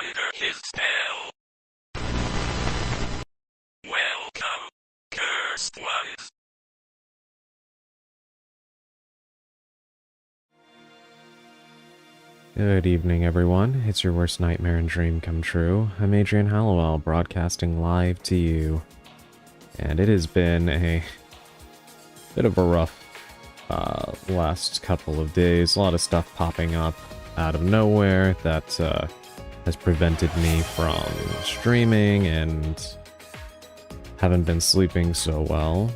under his spell. Welcome, cursed ones. Good evening, everyone. It's your worst nightmare and dream come true. I'm Adrian Hallowell, broadcasting live to you. And it has been a bit of a rough last couple of days. A lot of stuff popping up out of nowhere that has prevented me from streaming and haven't been sleeping so well.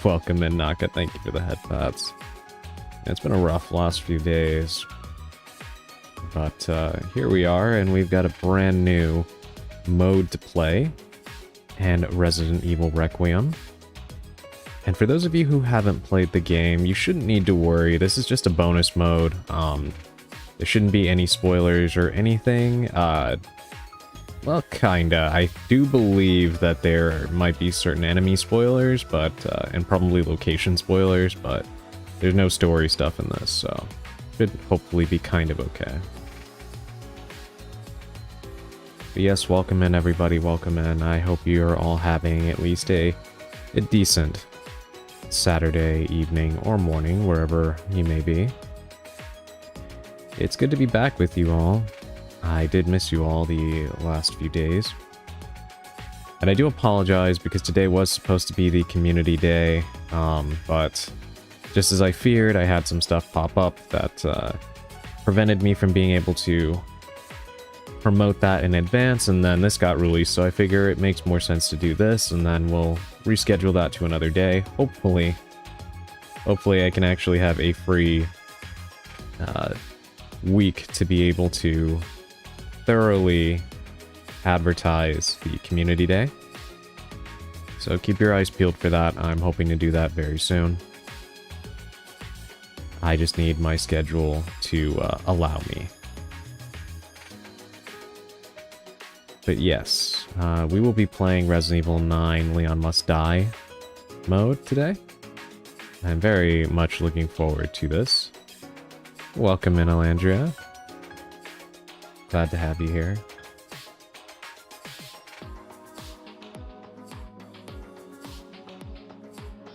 Welcome in, Naka. Thank you for the head pats. It's been a rough last few days. But here we are, and we've got a brand new mode to play, and Resident Evil Requiem. And for those of you who haven't played the game, you shouldn't need to worry. This is just a bonus mode. There shouldn't be any spoilers or anything. Well, kinda. I do believe that there might be certain enemy spoilers, but and probably location spoilers, but there's no story stuff in this, so should hopefully be kind of okay. But yes, welcome in everybody, welcome in. I hope you're all having at least a decent Saturday evening or morning, wherever you may be. It's good to be back with you all. I did miss you all the last few days. And I do apologize because today was supposed to be the community day, but just as I feared, I had some stuff pop up that prevented me from being able to promote that in advance, and then this got released, so I figure it makes more sense to do this, and then we'll reschedule that to another day. Hopefully I can actually have a free week to be able to thoroughly advertise the community day. So keep your eyes peeled for that. I'm hoping to do that very soon. I just need my schedule to allow me. But yes, we will be playing Resident Evil 9 Leon Must Die mode today. I'm very much looking forward to this. Welcome in, Alandria. Glad to have you here.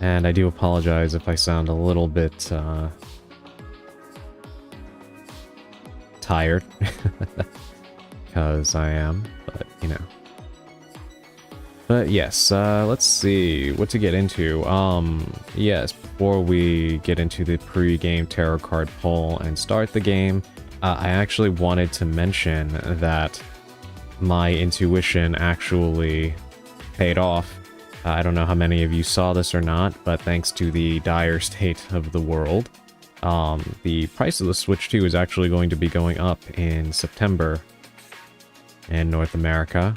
And I do apologize if I sound a little bit tired, because I am, but you know. But yes, let's see what to get into. Yes, before we get into the pre-game tarot card poll and start the game, I actually wanted to mention that my intuition actually paid off. I don't know how many of you saw this or not, but thanks to the dire state of the world, the price of the Switch 2 is actually going to be going up in September in North America.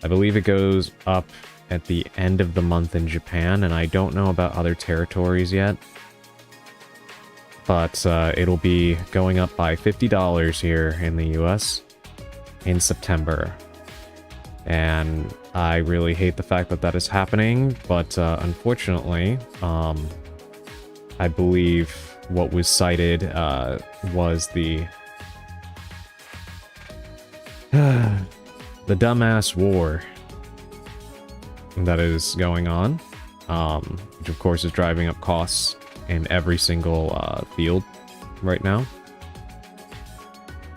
I believe it goes up at the end of the month in Japan, and I don't know about other territories yet. But it'll be going up by $50 here in the US in September. And I really hate the fact that that is happening, but unfortunately, I believe what was cited was the dumbass war that is going on, which of course is driving up costs in every single field right now.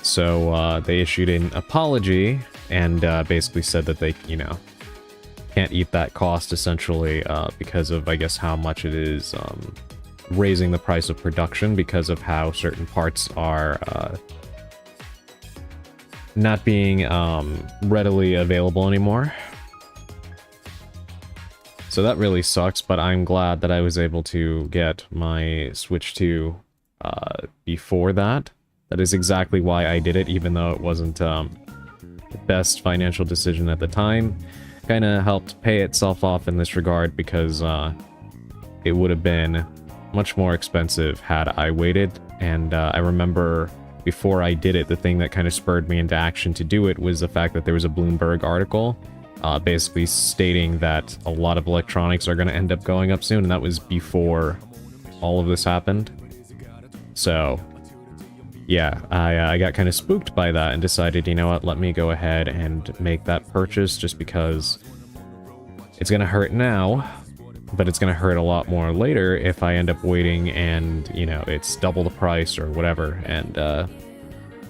So they issued an apology and basically said that they, you know, can't eat that cost essentially because of, I guess, how much it is raising the price of production because of how certain parts are not being readily available anymore. So that really sucks, but I'm glad that I was able to get my Switch 2 before that. That is exactly why I did it, even though it wasn't the best financial decision at the time. Kind of helped pay itself off in this regard because it would have been much more expensive had I waited. And I remember before I did it, the thing that kind of spurred me into action to do it was the fact that there was a Bloomberg article basically stating that a lot of electronics are going to end up going up soon, and that was before all of this happened. So yeah, I got kind of spooked by that and decided, you know what, let me go ahead and make that purchase just because it's going to hurt now, but it's going to hurt a lot more later if I end up waiting and, you know, it's double the price or whatever. And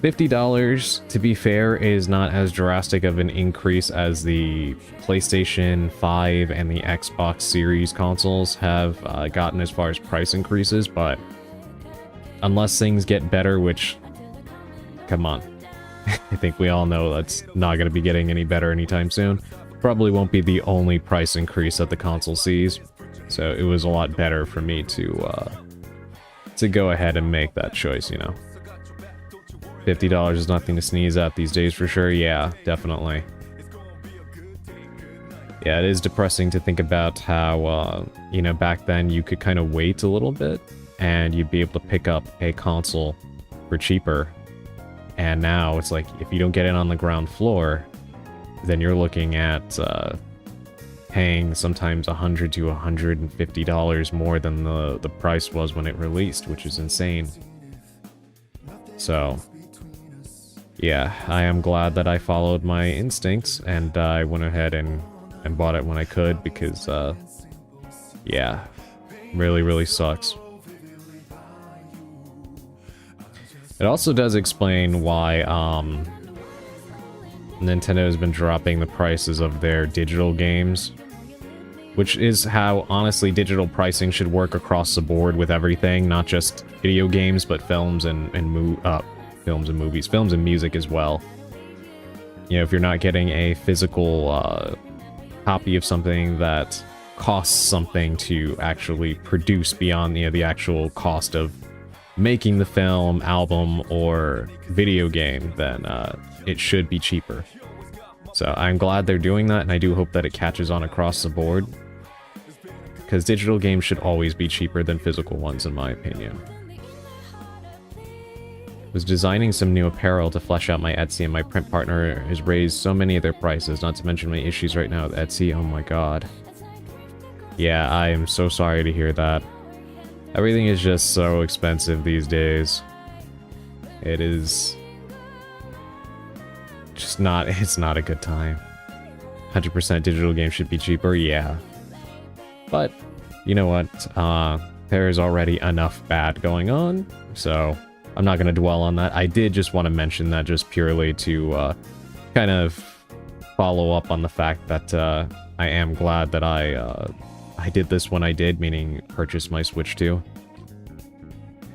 $50, to be fair, is not as drastic of an increase as the PlayStation 5 and the Xbox Series consoles have gotten as far as price increases, but unless things get better, which, come on, I think we all know that's not going to be getting any better anytime soon. Probably won't be the only price increase that the console sees, so it was a lot better for me to go ahead and make that choice, you know. $50 is nothing to sneeze at these days for sure. Yeah, definitely. Yeah, it is depressing to think about how, you know, back then you could kind of wait a little bit and you'd be able to pick up a console for cheaper. And now it's like, if you don't get it on the ground floor, then you're looking at paying sometimes $100 to $150 more than the price was when it released, which is insane. So, yeah, I am glad that I followed my instincts and I went ahead and bought it when I could because, yeah, really sucks. It also does explain why Nintendo has been dropping the prices of their digital games, which is how, honestly, digital pricing should work across the board with everything, not just video games, but films and movies, films and music as well. You know, if you're not getting a physical copy of something that costs something to actually produce beyond, you know, the actual cost of making the film, album, or video game, then it should be cheaper. So I'm glad they're doing that, and I do hope that it catches on across the board, because digital games should always be cheaper than physical ones, in my opinion. Was designing some new apparel to flesh out my Etsy, and my print partner has raised so many of their prices, not to mention my issues right now with Etsy. Oh my god. Yeah, I am so sorry to hear that. Everything is just so expensive these days. It is just not, it's not a good time. 100% digital games should be cheaper, yeah. But, you know what, there is already enough bad going on, so I'm not going to dwell on that. I did just want to mention that just purely to kind of follow up on the fact that I am glad that I did this when I did, meaning purchase my Switch 2.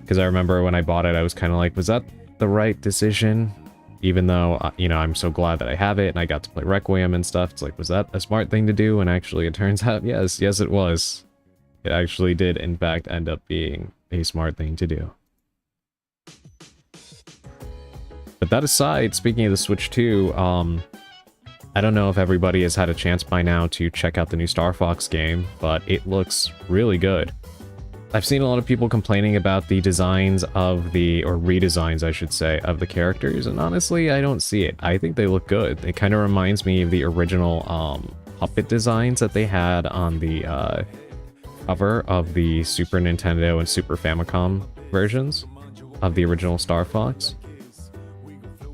Because I remember when I bought it, I was kind of like, was that the right decision? Even though, you know, I'm so glad that I have it and I got to play Requiem and stuff. It's like, was that a smart thing to do? And actually, it turns out, yes, it was. It actually did, in fact, end up being a smart thing to do. But that aside, speaking of the Switch 2, I don't know if everybody has had a chance by now to check out the new Star Fox game, but it looks really good. I've seen a lot of people complaining about the designs of the, or redesigns I should say, of the characters, and honestly, I don't see it. I think they look good. It kind of reminds me of the original puppet designs that they had on the cover of the Super Nintendo and Super Famicom versions of the original Star Fox.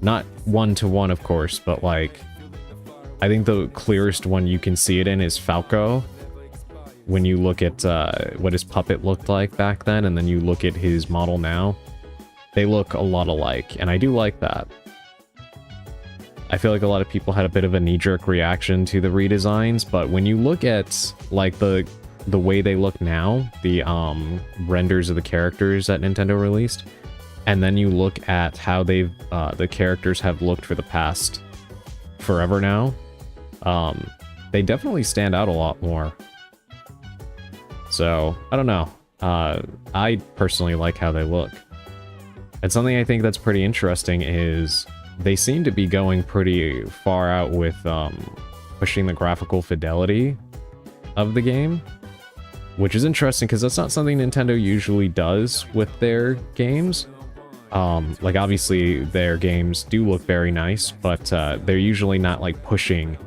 Not one-to-one, of course, but like, I think the clearest one you can see it in is Falco. When you look at what his puppet looked like back then, and then you look at his model now, they look a lot alike, and I do like that. I feel like a lot of people had a bit of a knee-jerk reaction to the redesigns, but when you look at like the way they look now, the renders of the characters that Nintendo released, and then you look at how they've the characters have looked for the past forever now, they definitely stand out a lot more. So, I don't know. I personally like how they look. And something I think that's pretty interesting is they seem to be going pretty far out with pushing the graphical fidelity of the game, which is interesting because that's not something Nintendo usually does with their games. Like, obviously, their games do look very nice, but they're usually not, like, pushing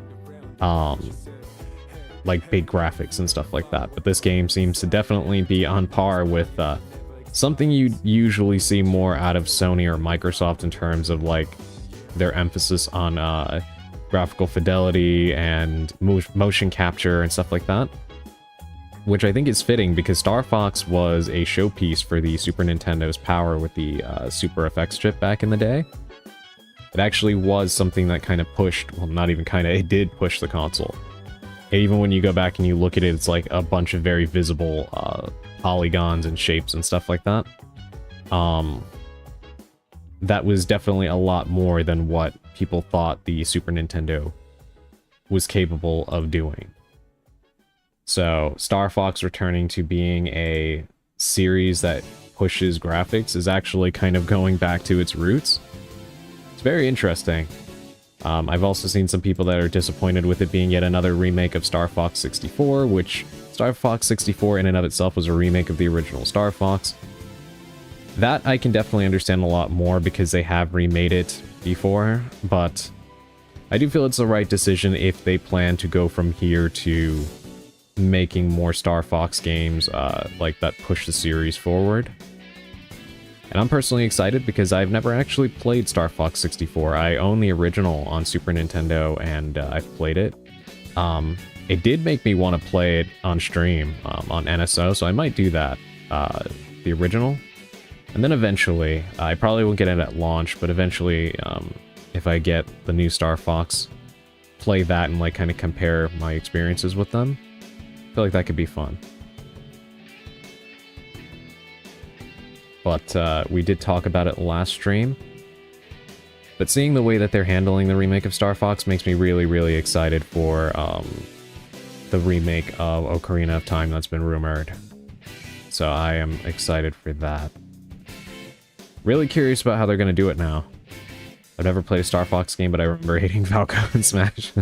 like big graphics and stuff like that. But this game seems to definitely be on par with something you usually see more out of Sony or Microsoft in terms of like their emphasis on graphical fidelity and motion capture and stuff like that. Which I think is fitting because Star Fox was a showpiece for the Super Nintendo's power with the Super FX chip back in the day. It actually was something that kind of pushed, well, not even kind of, it did push the console. And even when you go back and you look at it, it's like a bunch of very visible polygons and shapes and stuff like that. That was definitely a lot more than what people thought the Super Nintendo was capable of doing. So, Star Fox returning to being a series that pushes graphics is actually kind of going back to its roots. It's very interesting. I've also seen some people that are disappointed with it being yet another remake of Star Fox 64, which Star Fox 64 in and of itself was a remake of the original Star Fox. That I can definitely understand a lot more because they have remade it before, but I do feel it's the right decision if they plan to go from here to making more Star Fox games like that push the series forward. And I'm personally excited because I've never actually played Star Fox 64. I own the original on Super Nintendo and I've played it. It did make me want to play it on stream on NSO, so I might do that, the original. And then eventually, I probably won't get it at launch, but eventually, if I get the new Star Fox, play that and like kind of compare my experiences with them. I feel like that could be fun. But we did talk about it last stream. But seeing the way that they're handling the remake of Star Fox makes me really, really excited for the remake of Ocarina of Time that's been rumored. So I am excited for that. Really curious about how they're going to do it now. I've never played a Star Fox game, but I remember hating Falco and Smash.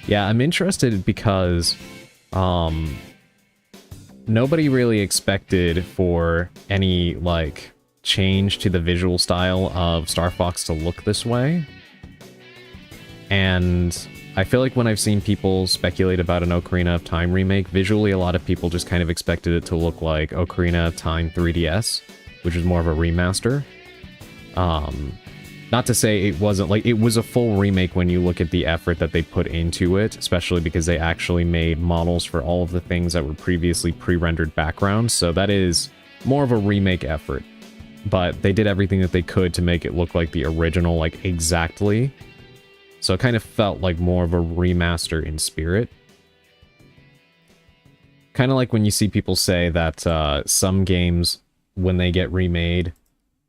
Yeah, I'm interested because nobody really expected for any, like, change to the visual style of Star Fox to look this way. And I feel like when I've seen people speculate about an Ocarina of Time remake, visually a lot of people just kind of expected it to look like Ocarina of Time 3DS, which is more of a remaster. Not to say it wasn't, like, it was a full remake when you look at the effort that they put into it, especially because they actually made models for all of the things that were previously pre-rendered backgrounds, so that is more of a remake effort. But they did everything that they could to make it look like the original, like, exactly. So it kind of felt like more of a remaster in spirit. Kind of like when you see people say that some games, when they get remade,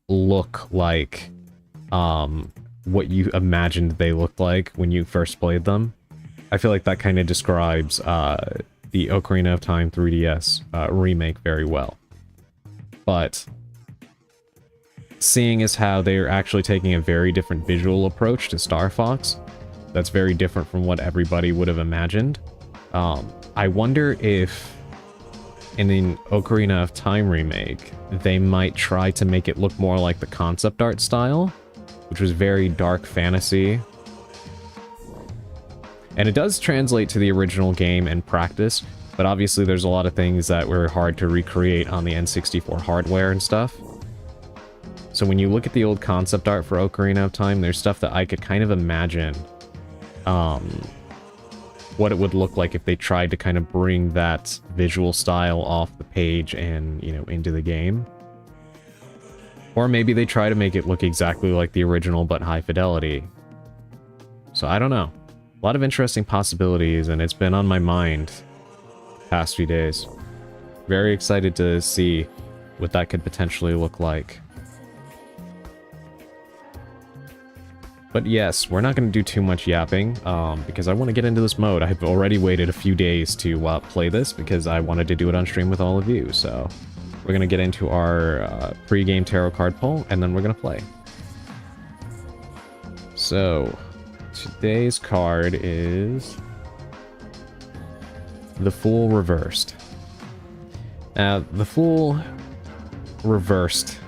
look like what you imagined they looked like when you first played them. I feel like that kind of describes the Ocarina of Time 3DS remake very well. But seeing as how they're actually taking a very different visual approach to Star Fox, that's very different from what everybody would have imagined. I wonder if in the Ocarina of Time remake, they might try to make it look more like the concept art style, which was very dark fantasy. And it does translate to the original game in practice, but obviously there's a lot of things that were hard to recreate on the N64 hardware and stuff. So when you look at the old concept art for Ocarina of Time, there's stuff that I could kind of imagine what it would look like if they tried to kind of bring that visual style off the page and, you know, into the game. Or maybe they try to make it look exactly like the original but high fidelity. So I don't know. A lot of interesting possibilities, and it's been on my mind the past few days. Very excited to see what that could potentially look like. But yes, we're not going to do too much yapping, because I want to get into this mode. I've already waited a few days to play this, because I wanted to do it on stream with all of you, so we're going to get into our pre-game tarot card pull, and then we're going to play. So, today's card is the Fool Reversed. Now, the Fool Reversed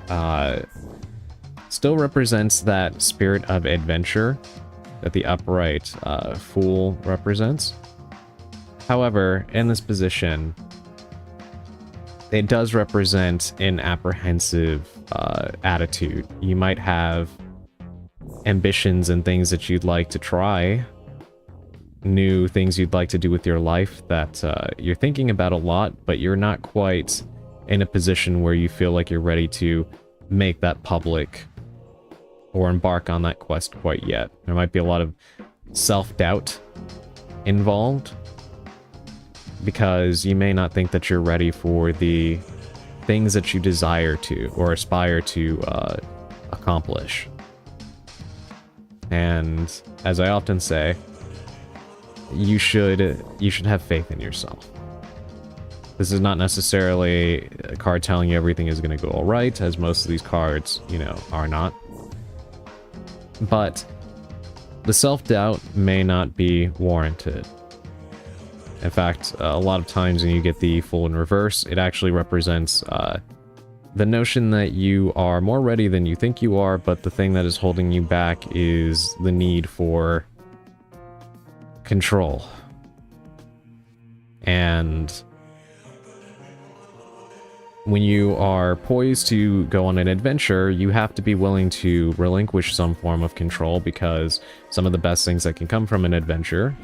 still represents that spirit of adventure that the upright Fool represents. However, in this position, it does represent an apprehensive attitude. You might have ambitions and things that you'd like to try, new things you'd like to do with your life that you're thinking about a lot, but you're not quite in a position where you feel like you're ready to make that public or embark on that quest quite yet. There might be a lot of self-doubt involved because you may not think that you're ready for the things that you desire to or aspire to accomplish. And as I often say, you should have faith in yourself. This is not necessarily a card telling you everything is going to go all right, as most of these cards, you know, are not. But the self-doubt may not be warranted. In fact, a lot of times when you get the Fool in reverse, it actually represents the notion that you are more ready than you think you are, but the thing that is holding you back is the need for control. And when you are poised to go on an adventure, you have to be willing to relinquish some form of control, because some of the best things that can come from an adventure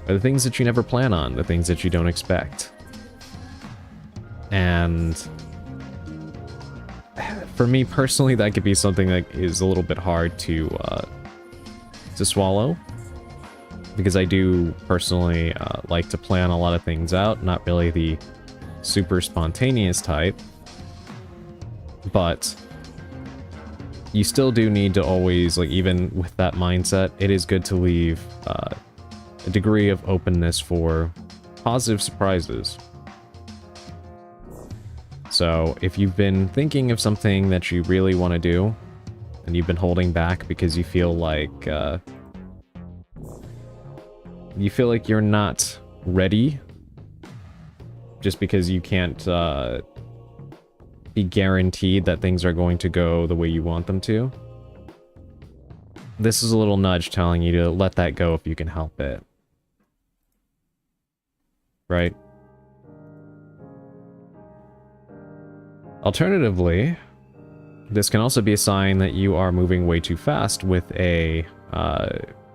are the things that you never plan on, the things that you don't expect. And for me personally, that could be something that is a little bit hard to swallow, because I do personally like to plan a lot of things out, not really the super spontaneous type, but you still do need to always, like, even with that mindset, it is good to leave a degree of openness for positive surprises. So if you've been thinking of something that you really want to do, and you've been holding back because you feel like you're not ready, just because you can't be guaranteed that things are going to go the way you want them to, this is a little nudge telling you to let that go if you can help it. Right? Alternatively, this can also be a sign that you are moving way too fast with a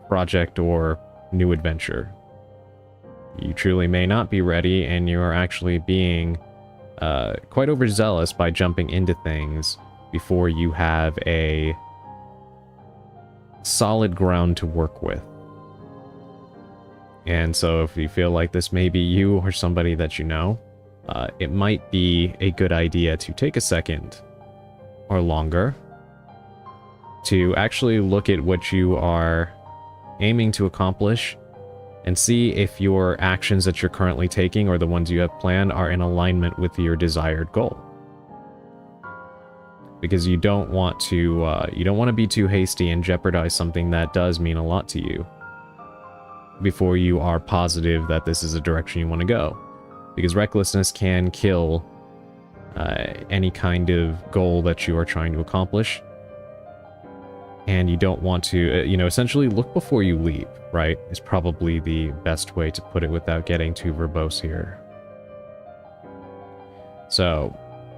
project or new adventure. You truly may not be ready, and you are actually being quite overzealous by jumping into things before you have a solid ground to work with. And so if you feel like this may be you or somebody that you know, it might be a good idea to take a second or longer to actually look at what you are aiming to accomplish and see if your actions that you're currently taking or the ones you have planned are in alignment with your desired goal. Because you don't want to be too hasty and jeopardize something that does mean a lot to you before you are positive that this is a direction you want to go. Because recklessness can kill any kind of goal that you are trying to accomplish. And you don't want to, essentially look before you leap, right? Is probably the best way to put it without getting too verbose here. So,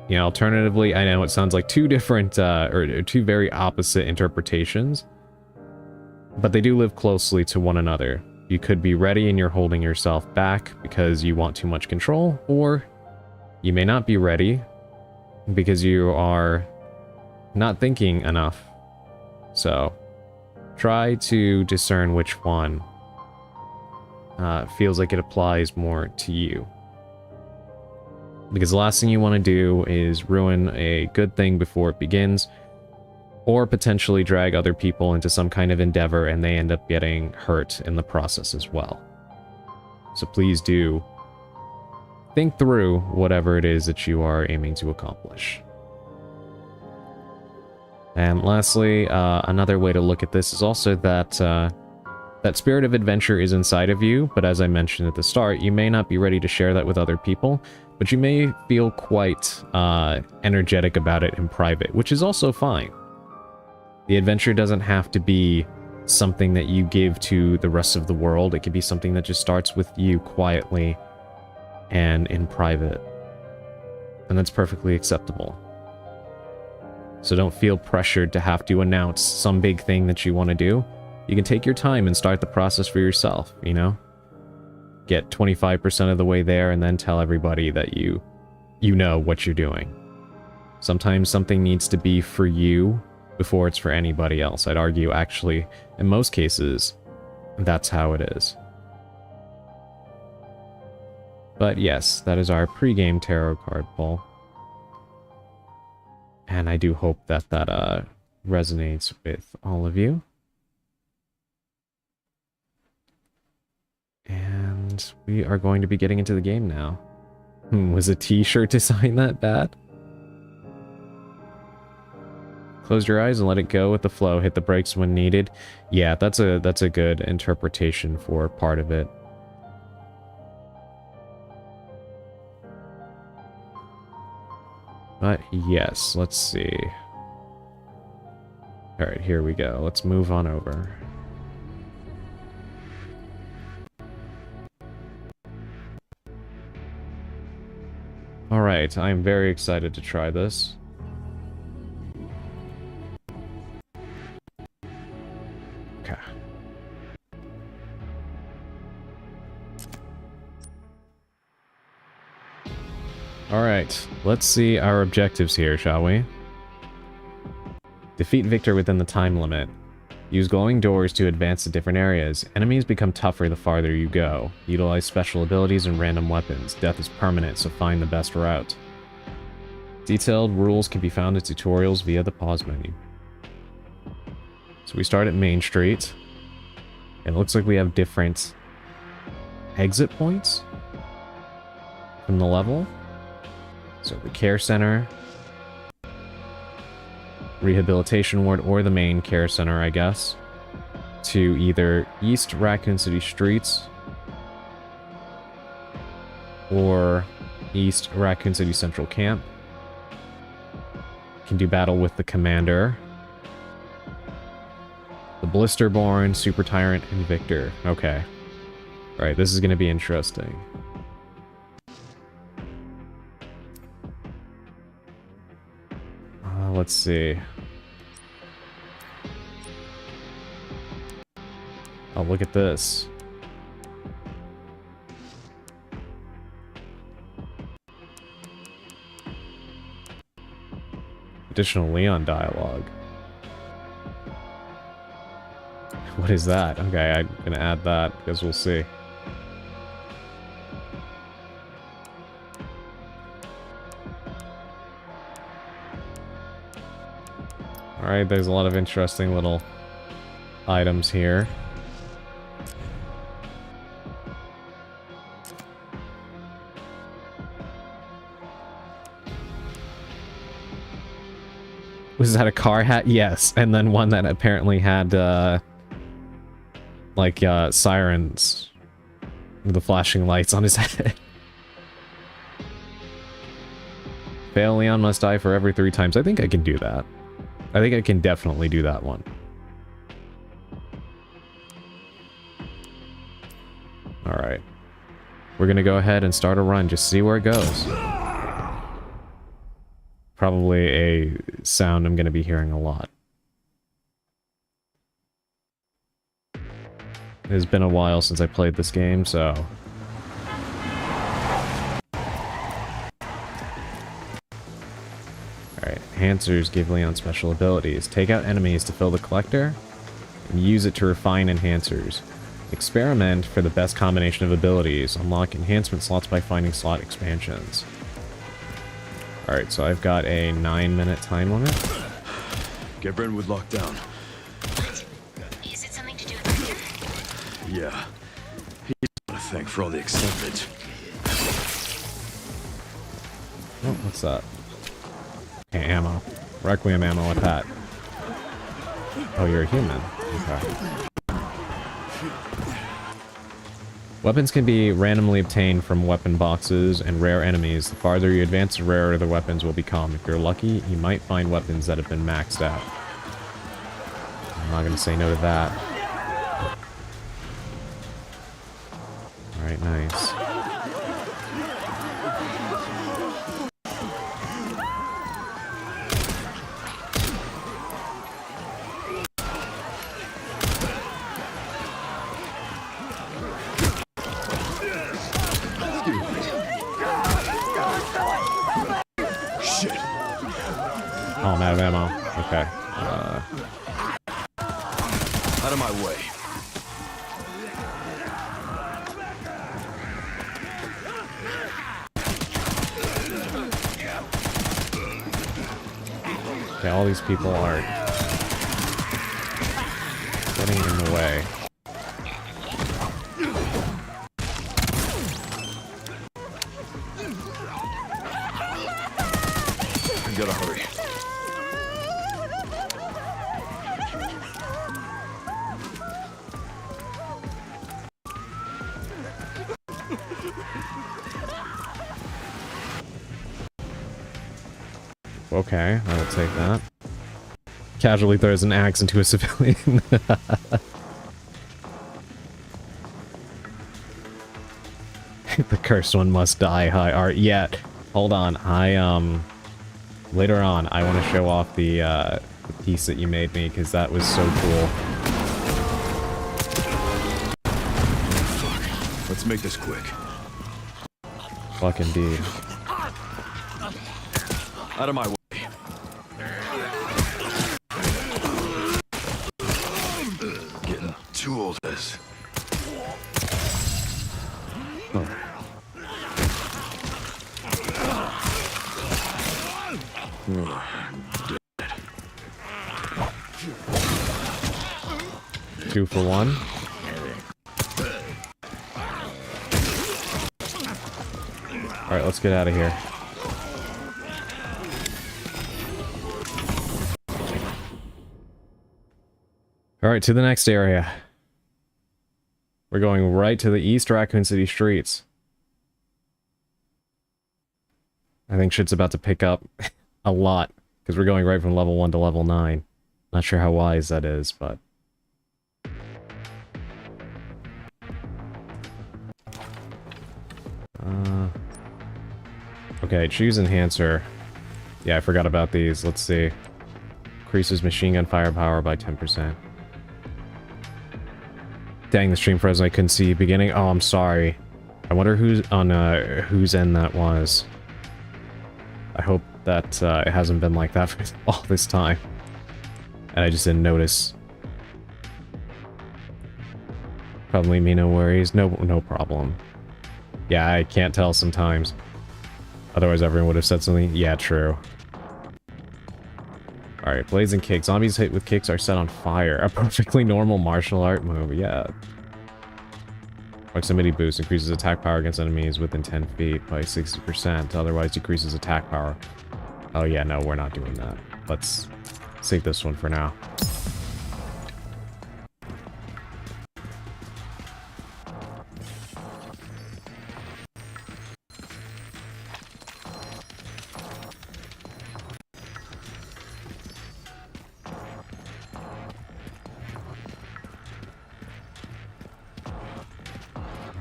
alternatively, I know it sounds like two different, or two very opposite interpretations, but they do live closely to one another. You could be ready and you're holding yourself back because you want too much control, or you may not be ready because you are not thinking enough. So, try to discern which one feels like it applies more to you. Because the last thing you want to do is ruin a good thing before it begins, or potentially drag other people into some kind of endeavor and they end up getting hurt in the process as well. So please do think through whatever it is that you are aiming to accomplish. And lastly, another way to look at this is also that that spirit of adventure is inside of you, but as I mentioned at the start, you may not be ready to share that with other people, but you may feel quite energetic about it in private, which is also fine. The adventure doesn't have to be something that you give to the rest of the world. It could be something that just starts with you quietly and in private. And that's perfectly acceptable. So don't feel pressured to have to announce some big thing that you want to do. You can take your time and start the process for yourself, you know? Get 25% of the way there and then tell everybody that you know what you're doing. Sometimes something needs to be for you before it's for anybody else. I'd argue, actually, in most cases, that's how it is. But yes, that is our pre-game tarot card pull. And I do hope that that resonates with all of you. And we are going to be getting into the game now. Was a t-shirt design that bad? Close your eyes and let it go with the flow. Hit the brakes when needed. Yeah, that's a good interpretation for part of it. But yes, let's see. Alright, here we go. Let's move on over. Alright, I'm very excited to try this. Okay. Alright, let's see our objectives here, shall we? Defeat Victor within the time limit. Use glowing doors to advance to different areas. Enemies become tougher the farther you go. Utilize special abilities and random weapons. Death is permanent, so find the best route. Detailed rules can be found in tutorials via the pause menu. So we start at Main Street. It looks like we have different exit points from the level. So the care center, rehabilitation ward, or the main care center, I guess, to either East Raccoon City Streets or East Raccoon City Central Camp. Can do battle with the Commander, the Blisterborn, Super Tyrant, and Victor. Okay. Alright, this is going to be interesting. Let's see. Oh, look at this. Additional Leon dialogue. What is that? Okay, I'm gonna add that because we'll see. Alright, there's a lot of interesting little items here. Was that a car hat? Yes. And then one that apparently had, like, sirens with the flashing lights on his head. Fail Leon must die for every 3 times. I think I can do that. I think I can definitely do that one. Alright. We're gonna go ahead and start a run, just see where it goes. Probably a sound I'm gonna be hearing a lot. It has been a while since I played this game, so... Alright, enhancers give Leon special abilities. Take out enemies to fill the collector, and use it to refine enhancers. Experiment for the best combination of abilities. Unlock enhancement slots by finding slot expansions. Alright, so I've got a 9-minute time limit. Get Brentwood locked down. Is it something to do with Victor? Yeah. He's got to thank for all the excitement. Oh, what's that? Okay, ammo. Requiem ammo with that. Oh, you're a human. Okay. Weapons can be randomly obtained from weapon boxes and rare enemies. The farther you advance, the rarer the weapons will become. If you're lucky, you might find weapons that have been maxed out. I'm not going to say no to that. Alright, nice. Oh, I'm out of ammo. Okay. Out of my way. Okay, all these people are getting in the way. I gotta hurry. Okay, I will take that. Casually throws an axe into a civilian. The cursed one must die. High art. Yeah, hold on. Later on, I want to show off the piece that you made me, because that was so cool. Fuck. Let's make this quick. Fuck indeed. Out of my way. Getting too old for this. Oh. Two for one. Alright, let's get out of here. Alright, to the next area. We're going right to the East Raccoon City streets. I think shit's about to pick up a lot, because we're going right from level 1 to level 9. Not sure how wise that is, but... Okay, choose enhancer. Yeah, I forgot about these. Let's see. Increases machine gun firepower by 10%. Dang, the stream frozen. I couldn't see beginning. Oh, I'm sorry. I wonder who's on whose end that was. I hope that it hasn't been like that for all this time, and I just didn't notice. Probably me no worries. No problem. Yeah, I can't tell sometimes. Otherwise, everyone would have said something. Yeah, true. Alright, blazing kick. Zombies hit with kicks are set on fire. A perfectly normal martial art move, yeah. Proximity boost increases attack power against enemies within 10 feet by 60%. Otherwise, decreases attack power. Oh yeah, no, we're not doing that. Let's save this one for now.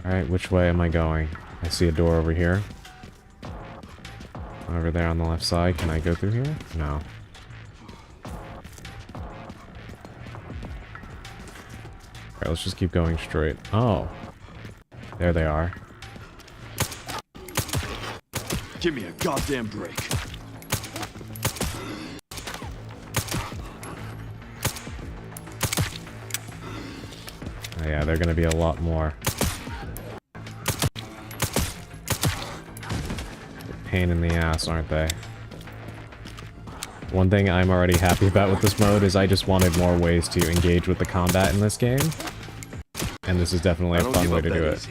Alright, which way am I going? I see a door over here. Over there on the left side. Can I go through here? No. Alright, let's just keep going straight. Oh. There they are. Give me a goddamn break. Oh yeah, they're gonna be a lot more. Pain in the ass, aren't they? One thing I'm already happy about with this mode is I just wanted more ways to engage with the combat in this game. And this is definitely a fun way to do it.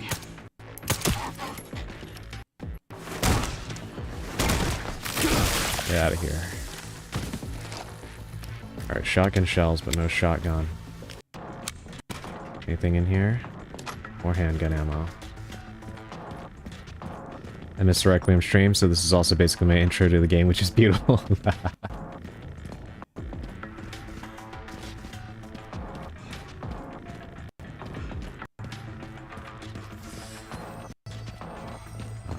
Get out of here. Alright, shotgun shells, but no shotgun. Anything in here? More handgun ammo. I missed the Requiem stream, so this is also basically my intro to the game, which is beautiful.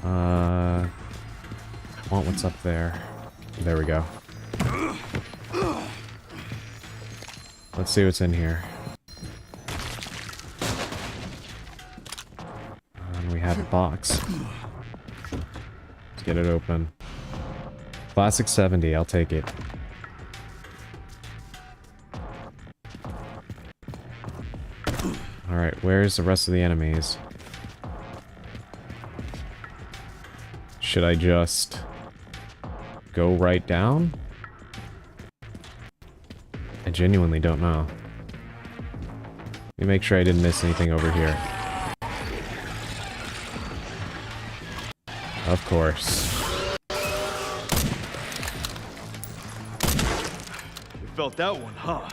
I want what's up there. There we go. Let's see what's in here. We have a box. Get it open. Classic 70, I'll take it. Alright, where's the rest of the enemies? Should I just go right down? I genuinely don't know. Let me make sure I didn't miss anything over here. Of course. You felt that one, huh?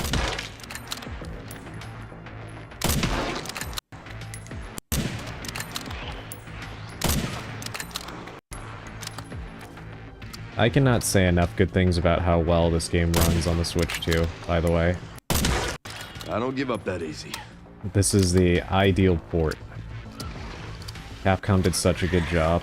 I cannot say enough good things about how well this game runs on the Switch too, by the way. I don't give up that easy. This is the ideal port. Capcom did such a good job.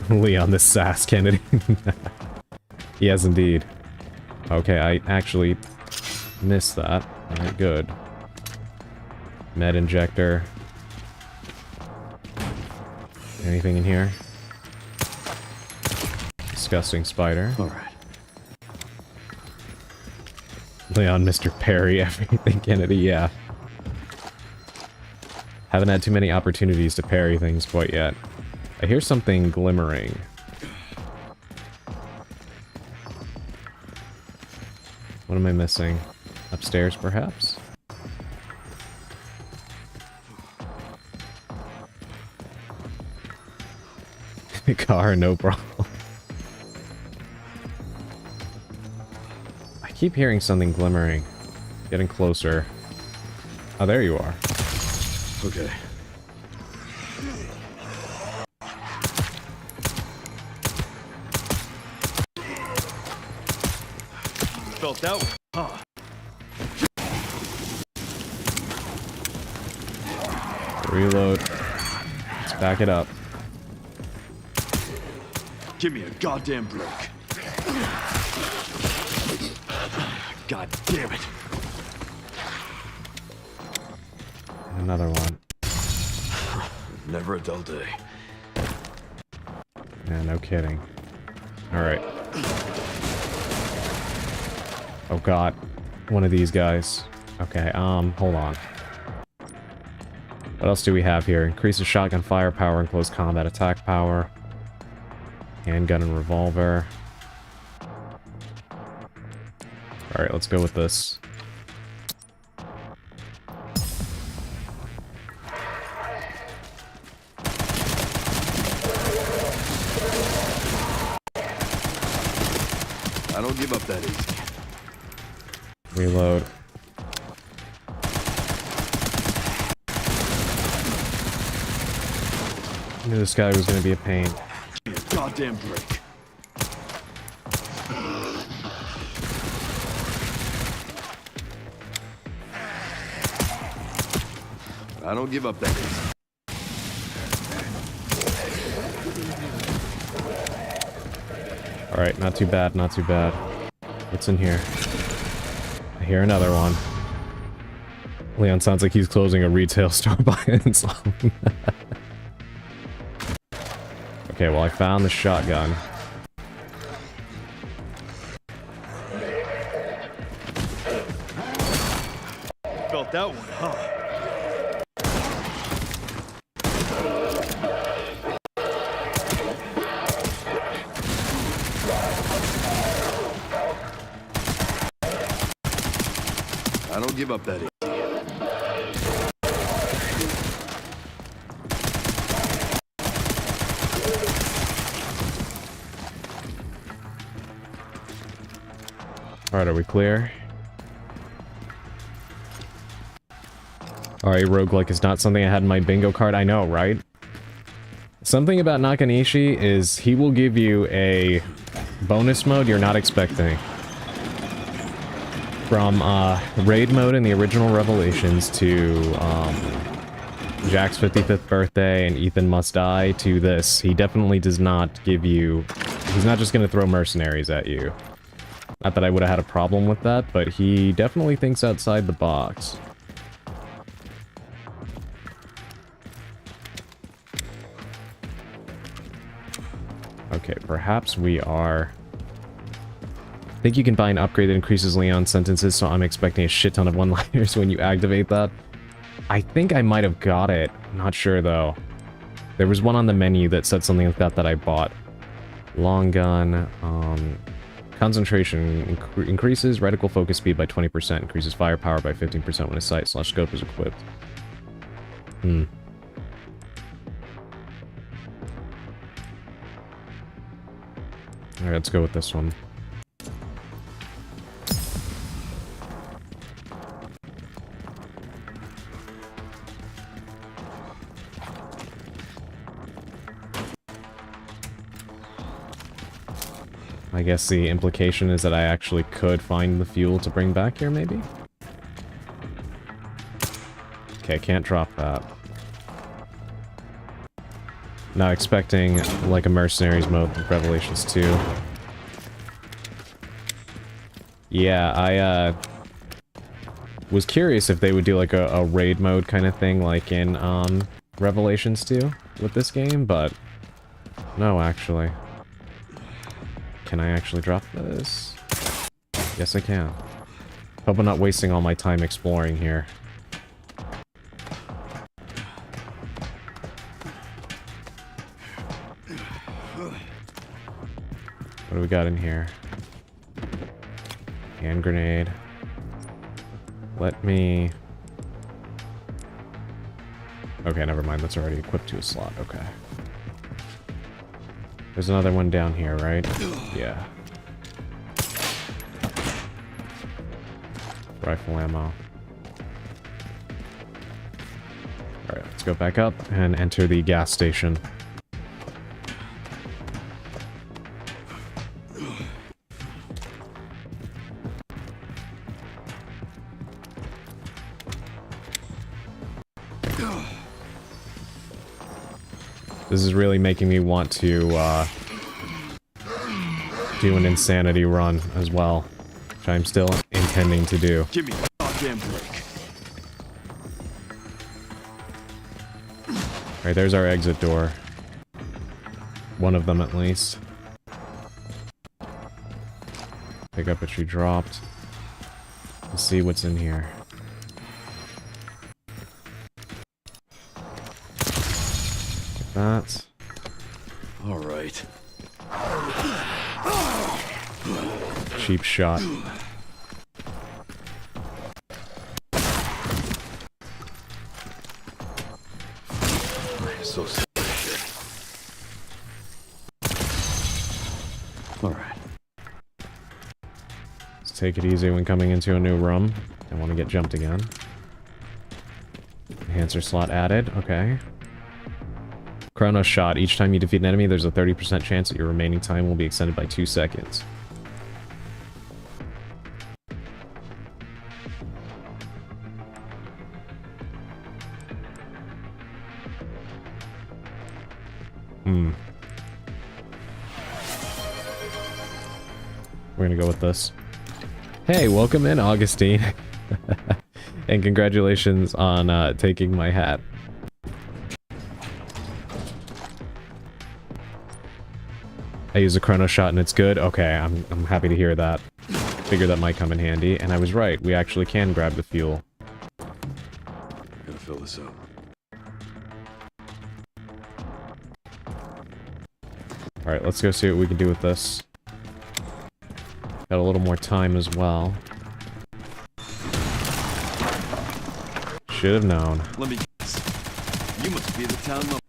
Leon the Sass Kennedy. Yes, indeed. Okay, I actually missed that. Alright, good. Med injector. Anything in here? Disgusting spider. Alright. Leon, Mr. Perry, everything Kennedy, yeah. Haven't had too many opportunities to parry things quite yet. I hear something glimmering. What am I missing? Upstairs, perhaps? Car, no problem. I keep hearing something glimmering. Getting closer. Oh, there you are. Okay. Felt that one, huh? Reload. Let's back it up. Give me a goddamn break. God damn it. And another one. Never a dull day. Yeah, no kidding. Alright. Oh god. One of these guys. Okay, hold on. What else do we have here? Increases shotgun firepower and close combat attack power. Handgun and revolver. Alright, let's go with this. I don't give up that easy. Reload. I knew this guy was going to be a pain. Give me a goddamn break. I don't give up that easy. Alright, not too bad, not too bad. What's in here? I hear another one. Leon sounds like he's closing a retail store by himself. Okay, well I found the shotgun. Felt that one, huh? I don't give up that easy. Alright, are we clear? Alright, roguelike is not something I had in my bingo card. I know, right? Something about Nakanishi is he will give you a bonus mode you're not expecting. From raid mode in the original Revelations to Jack's 55th birthday and Ethan Must Die to this, he definitely does not give you... He's not just going to throw mercenaries at you. Not that I would have had a problem with that, but he definitely thinks outside the box. Okay, perhaps we are... I think you can buy an upgrade that increases Leon's sentences, so I'm expecting a shit ton of one-liners when you activate that. I think I might have got it. I'm not sure, though. There was one on the menu that said something like that that I bought. Long gun, concentration increases reticle focus speed by 20%, increases firepower by 15% when a sight/scope is equipped. Alright, let's go with this one. I guess the implication is that I actually could find the fuel to bring back here, maybe? Okay, can't drop that. Not expecting, like, a Mercenaries mode with Revelations 2. Yeah, I, was curious if they would do, like, a raid mode kind of thing, like in, Revelations 2 with this game, but... no, actually. Can I actually drop this? Yes, I can. Hope I'm not wasting all my time exploring here. What do we got in here? Hand grenade. Let me... okay, never mind. That's already equipped to a slot. Okay. There's another one down here, right? Yeah. Rifle ammo. Alright, let's go back up and enter the gas station. This is really making me want to, do an insanity run as well, which I'm still intending to do. Give me a goddamn break. Alright, there's our exit door. One of them at least. Pick up what she dropped. Let's see what's in here. That. All right. Cheap shot. So sick of shit. All right. Let's take it easy when coming into a new room. Don't want to get jumped again. Enhancer slot added. Okay. Chrono shot. Each time you defeat an enemy, there's a 30% chance that your remaining time will be extended by 2 seconds. We're gonna go with this. Hey, welcome in, Augustine. And congratulations on taking my hat. I use a chrono shot and it's good? Okay, I'm happy to hear that. Figured that might come in handy, and I was right. We actually can grab the fuel. Gotta fill this up. Alright, let's go see what we can do with this. Got a little more time as well. Should have known. Let me guess. You must be the town lumberjack.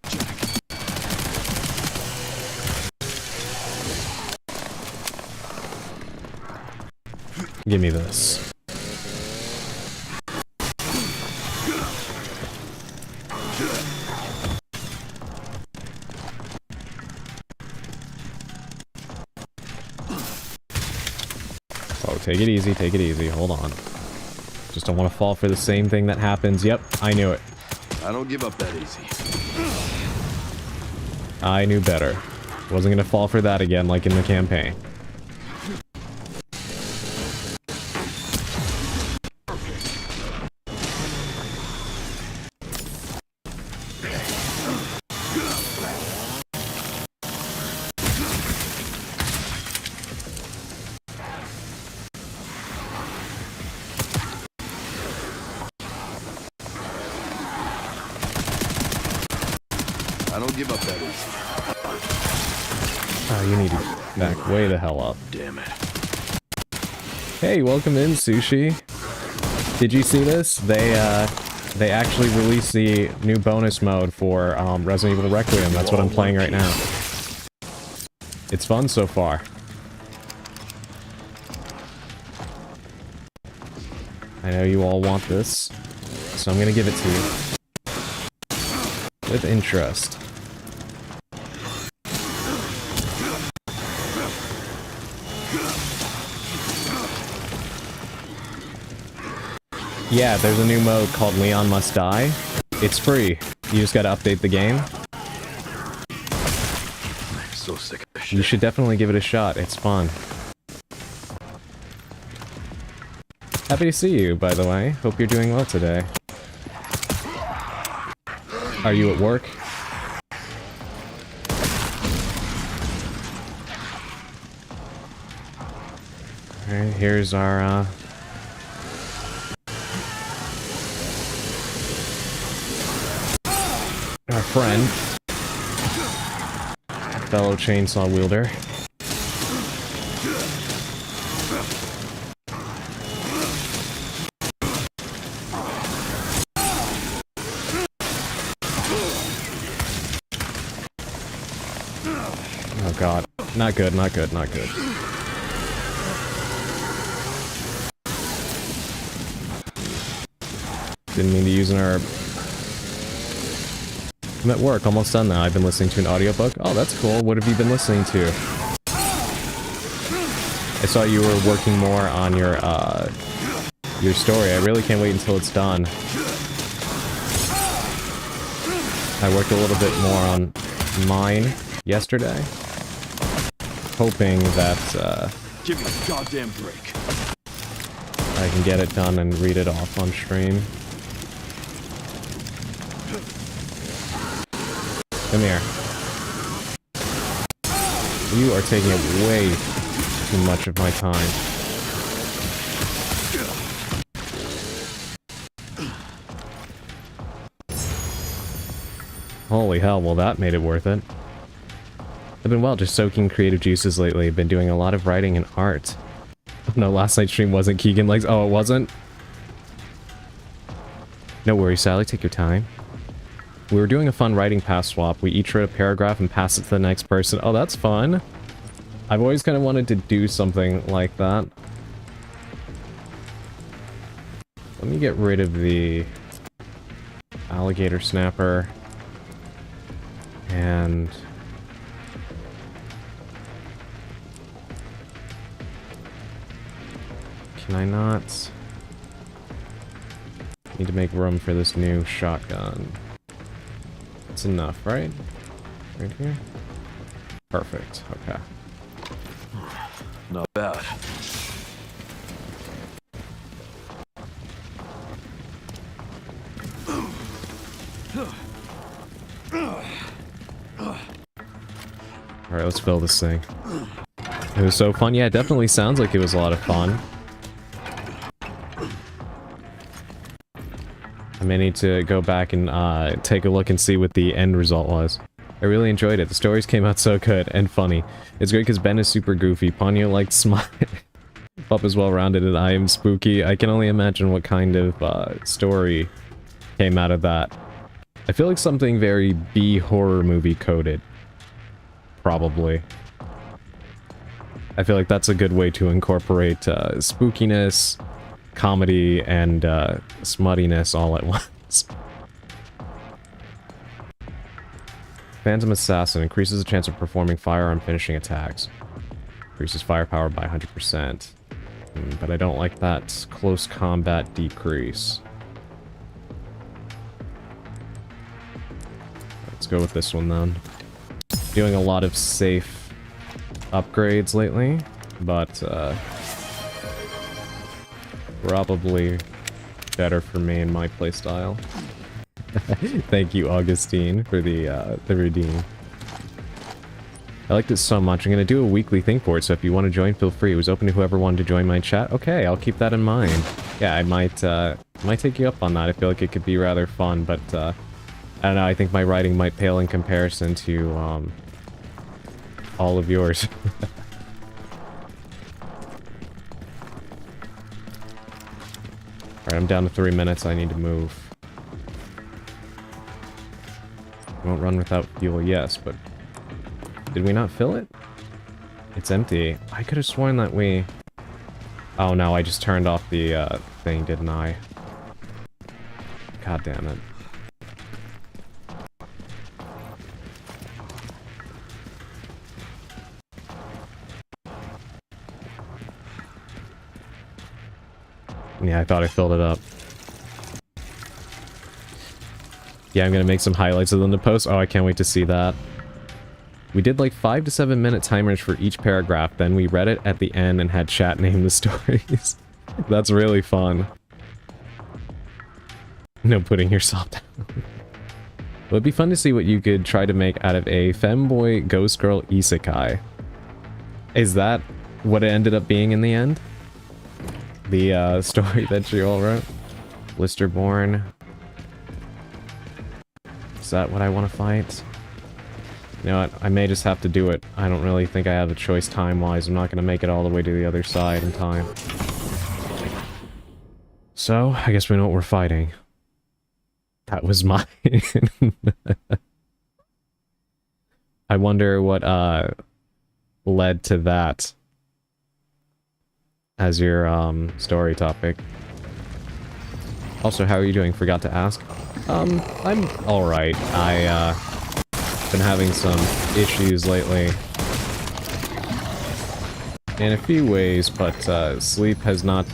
Give me this. Oh, take it easy, take it easy. Hold on. Just don't want to fall for the same thing that happens. Yep, I knew it. I don't give up that easy. I knew better. Wasn't gonna fall for that again like in the campaign. I don't give up that easy. Oh, you need to back way the hell up. Damn it. Hey, welcome in, Sushi. Did you see this? They actually released the new bonus mode for Resident Evil Requiem. That's what I'm playing right now. It's fun so far. I know you all want this, so I'm gonna give it to you. With interest. Yeah, there's a new mode called Leon Must Die. It's free. You just gotta update the game. I'm so sick of this shit. You should definitely give it a shot. It's fun. Happy to see you, by the way. Hope you're doing well today. Are you at work? Alright, here's our, friend. Fellow chainsaw wielder. Oh god. Not good, not good, not good. Didn't mean to use an herb. I'm at work, almost done now. I've been listening to an audiobook. Oh, that's cool. What have you been listening to? I saw you were working more on your story. I really can't wait until it's done. I worked a little bit more on mine yesterday. Hoping that, Give me a goddamn break. I can get it done and read it off on stream. Come here. You are taking up way too much of my time. Holy hell, well that made it worth it. I've been just soaking creative juices lately. Been doing a lot of writing and art. Oh no, last night's stream wasn't Keegan Legs. Oh, it wasn't? No worries, Sally, take your time. We were doing a fun writing pass swap. We each wrote a paragraph and passed it to the next person. Oh, that's fun. I've always kind of wanted to do something like that. Let me get rid of the alligator snapper. And can I not? Need to make room for this new shotgun. That's enough, right? Right here? Perfect, okay. Not bad. Alright, let's fill this thing. It was so fun. Yeah, it definitely sounds like it was a lot of fun. I may need to go back and take a look and see what the end result was. I really enjoyed it. The stories came out so good and funny. It's great because Ben is super goofy. Ponyo liked smile. Pup is well-rounded and I am spooky. I can only imagine what kind of story came out of that. I feel like something very B-horror movie coded. Probably. I feel like that's a good way to incorporate spookiness, comedy, and smuttiness all at once. Phantom Assassin increases the chance of performing firearm finishing attacks. Increases firepower by 100%. But I don't like that close combat decrease. Let's go with this one then. Doing a lot of safe upgrades lately, but probably better for me and my playstyle. Thank you, Augustine, for the redeem. I liked it so much. I'm gonna do a weekly thing for it, so if you want to join, feel free. It was open to whoever wanted to join my chat. Okay, I'll keep that in mind. Yeah, I might take you up on that. I feel like it could be rather fun, but I don't know, I think my writing might pale in comparison to, all of yours. Alright, I'm down to 3 minutes, I need to move. Won't run without fuel, yes, but... Did we not fill it? It's empty. I could have sworn that we... Oh no, I just turned off the, thing, didn't I? God damn it. Yeah, I thought I filled it up. Yeah, I'm gonna make some highlights of them to post. Oh, I can't wait to see that. We did like 5 to 7 minute timers for each paragraph, then we read it at the end and had chat name the stories. That's really fun. No putting yourself down. It would be fun to see what you could try to make out of a femboy ghost girl isekai. Is that what it ended up being in the end? The story that you all wrote? Blisterborn. Is that what I want to fight? You know what? I may just have to do it. I don't really think I have a choice time-wise. I'm not going to make it all the way to the other side in time. So, I guess we know what we're fighting. That was mine. I wonder what, led to that as your, story topic. Also, how are you doing? Forgot to ask. I'm alright. Been having some issues lately. In a few ways, but, sleep has not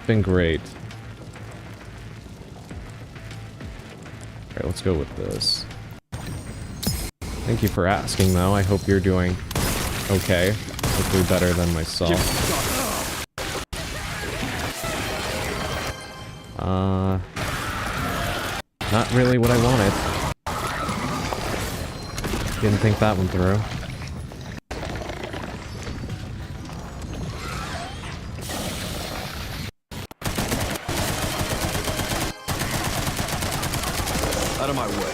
been great. Alright, let's go with this. Thank you for asking, though. I hope you're doing okay. Hopefully better than myself. Not really what I wanted. Didn't think that one through. Out of my way.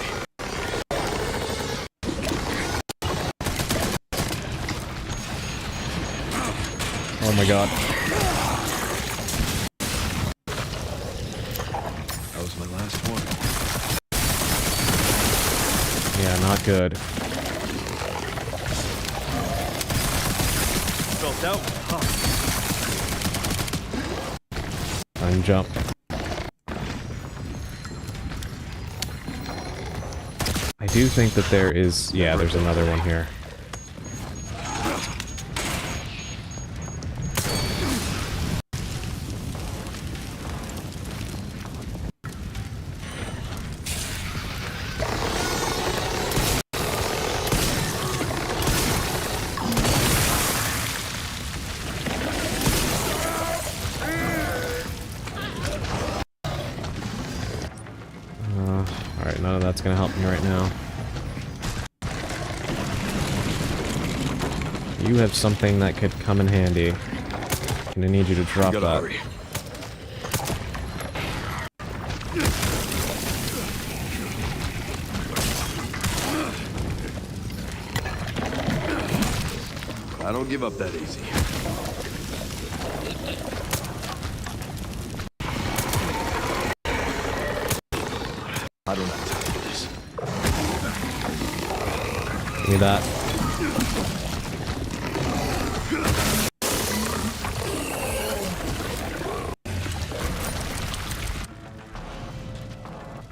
Oh my god. That was my last one. Yeah, not good. Felt out. Huh. Time jump. I do think that there is... Yeah, there's another one here. Alright, none of that's gonna help me right now. You have something that could come in handy. Gonna need you to drop that. Hurry. I don't give up that easy. I don't have time for this. Give me that.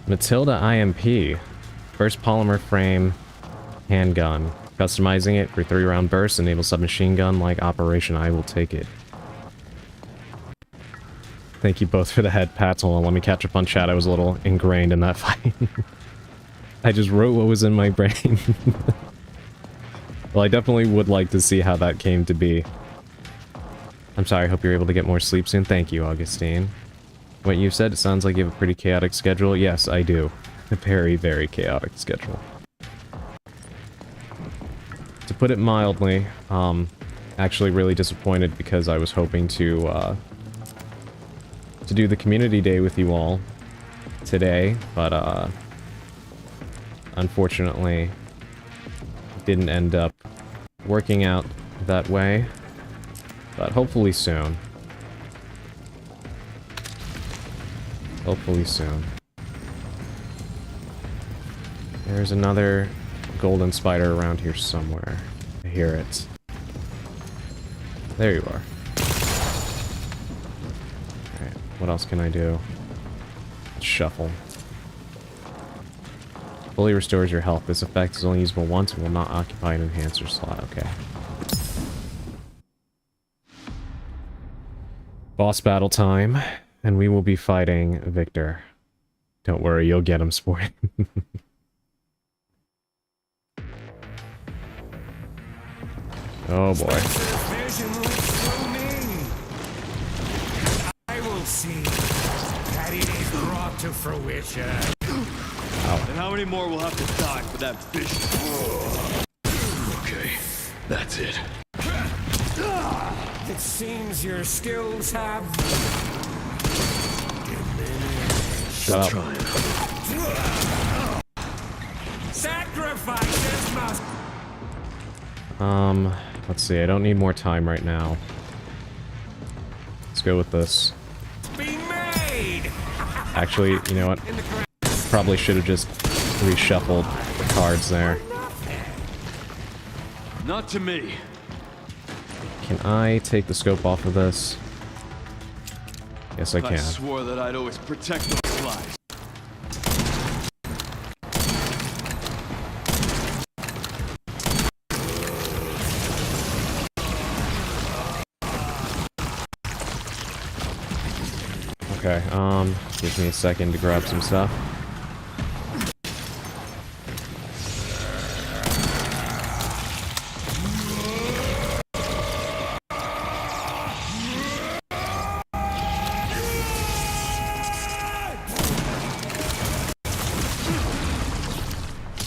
Matilda IMP. First polymer frame handgun. Customizing it for 3-round bursts enables submachine gun-like operation. I will take it. Thank you both for the head pats. Hold on, let me catch up on chat. I was a little ingrained in that fight. I just wrote what was in my brain. Well, I definitely would like to see how that came to be. I'm sorry, I hope you're able to get more sleep soon. Thank you, Augustine. What you said, it sounds like you have a pretty chaotic schedule. Yes, I do. A very, very chaotic schedule. To put it mildly, actually really disappointed because I was hoping to do the community day with you all today, but unfortunately, didn't end up working out that way. But hopefully soon. Hopefully soon. There's another golden spider around here somewhere. I hear it. There you are. Alright, what else can I do? Shuffle. Fully restores your health. This effect is only usable once and will not occupy an enhancer slot. Okay. Boss battle time, and we will be fighting Victor. Don't worry, you'll get him, sport. Oh boy. I will see that it is brought to fruition. And how many more will have to die for that vision? Okay, that's it. It seems your skills have Shut up. sacrifices must Let's see, I don't need more time right now. Let's go with this. be made. Actually, you know what? Probably should have just reshuffled the cards there. Not to me. Can I take the scope off of this? Yes, I I can. swore that I'd always protect those lives. Okay, gives me a second to grab some stuff.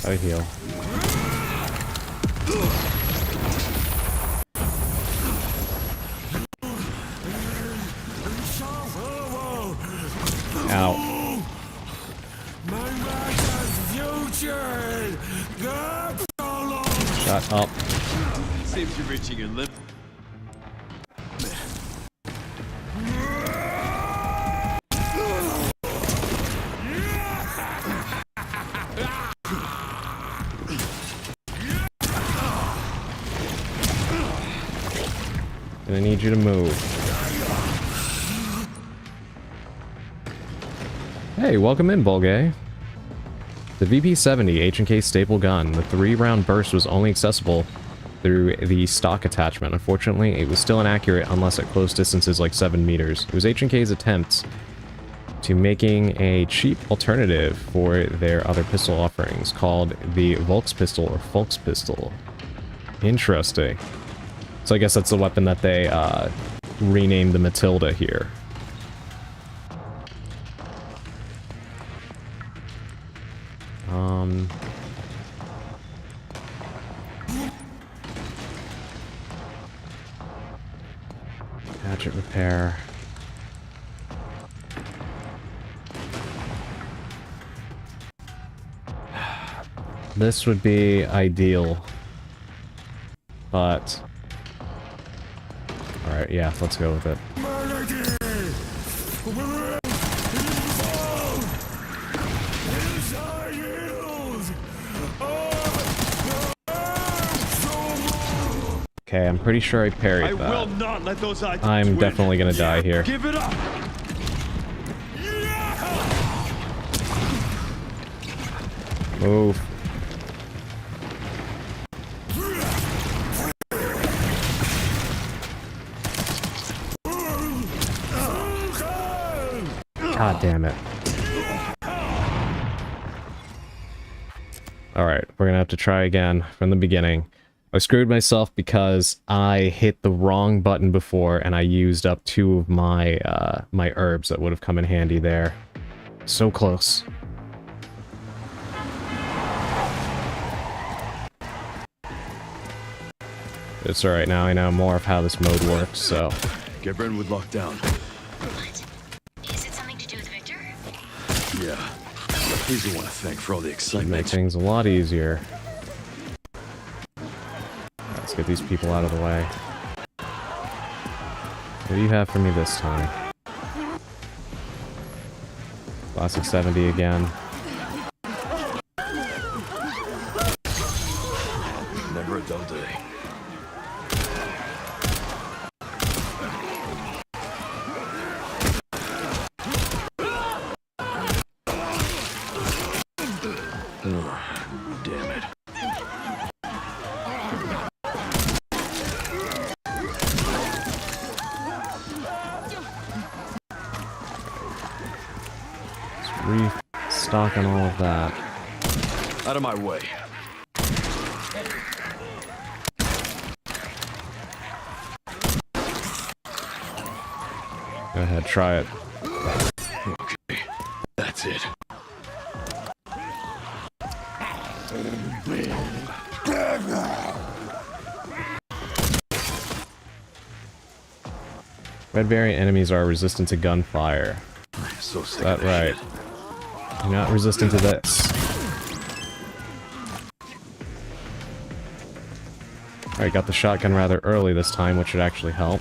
I heal. Ow. Shut up. Seems you're reaching your limit. And I need you to move. Hey, welcome in, Bulgay. The VP-70 H&K staple gun. The 3-round burst was only accessible through the stock attachment. Unfortunately, it was still inaccurate unless at close distances like 7 meters. It was H&K's attempt to making a cheap alternative for their other pistol offerings called the Volks pistol or Folks pistol. Interesting. So I guess that's the weapon that they renamed the Matilda here. Gadget repair. This would be ideal, but all right, yeah, let's go with it. Okay, I'm pretty sure I parried I that. will not let those odds I'm win. definitely gonna die here. Give it up. Move. God damn it. Alright, we're gonna have to try again from the beginning. I screwed myself because I hit the wrong button before and I used up 2 of my my herbs that would have come in handy there. So close. It's alright now, I know more of how this mode works, so... Get Brentwood locked down. What? Is it something to do with Victor? Yeah. He's the one to thank for all the Make excitement. things a lot easier. Let's get these people out of the way. What do you have for me this time? Classic 70 again. Never a dull day. Oh, damn it. Restock on all of that. Out of my way. Go ahead, try it. Okay, that's it. Red variant enemies are resistant to gunfire. So sick Is that of this right? shit. You're not resistant to this. Alright, got the shotgun rather early this time, which should actually help.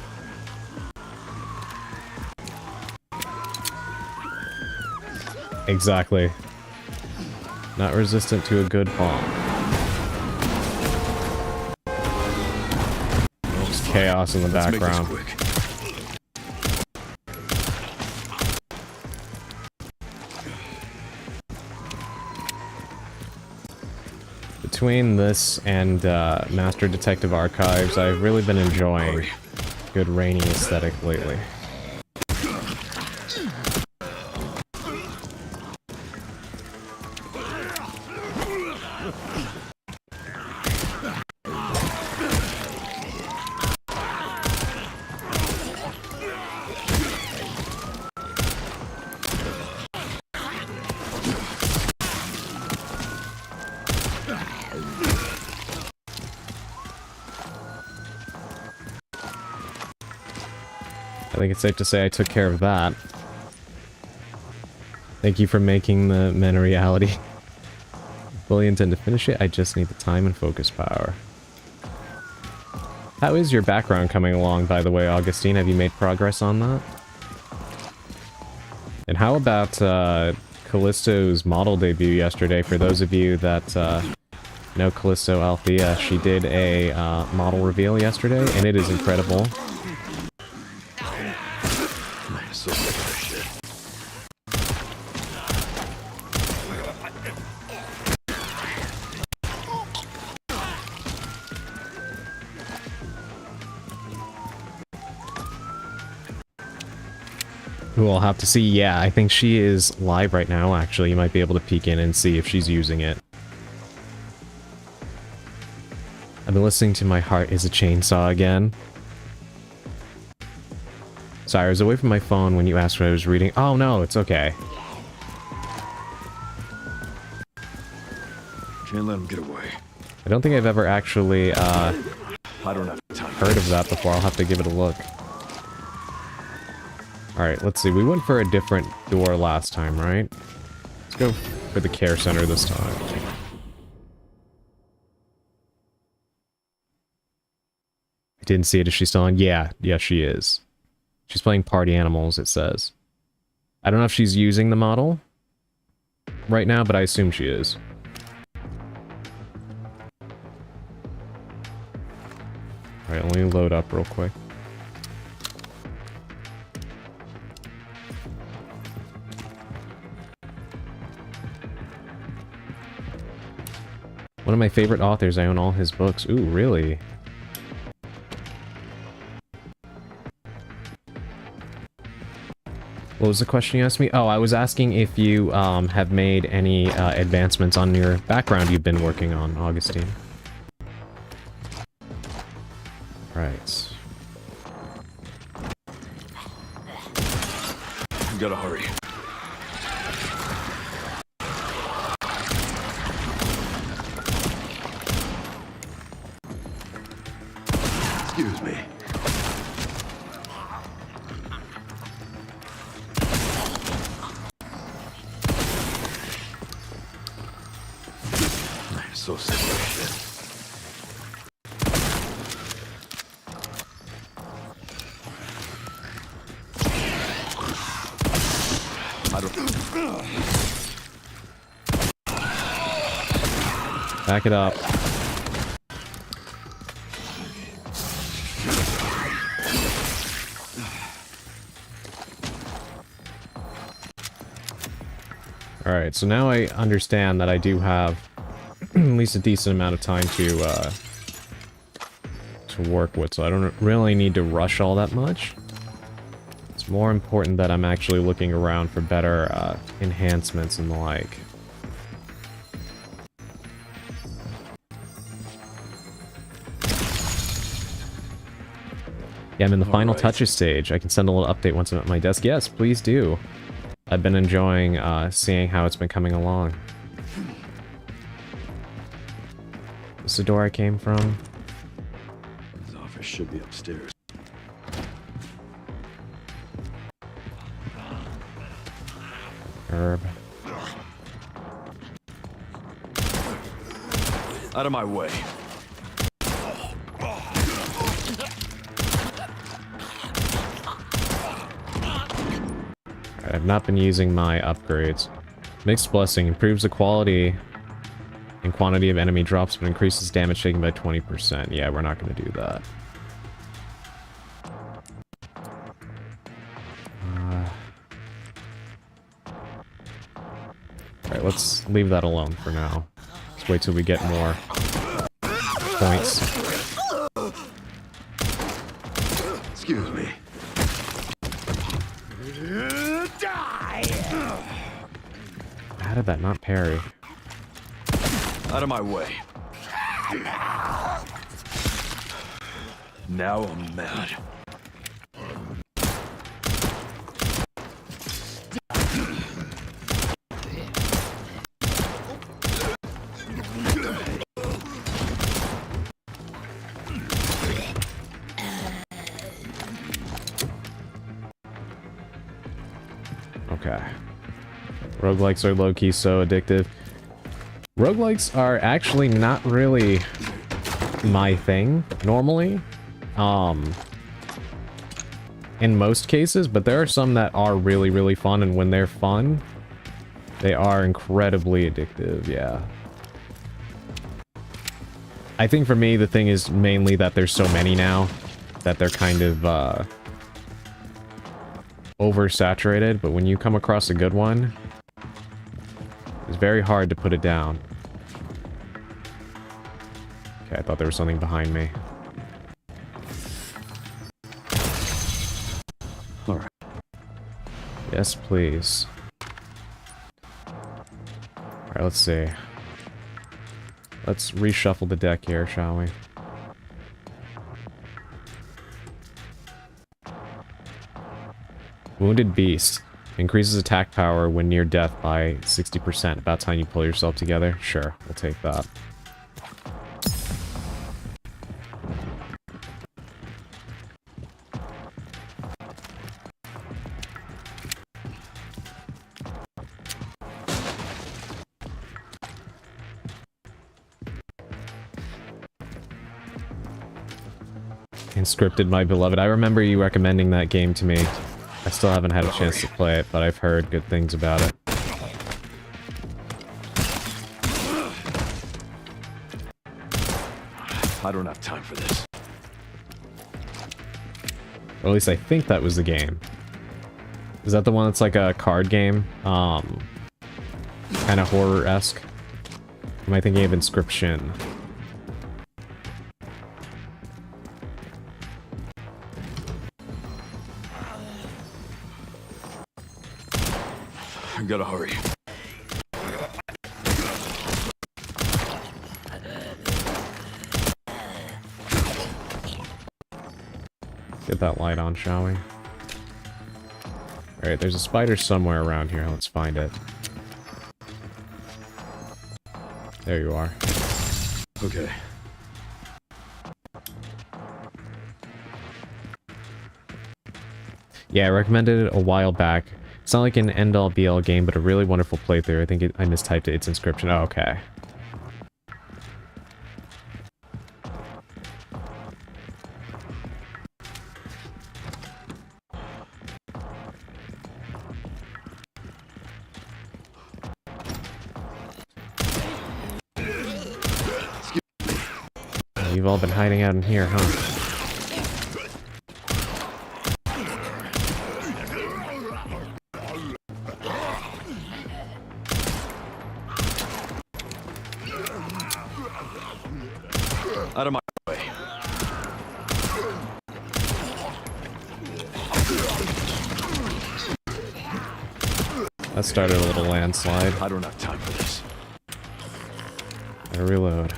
Exactly. Not resistant to a good bomb. Just chaos in the Let's make this background. quick. Between this and Master Detective Archives, I've really been enjoying good rainy aesthetic lately. I think it's safe to say I took care of that. Thank you for making the men a reality. Fully intend to finish it, I just need the time and focus power. How is your background coming along, by the way, Augustine? Have you made progress on that? And how about Callisto's model debut yesterday? For those of you that know Callisto Althea, she did a model reveal yesterday, and it is incredible. So sick of this shit. Who I'll have to see. Yeah, I think she is live right now, actually. You might be able to peek in and see if she's using it. I've been listening to My Heart is a Chainsaw again. Sorry, I was away from my phone when you asked what I was reading. Oh no, it's okay. Can't let him get away. I don't think I've ever actually I don't have time. heard of that before. I'll have to give it a look. Alright, let's see. We went for a different door last time, right? Let's go for the care center this time. I didn't see it. Is she still on? Yeah, she is. She's playing Party Animals, it says. I don't know if she's using the model right now, but I assume she is. Alright, let me load up real quick. One of my favorite authors, I own all his books. Ooh, really? What was the question you asked me? Oh, I was asking if you have made any advancements on your background you've been working on, Augustine. Right. You gotta hurry. Excuse me. so similar shit. I don't... Back it up. Alright, so now I understand that I do have at least a decent amount of time to work with, so I don't really need to rush all that much. It's more important that I'm actually looking around for better enhancements and the like. Yeah, I'm in the final touches stage. I can send a little update once I'm at my desk. Yes, please do. I've been enjoying seeing how it's been coming along. This is the door I came from. His office should be upstairs. Herb. Out of my way. I've not been using my upgrades. Mixed Blessing improves the quality and quantity of enemy drops, but increases damage taken by 20%. Yeah, we're not going to do that. Alright, let's leave that alone for now. Let's wait till we get more points. Excuse me. How did that not parry? Out of my way. Now I'm mad. Okay. Roguelikes are low-key so addictive. Roguelikes are actually not really my thing, normally. In most cases, but there are some that are really, really fun, and when they're fun, they are incredibly addictive, yeah. I think for me, the thing is mainly that there's so many now, that they're kind of, oversaturated, but when you come across a good one, it's very hard to put it down. Okay, I thought there was something behind me. Alright. Yes, please. Alright, let's see. Let's reshuffle the deck here, shall we? Wounded Beast. Increases attack power when near death by 60%. About time you pull yourself together. Sure, we'll take that. Inscripted, my beloved. I remember you recommending that game to me. I still haven't had a chance to play it, but I've heard good things about it. I don't have time for this. Or at least I think that was the game. Is that the one that's like a card game? Kind of horror-esque? Am I thinking of Inscription? I gotta hurry. Get that light on, shall we? Alright, there's a spider somewhere around here. Let's find it. There you are. Okay. Yeah, I recommended it a while back. It's not like an end-all be-all game, but a really wonderful playthrough. I think I mistyped it. It's Inscription. Oh, okay. You've all been hiding out in here, huh? Out of my way. That started a little landslide. I don't have time for this. Gotta reload.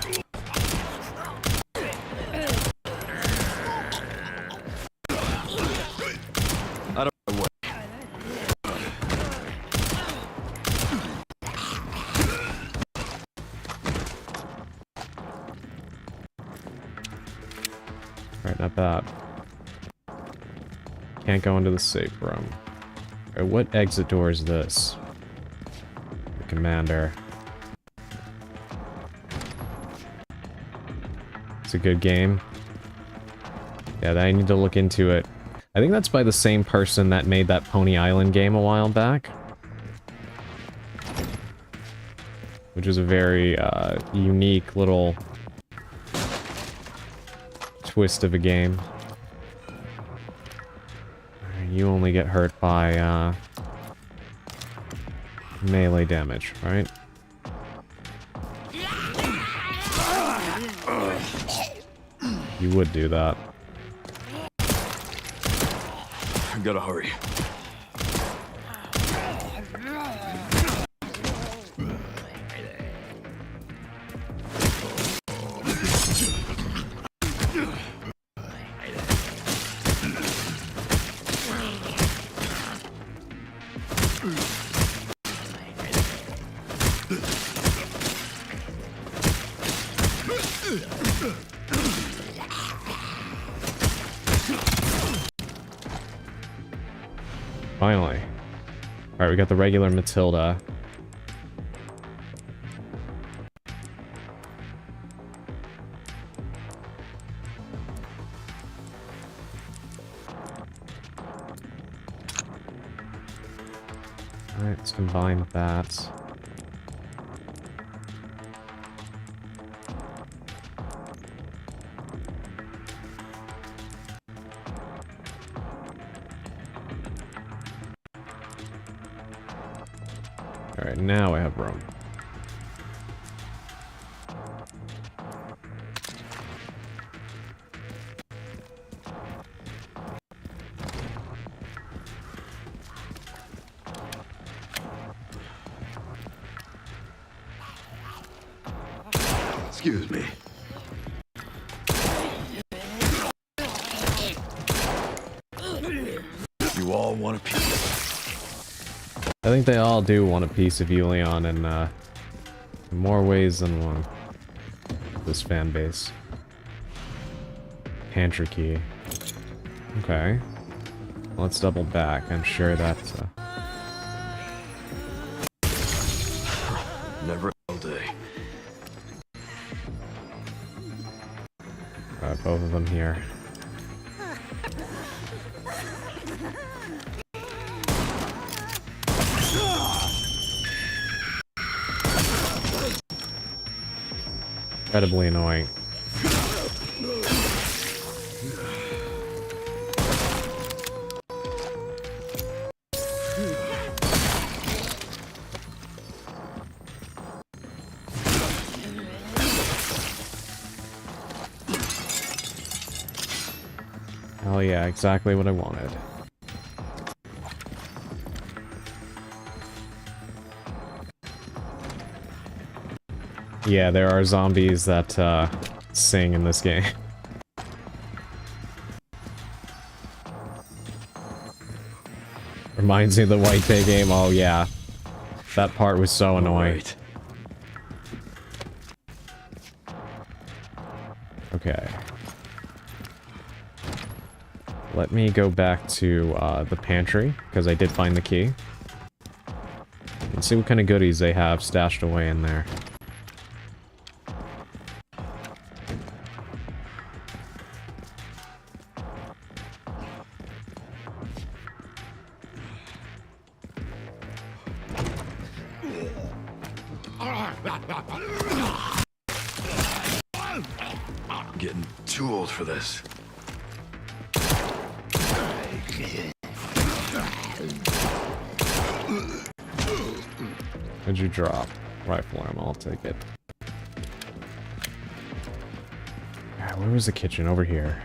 Out of my way. Alright, not bad. Can't go into the safe room. Alright, what exit door is this? The commander. It's a good game. Yeah, I need to look into it. I think that's by the same person that made that Pony Island game a while back. Which is a very unique little twist of a game. You only get hurt by melee damage, right? You would do that. Gotta hurry. Finally. Alright, we got the regular Matilda. Alright, let's combine that. Alright, now I have room. Excuse me. You all want a piece? I think they all do want a piece of you, Leon, in more ways than one. This fan base. Pantry key. Okay. Let's double back. I'm sure that's Never all day. both of them here. Incredibly annoying. Oh yeah, exactly what I wanted. Yeah, there are zombies that sing in this game. Reminds me of the White Bay game. Oh yeah, that part was so annoying. Right. Okay. Let me go back to the pantry, because I did find the key. Let's see what kind of goodies they have stashed away in there. getting too old for this. What'd you drop? Rifle ammo, I'll take it. Alright, where was the kitchen? Over here.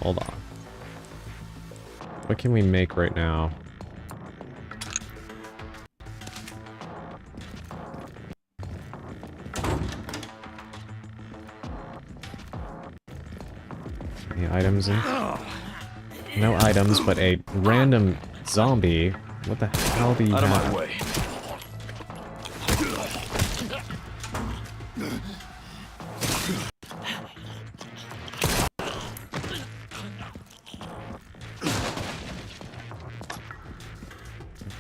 Hold on. What can we make right now? Any items in? No items, but a random zombie. What the hell do you Out of have? my way.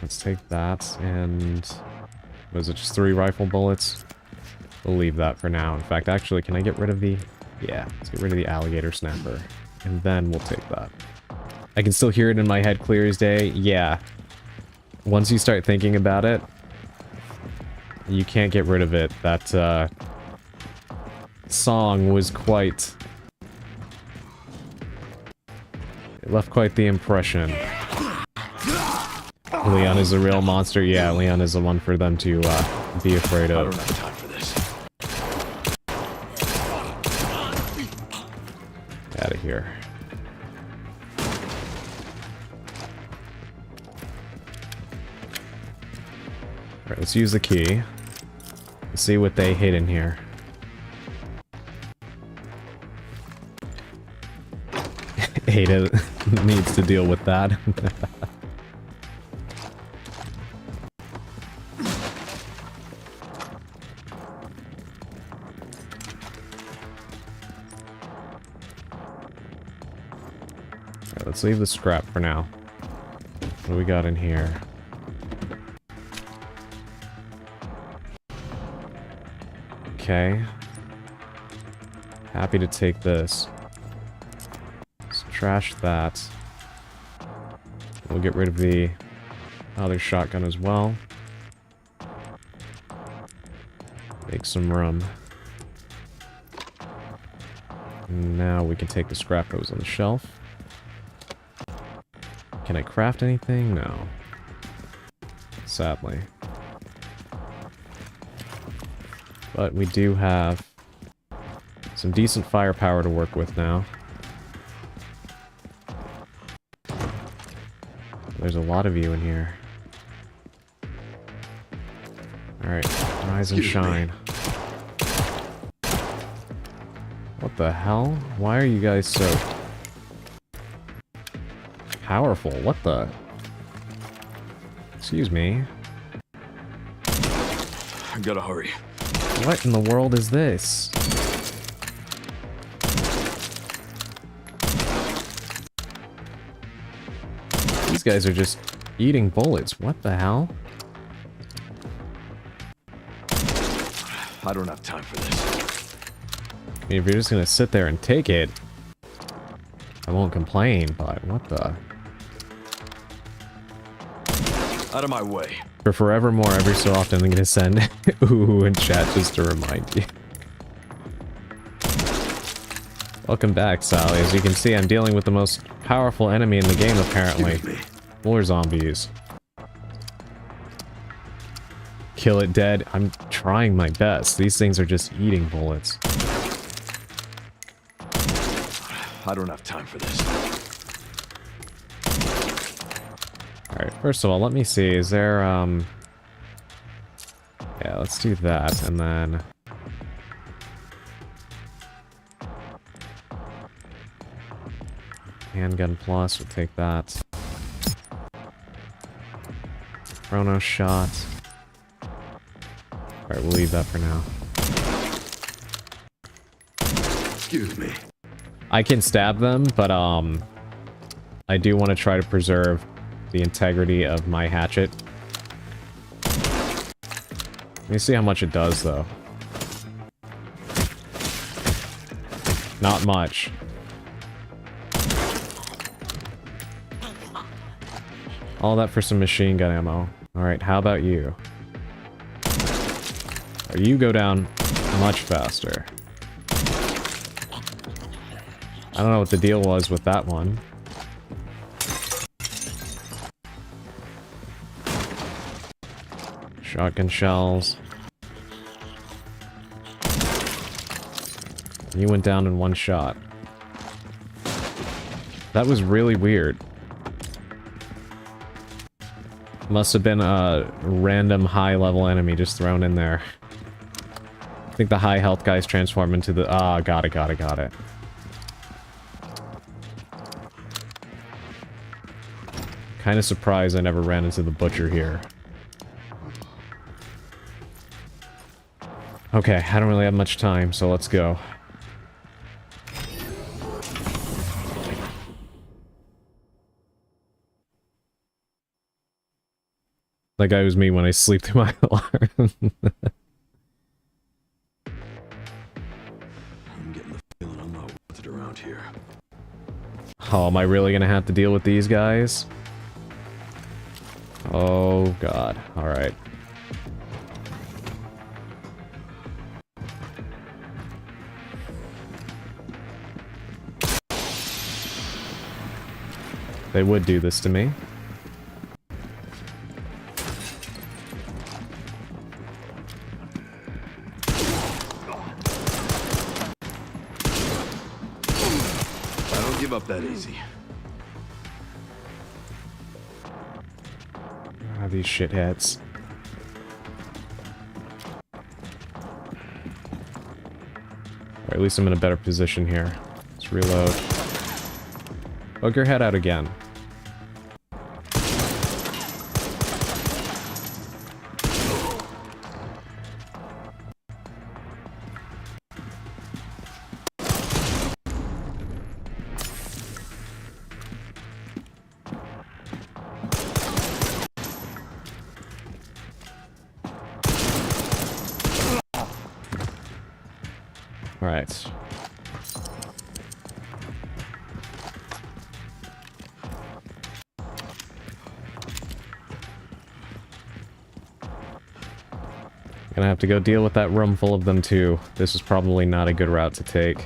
Let's take that, and... was it just 3 rifle bullets? We'll leave that for now. In fact, actually, can I get rid of the... yeah, let's get rid of the alligator snapper. And then we'll take that. I can still hear it in my head clear as day. Yeah. Once you start thinking about it, you can't get rid of it. That, song was quite... it left quite the impression. Leon is a real monster. Yeah, Leon is the one for them to be afraid of. I don't have time for this. Out of here. Alright, let's use the key. Let's see what they hid in here. Ada needs to deal with that. Let's leave the scrap for now. What do we got in here? Okay. Happy to take this. Let's trash that. We'll get rid of the other shotgun as well. Make some room. Now we can take the scrap that was on the shelf. Can I craft anything? No. Sadly. But we do have some decent firepower to work with now. There's a lot of you in here. Alright, rise and shine. What the hell? Why are you guys so... powerful? What the... excuse me. I gotta hurry. What in the world is this? These guys are just eating bullets. What the hell? I don't have time for this. I mean, if you're just gonna sit there and take it, I won't complain, but what the... Out of my way. For forevermore, every so often, I'm gonna send ooh in chat just to remind you. Welcome back, Sally. As you can see, I'm dealing with the most powerful enemy in the game, apparently. More zombies. Kill it dead. I'm trying my best. These things are just eating bullets. I don't have time for this. Alright, first of all, let me see. Is there, yeah, let's do that, and then... Handgun plus, we'll take that. Chrono shot. Alright, we'll leave that for now. Excuse me. I can stab them, but, I do want to try to preserve the integrity of my hatchet. Let me see how much it does, though. Not much. All that for some machine gun ammo. Alright, how about you? Or you go down much faster. I don't know what the deal was with that one. Shotgun shells. You went down in one shot. That was really weird. Must have been a random high-level enemy just thrown in there. I think the high health guys transform into the... Ah, got it. Kinda surprised I never ran into the butcher here. Okay, I don't really have much time, so let's go. That guy was me when I sleep through my alarm. I'm getting the feeling I'm not wanted around here. Oh, am I really gonna have to deal with these guys? Oh, God. Alright. They would do this to me. I don't give up that easy. Ah, these shitheads. Or at least I'm in a better position here. Let's reload. Poke your head out again. Alright. Gonna have to go deal with that room full of them too. This is probably not a good route to take.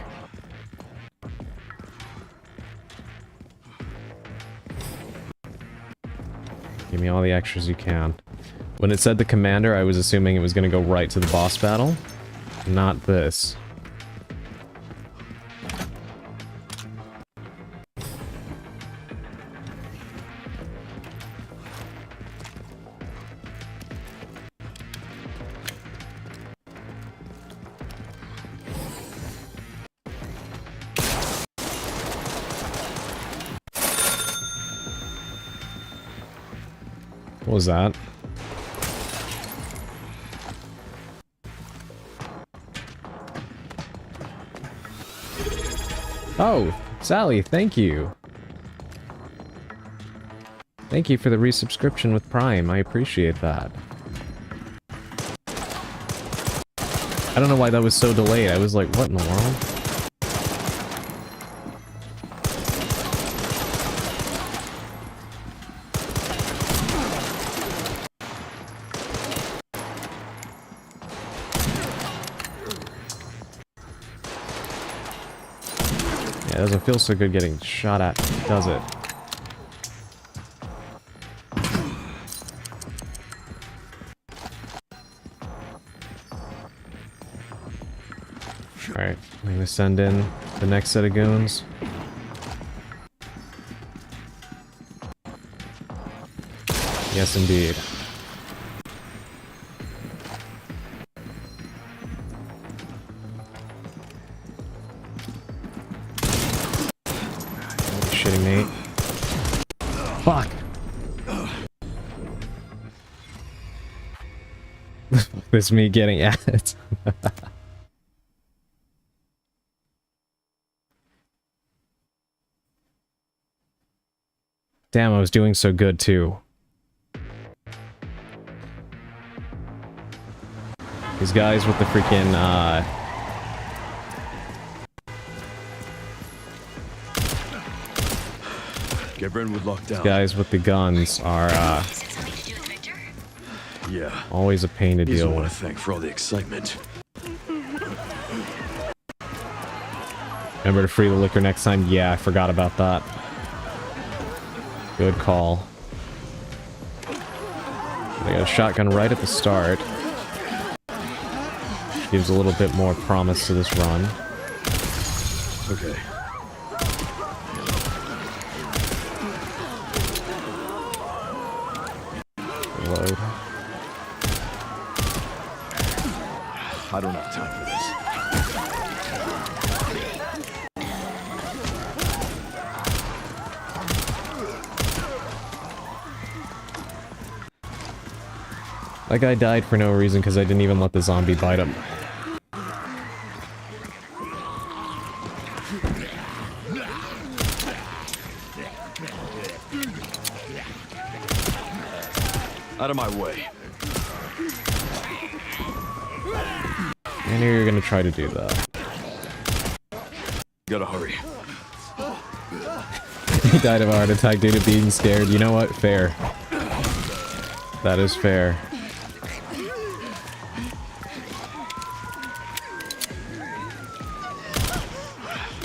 Give me all the extras you can. When it said the commander, I was assuming it was gonna go right to the boss battle. Not this. What was that? Oh, Sally, thank you. Thank you for the resubscription with Prime. I appreciate that. I don't know why that was so delayed. I was like, what in the world? It doesn't feel so good getting shot at, does it? Alright, I'm gonna send in the next set of goons. Yes, indeed. Shitting me. Fuck! This is me getting at it. Damn, I was doing so good too. These guys with the freaking, Get Brentwood locked down. Guys with the guns are Is it something to do with Victor? Yeah. always a pain to He's the deal one to with. thank for all the excitement. Remember to free the liquor next time? Yeah, I forgot about that. Good call. They got a shotgun right at the start. Gives a little bit more promise to this run. Okay. Reload. I don't have time for this. That guy died for no reason because I didn't even let the zombie bite him. Out of my way. I knew you were gonna try to do that. Gotta hurry. He died of a heart attack due to being scared. You know what? Fair. That is fair.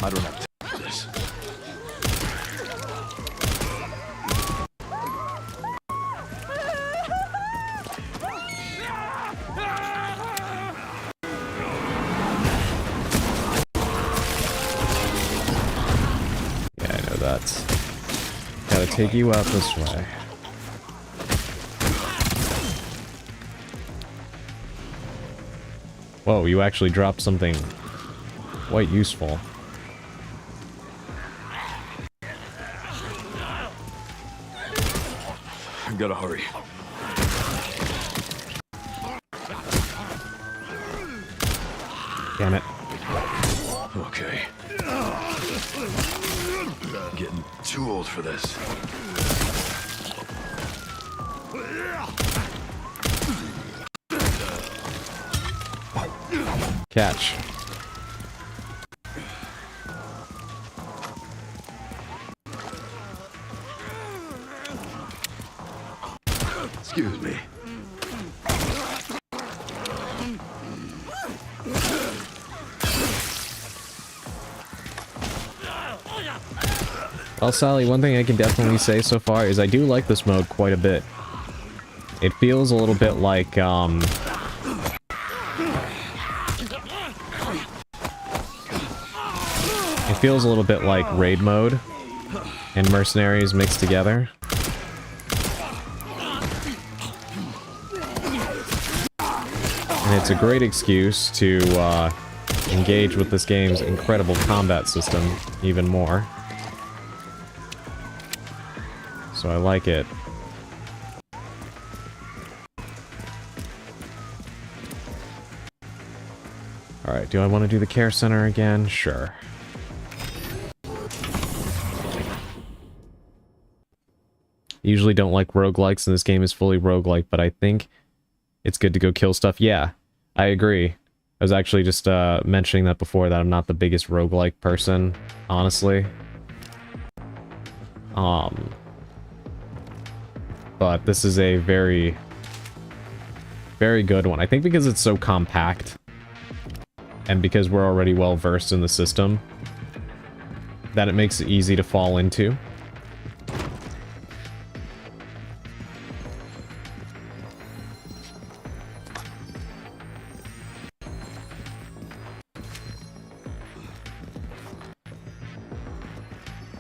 I don't have time for this. Yeah, I know that. Gotta take you out this way. Whoa, you actually dropped something quite useful. Gotta hurry. Damn it. Okay. Getting too old for this. Catch. Excuse me. Well, Sally, one thing I can definitely say so far is I do like this mode quite a bit. It feels a little bit like, it feels a little bit like raid mode and mercenaries mixed together. And it's a great excuse to engage with this game's incredible combat system even more. So I like it. Alright, do I want to do the care center again? Sure. Usually don't like roguelikes, and this game is fully roguelike, but I think it's good to go kill stuff. Yeah, I agree. I was actually just mentioning that before, that I'm not the biggest roguelike person, honestly. But this is a very, very good one. I think because it's so compact, and because we're already well versed in the system, that it makes it easy to fall into.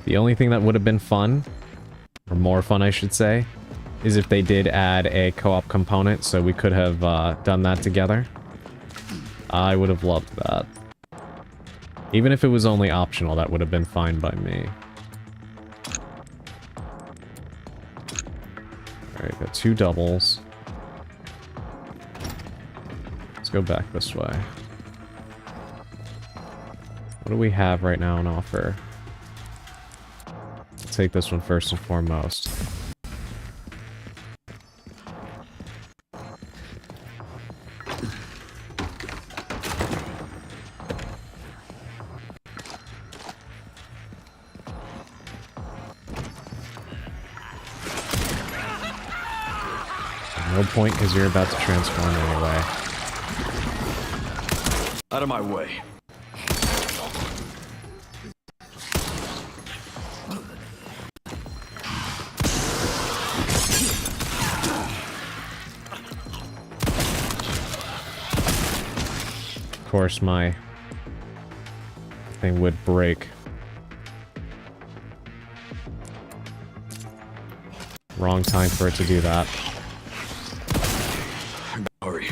The only thing that would have been fun, or more fun I should say, is if they did add a co-op component, so we could have done that together. I would have loved that. Even if it was only optional, that would have been fine by me. Alright, got 2 doubles. Let's go back this way. What do we have right now on offer? Let's take this one first and foremost. No point because you're about to transform anyway. Out of my way. Of course, my thing would break. Wrong time for it to do that. Hurry.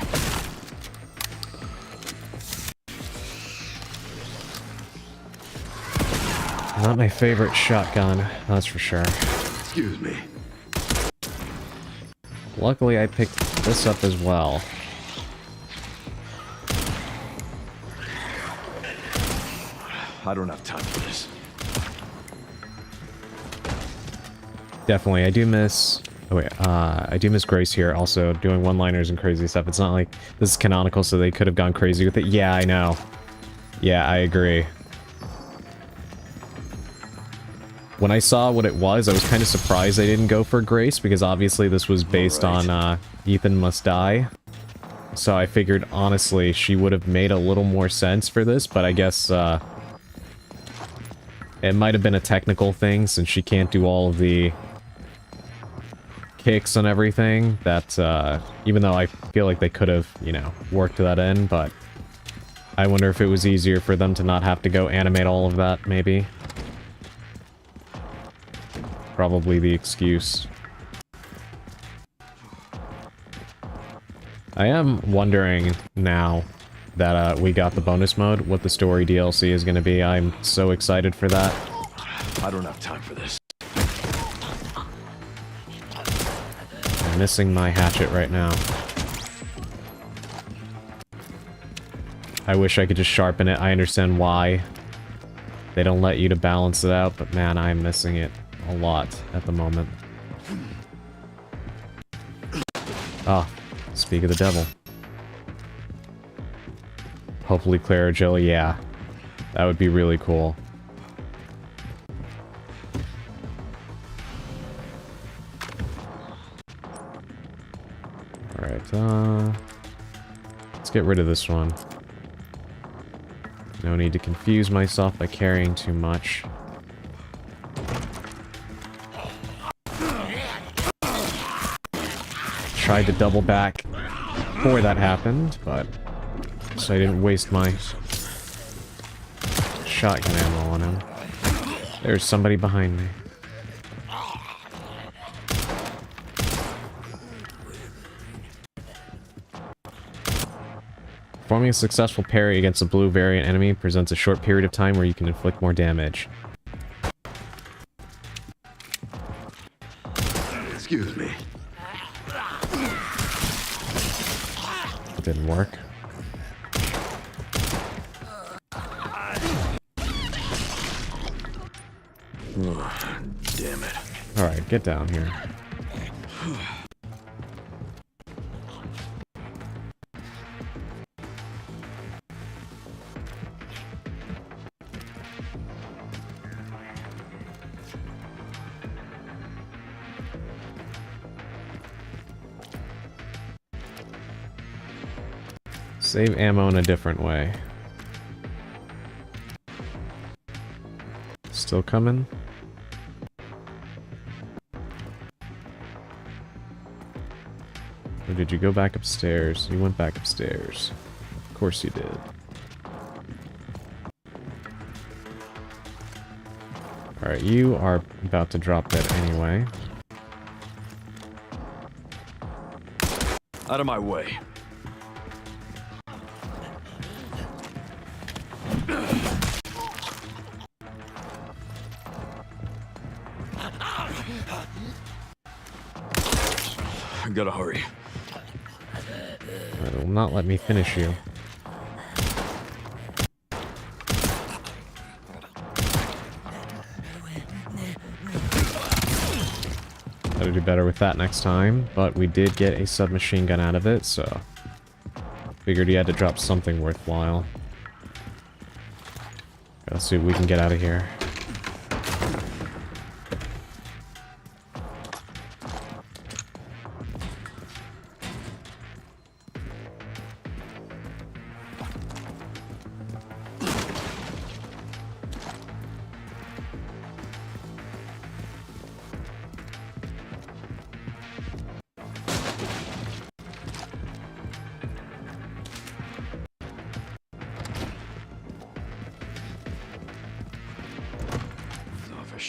Not my favorite shotgun, that's for sure. Excuse me. Luckily, I picked this up as well. I don't have time for this. Definitely, I do miss... Oh wait, I do miss Grace here, also doing one-liners and crazy stuff. It's not like this is canonical, so they could have gone crazy with it. Yeah, I know. Yeah, I agree. When I saw what it was, I was kind of surprised they didn't go for Grace, because obviously this was based on Ethan Must Die. So I figured, honestly, she would have made a little more sense for this, but I guess, it might have been a technical thing, since she can't do all of the kicks and everything, that, even though I feel like they could have, you know, worked that in, but I wonder if it was easier for them to not have to go animate all of that, maybe. Probably the excuse. I am wondering now that we got the bonus mode, what the story DLC is going to be. I'm so excited for that. I don't have time for this. I'm missing my hatchet right now. I wish I could just sharpen it. I understand why they don't let you to balance it out, but man, I'm missing it a lot at the moment. Ah, speak of the devil. Hopefully Clara Jill, yeah. That would be really cool. Alright, let's get rid of this one. No need to confuse myself by carrying too much. Tried to double back before that happened, but so I didn't waste my shotgun ammo on him. There's somebody behind me. Performing a successful parry against a blue variant enemy presents a short period of time where you can inflict more damage. Excuse me. It didn't work. Oh, damn it. Alright, get down here. Save ammo in a different way. Still coming? Or did you go back upstairs? You went back upstairs. Of course you did. Alright, you are about to drop dead anyway. Out of my way. Gotta hurry. It will not let me finish you. Gotta do better with that next time, but we did get a submachine gun out of it, so figured he had to drop something worthwhile. Let's see what we can get out of here.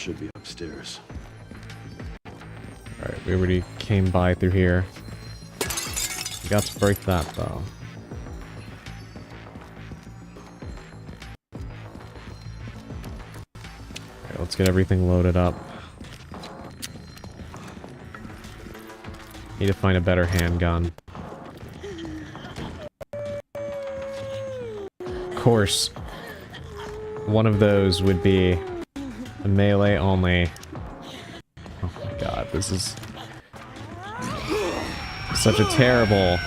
should be upstairs. Alright, we already came by through here. We got to break that, though. Alright, let's get everything loaded up. Need to find a better handgun. Of course, one of those would be a melee only. Oh my god, this is such a terrible,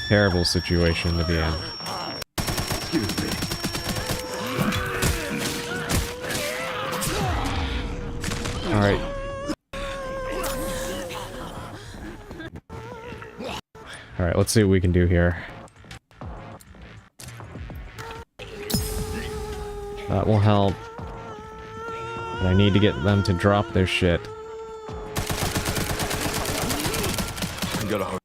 terrible situation to be in. Excuse me. Alright. Alright, let's see what we can do here. That will help. But I need to get them to drop their shit. You gotta hurry.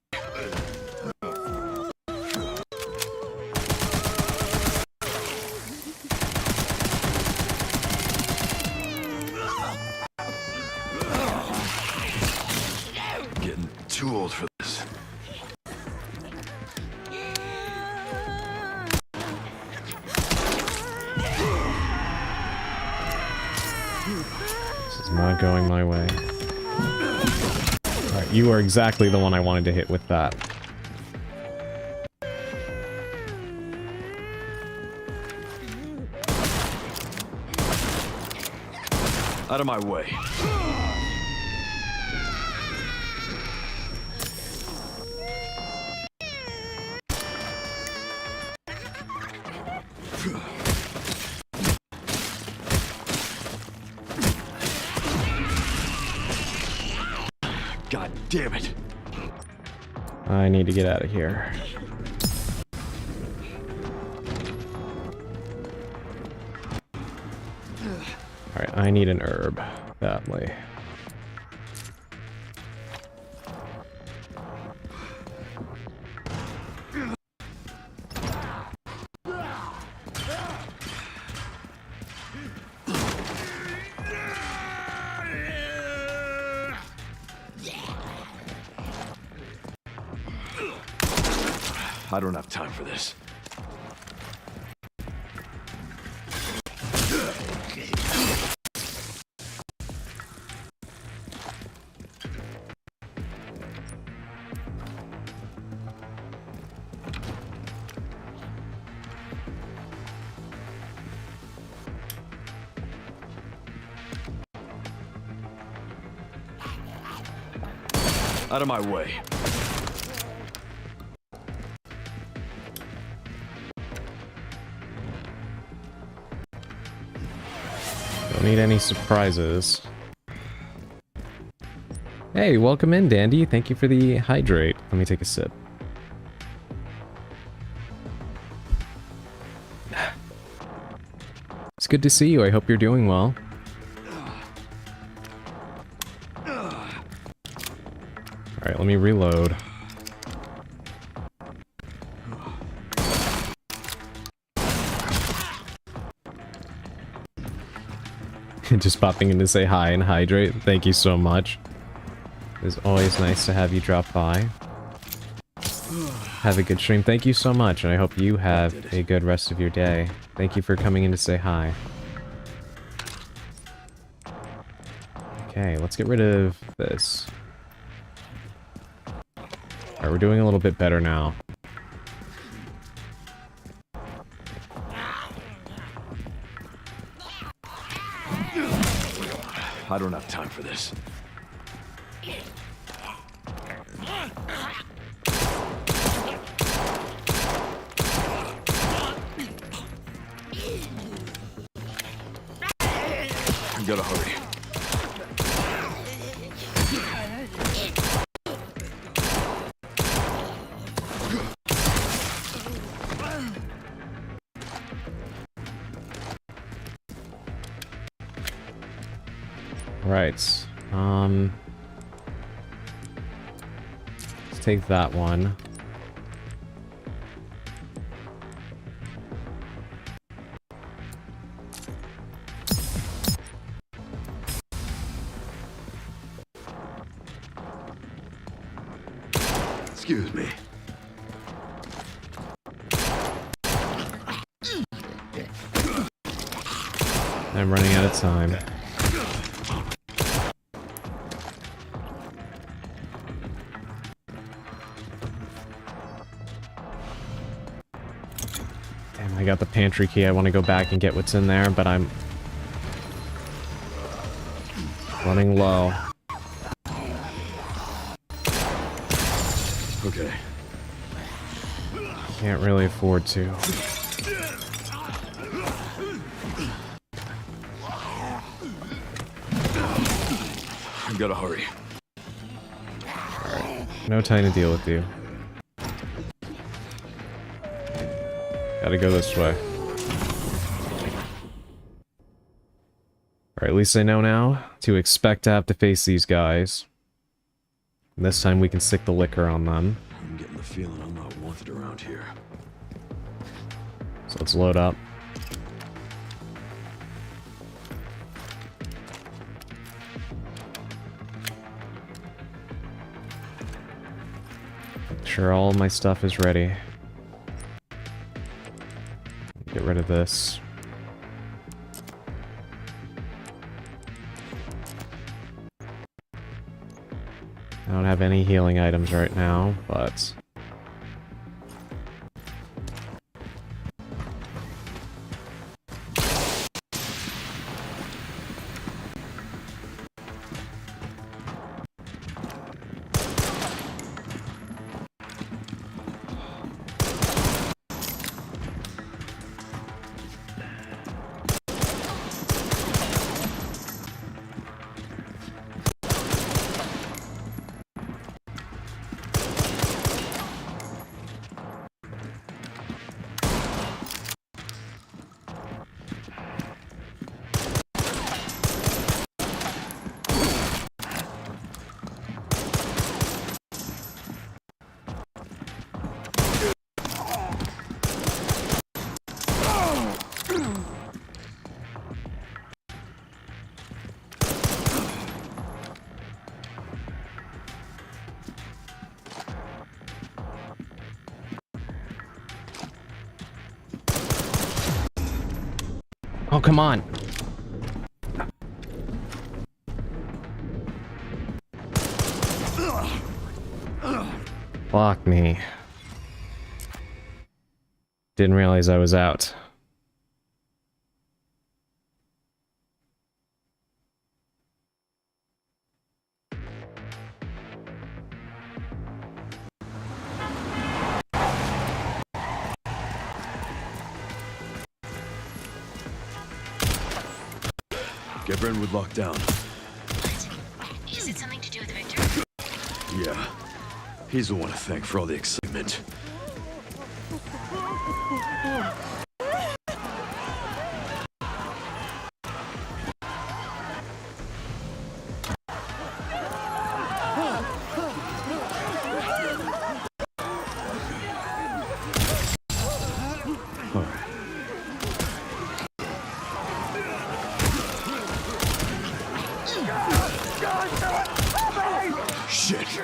Getting too old for this. This is not going my way. Alright, you are exactly the one I wanted to hit with that. Out of my way. God damn it. I need to get out of here. Alright, I need an herb badly. I don't have time for this. Out of my way. Don't need any surprises. Hey, welcome in, Dandy. Thank you for the hydrate. Let me take a sip. It's good to see you. I hope you're doing well. Alright, let me reload. Just popping in to say hi and hydrate. Thank you so much. It's always nice to have you drop by. Have a good stream. Thank you so much, and I hope you have a good rest of your day. Thank you for coming in to say hi. Okay, let's get rid of this. Alright, we're doing a little bit better now. I don't have time for this. You gotta hurry. Right. Let's take that one. Excuse me. I'm running out of time. Damn, I got the pantry key. I want to go back and get what's in there, but I'm running low. Okay. Can't really afford to. I gotta hurry. No time to deal with you. Gotta go this way. Or at least I know now to expect to have to face these guys. And this time we can stick the liquor on them. I'm getting the feeling I'm not wanted around here. So let's load up. Make sure all my stuff is ready. Get rid of this. I don't have any healing items right now, but... Oh, come on. Fuck me. Didn't realize I was out. Get Brentwood locked down. What? Is it something to do with Victor? Yeah. He's the one to thank for all the excitement. Shit! You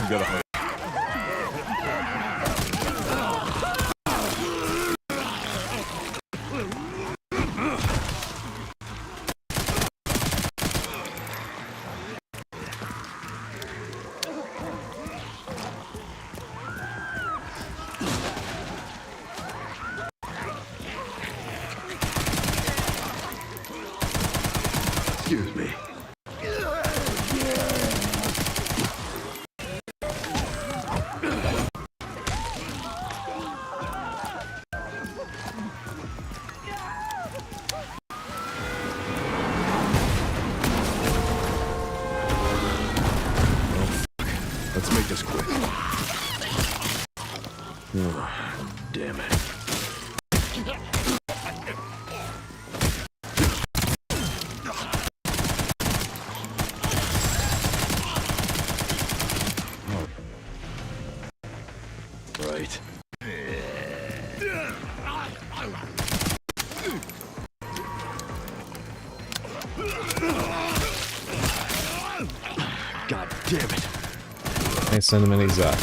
gotta hurry. Excuse me. Let's make this quick. Damn it. Right. Hey, send them an exact.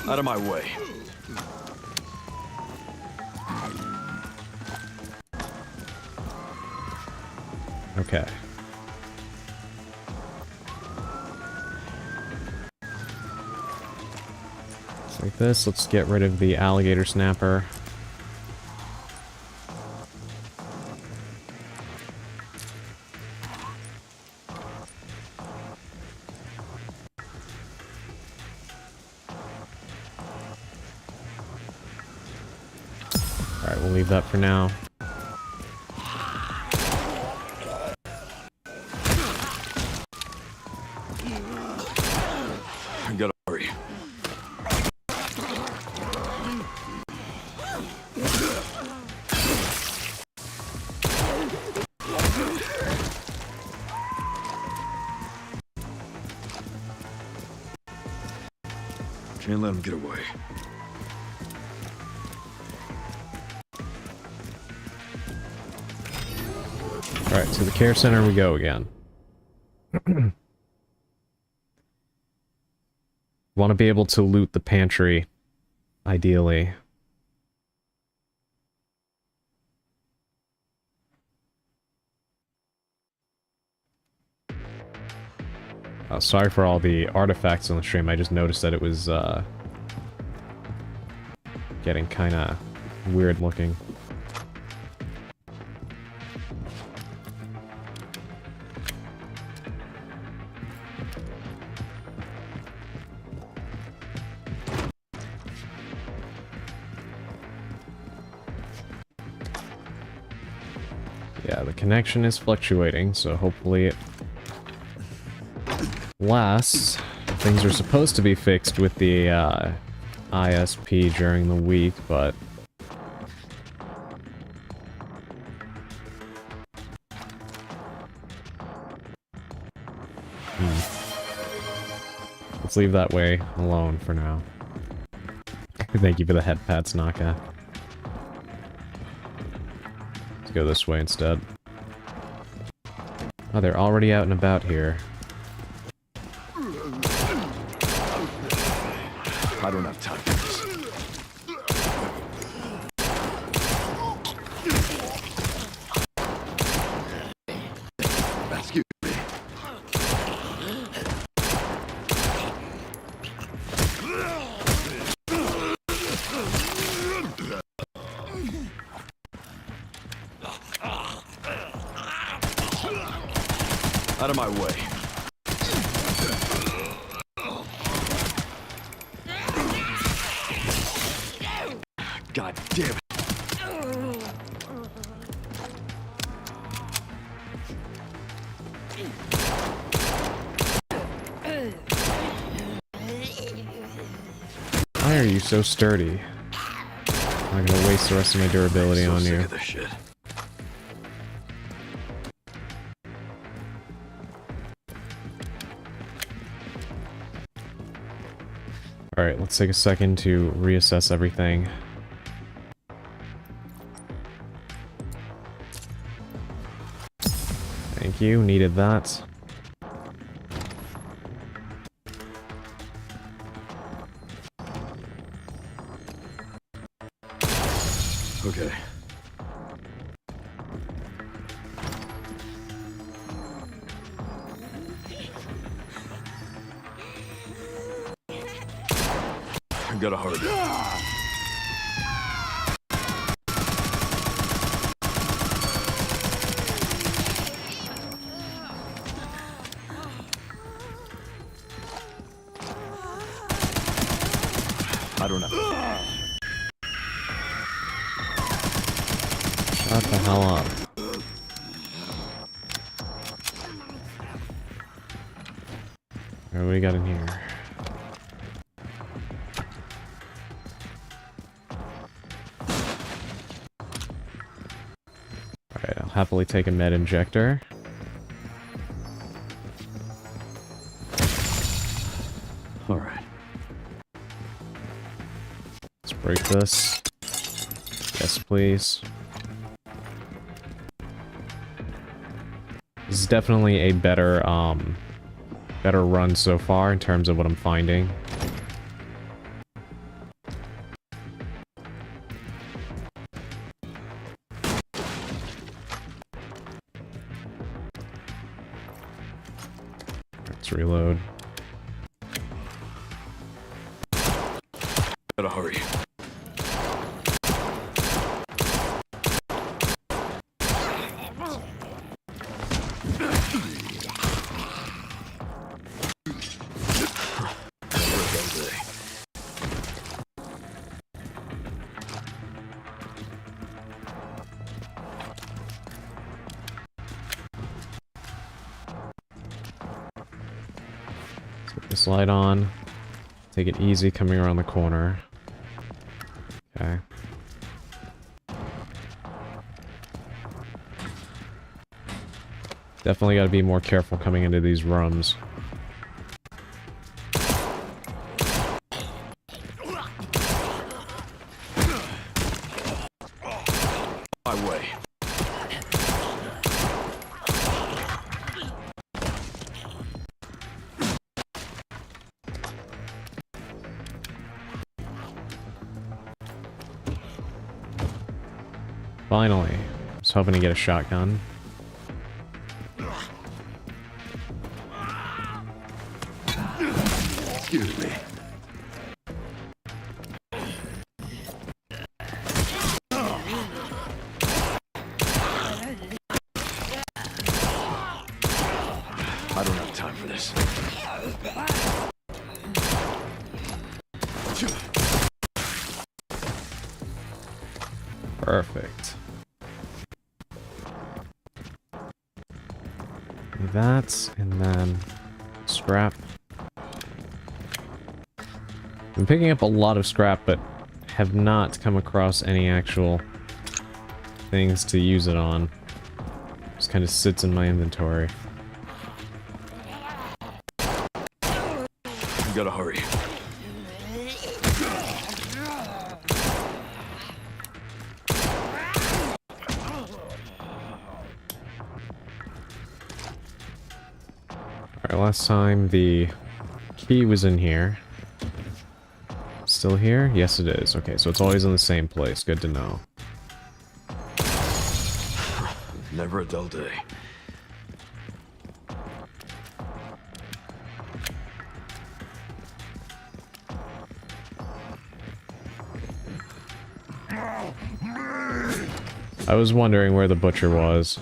Out of my way. Okay. Like this, let's get rid of the alligator snapper. Alright, we'll leave that for now. I gotta hurry. Can't let him get away. Alright, to the care center we go again. Want to be able to loot the pantry, ideally. Sorry for all the artifacts on the stream, I just noticed that it was, getting kinda weird looking. Yeah, the connection is fluctuating, so hopefully it lasts. Things are supposed to be fixed with the ISP during the week, but let's leave that way alone for now. Thank you for the head pats, Naka. Let's go this way instead. Oh, they're already out and about here. I don't have time for this. Excuse me. Out of my way. God damn it. Why are you so sturdy? I'm gonna waste the rest of my durability on you. Sick of this shit. Alright, let's take a second to reassess everything. Thank you, needed that. Okay. I gotta hurry. I don't know. Shut the hell up. Alright, what do we got in here? Alright, I'll happily take a med injector. Alright. Let's break this. Yes, please. This is definitely a better, better run so far in terms of what I'm finding. Let's reload. Gotta hurry. Put this light on. Take it easy coming around the corner. Okay. Definitely gotta be more careful coming into these rooms. My way. Finally. I was hoping to get a shotgun. Excuse me. I don't have time for this. Perfect. That, and then scrap. I'm picking up a lot of scrap, but have not come across any actual things to use it on. Just kind of sits in my inventory. You gotta hurry. Alright, last time the key was in here. Still here? Yes, it is. Okay, so it's always in the same place. Good to know. Never a dull day. I was wondering where the butcher was.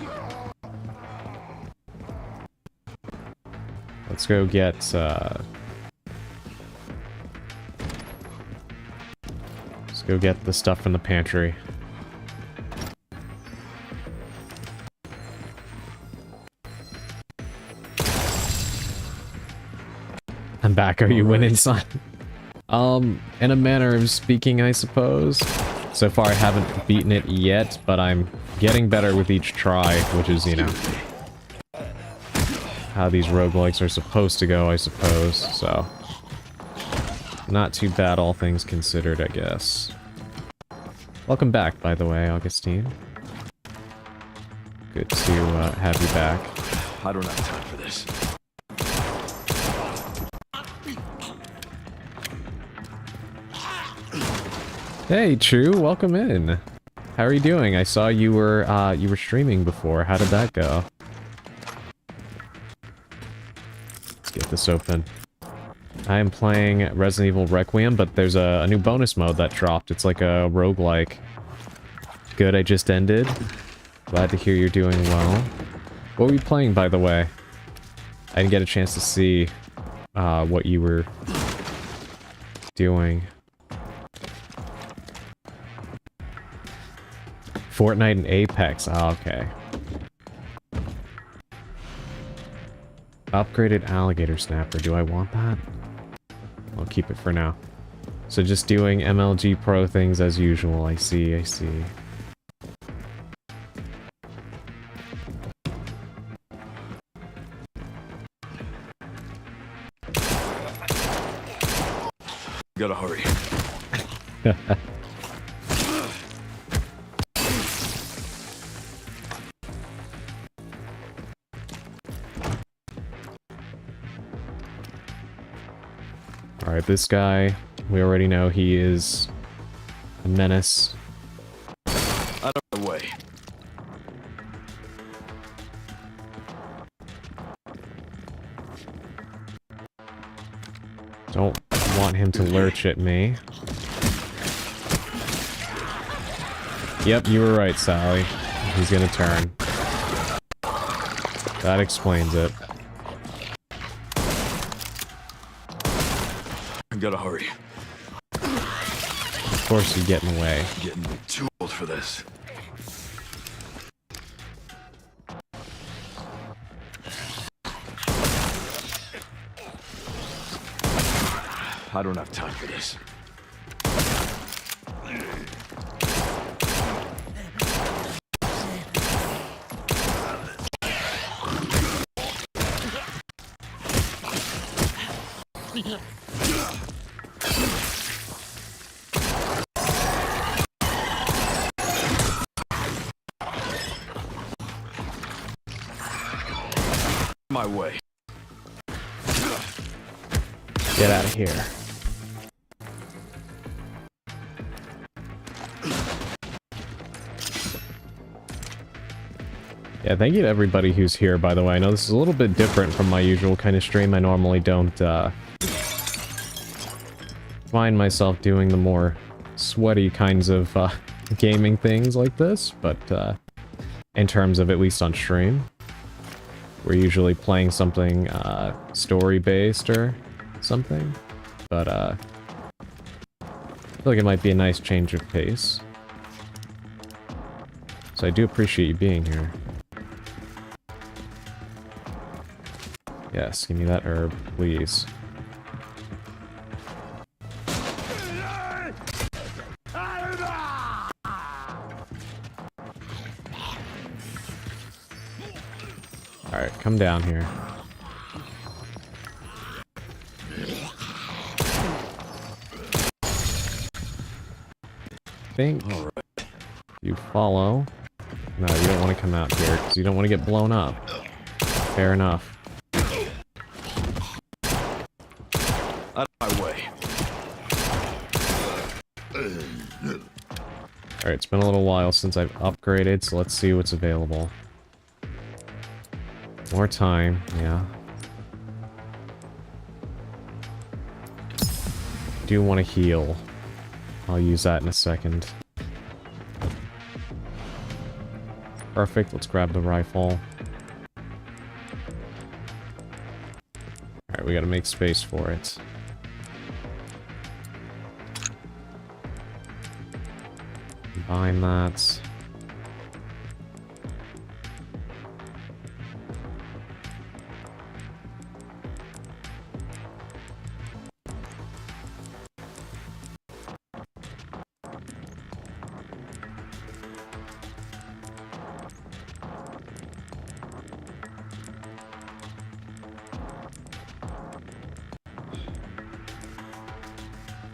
Let's go get, let's go get the stuff from the pantry. I'm back. Are you winning, son? In a manner of speaking, I suppose. So far, I haven't beaten it yet, but I'm getting better with each try, which is, you know, how these roguelikes are supposed to go, I suppose, so... Not too bad, all things considered, I guess. Welcome back, by the way, Augustine. Good to have you back. I don't have time for this. Hey, True, welcome in. How are you doing? I saw you were streaming before. How did that go? Let's get this open. I am playing Resident Evil Requiem, but there's a new bonus mode that dropped. It's like a roguelike. Good, I just ended. Glad to hear you're doing well. What were you playing, by the way? I didn't get a chance to see what you were doing. Fortnite and Apex. Oh, okay. Upgraded alligator snapper. Do I want that? I'll keep it for now. So just doing MLG Pro things as usual. I see, I see. Gotta hurry. Alright, this guy, we already know he is a menace. Out of the way. Don't want him to lurch at me. Yep, you were right, Sally. He's gonna turn. That explains it. I gotta hurry. Of course you get in the way. Getting too old for this. I don't have time for this. My way. Get out of here. Yeah, thank you to everybody who's here, by the way. I know this is a little bit different from my usual kind of stream. I normally don't, find myself doing the more sweaty kinds of, gaming things like this, but, in terms of at least on stream, we're usually playing something, story-based or something, but, I feel like it might be a nice change of pace. So I do appreciate you being here. Yes, give me that herb, please. Alright, come down here. Think you follow. No, you don't want to come out here because you don't want to get blown up. Fair enough. Out of my way. Alright, it's been a little while since I've upgraded, so let's see what's available. More time, yeah. Do want to heal. I'll use that in a second. Perfect, let's grab the rifle. Alright, we gotta make space for it. Combine that.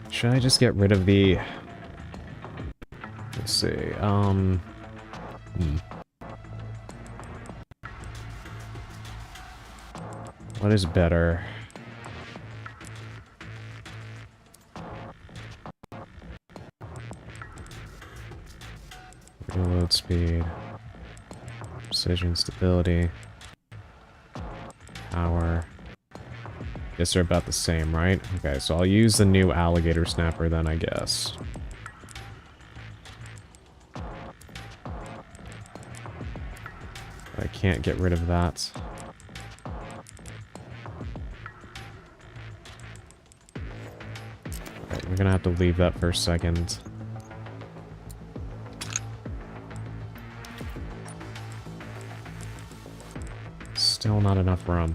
Should I just get rid of the... Let's see, What is better? Reload speed. Precision, stability. Power. Guess they're about the same, right? Okay, so I'll use the new alligator snapper then, I guess. I can't get rid of that. Alright, we're gonna have to leave that for a second. Still not enough room.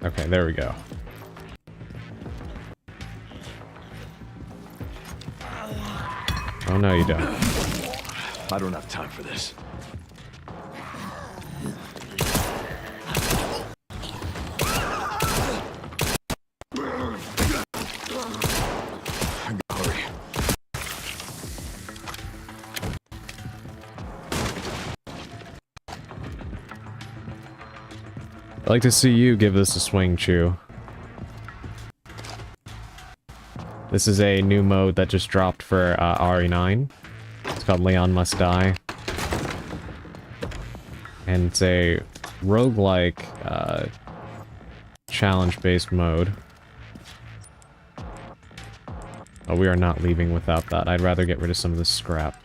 Okay, there we go. Oh no, you don't. I don't have time for this. I'd like to see you give this a swing, Chew. This is a new mode that just dropped for RE9. It's called Leon Must Die. And it's a roguelike challenge-based mode. Oh, we are not leaving without that. I'd rather get rid of some of this scrap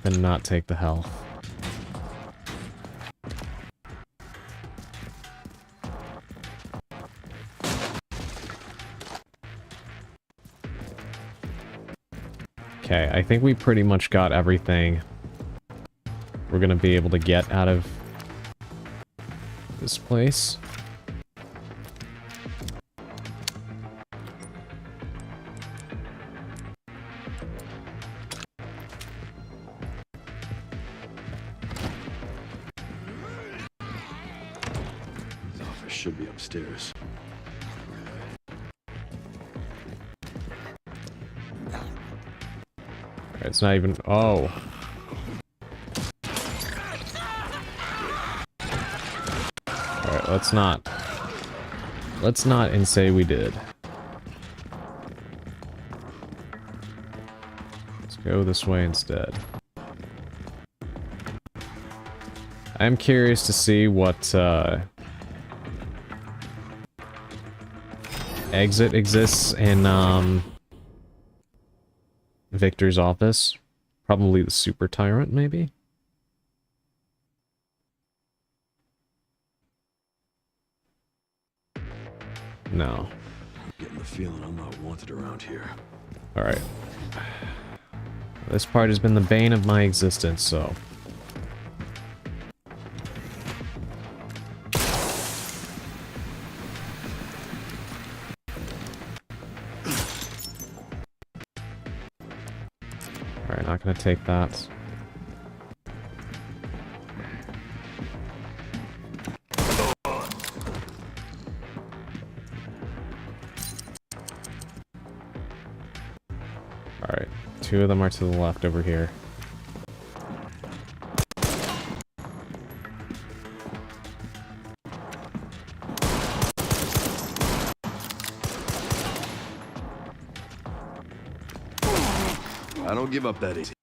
than not take the health. Okay, I think we pretty much got everything we're gonna be able to get out of this place. His office should be upstairs. It's not even... Oh. Alright, let's not and say we did. Let's go this way instead. I'm curious to see what, exit exists in, Victor's office. Probably the Super Tyrant, maybe? No. I'm getting the feeling I'm not wanted around here. Alright. This part has been the bane of my existence, so... Alright, not gonna take that. Alright, two of them are to the left over here. I don't give up that easy.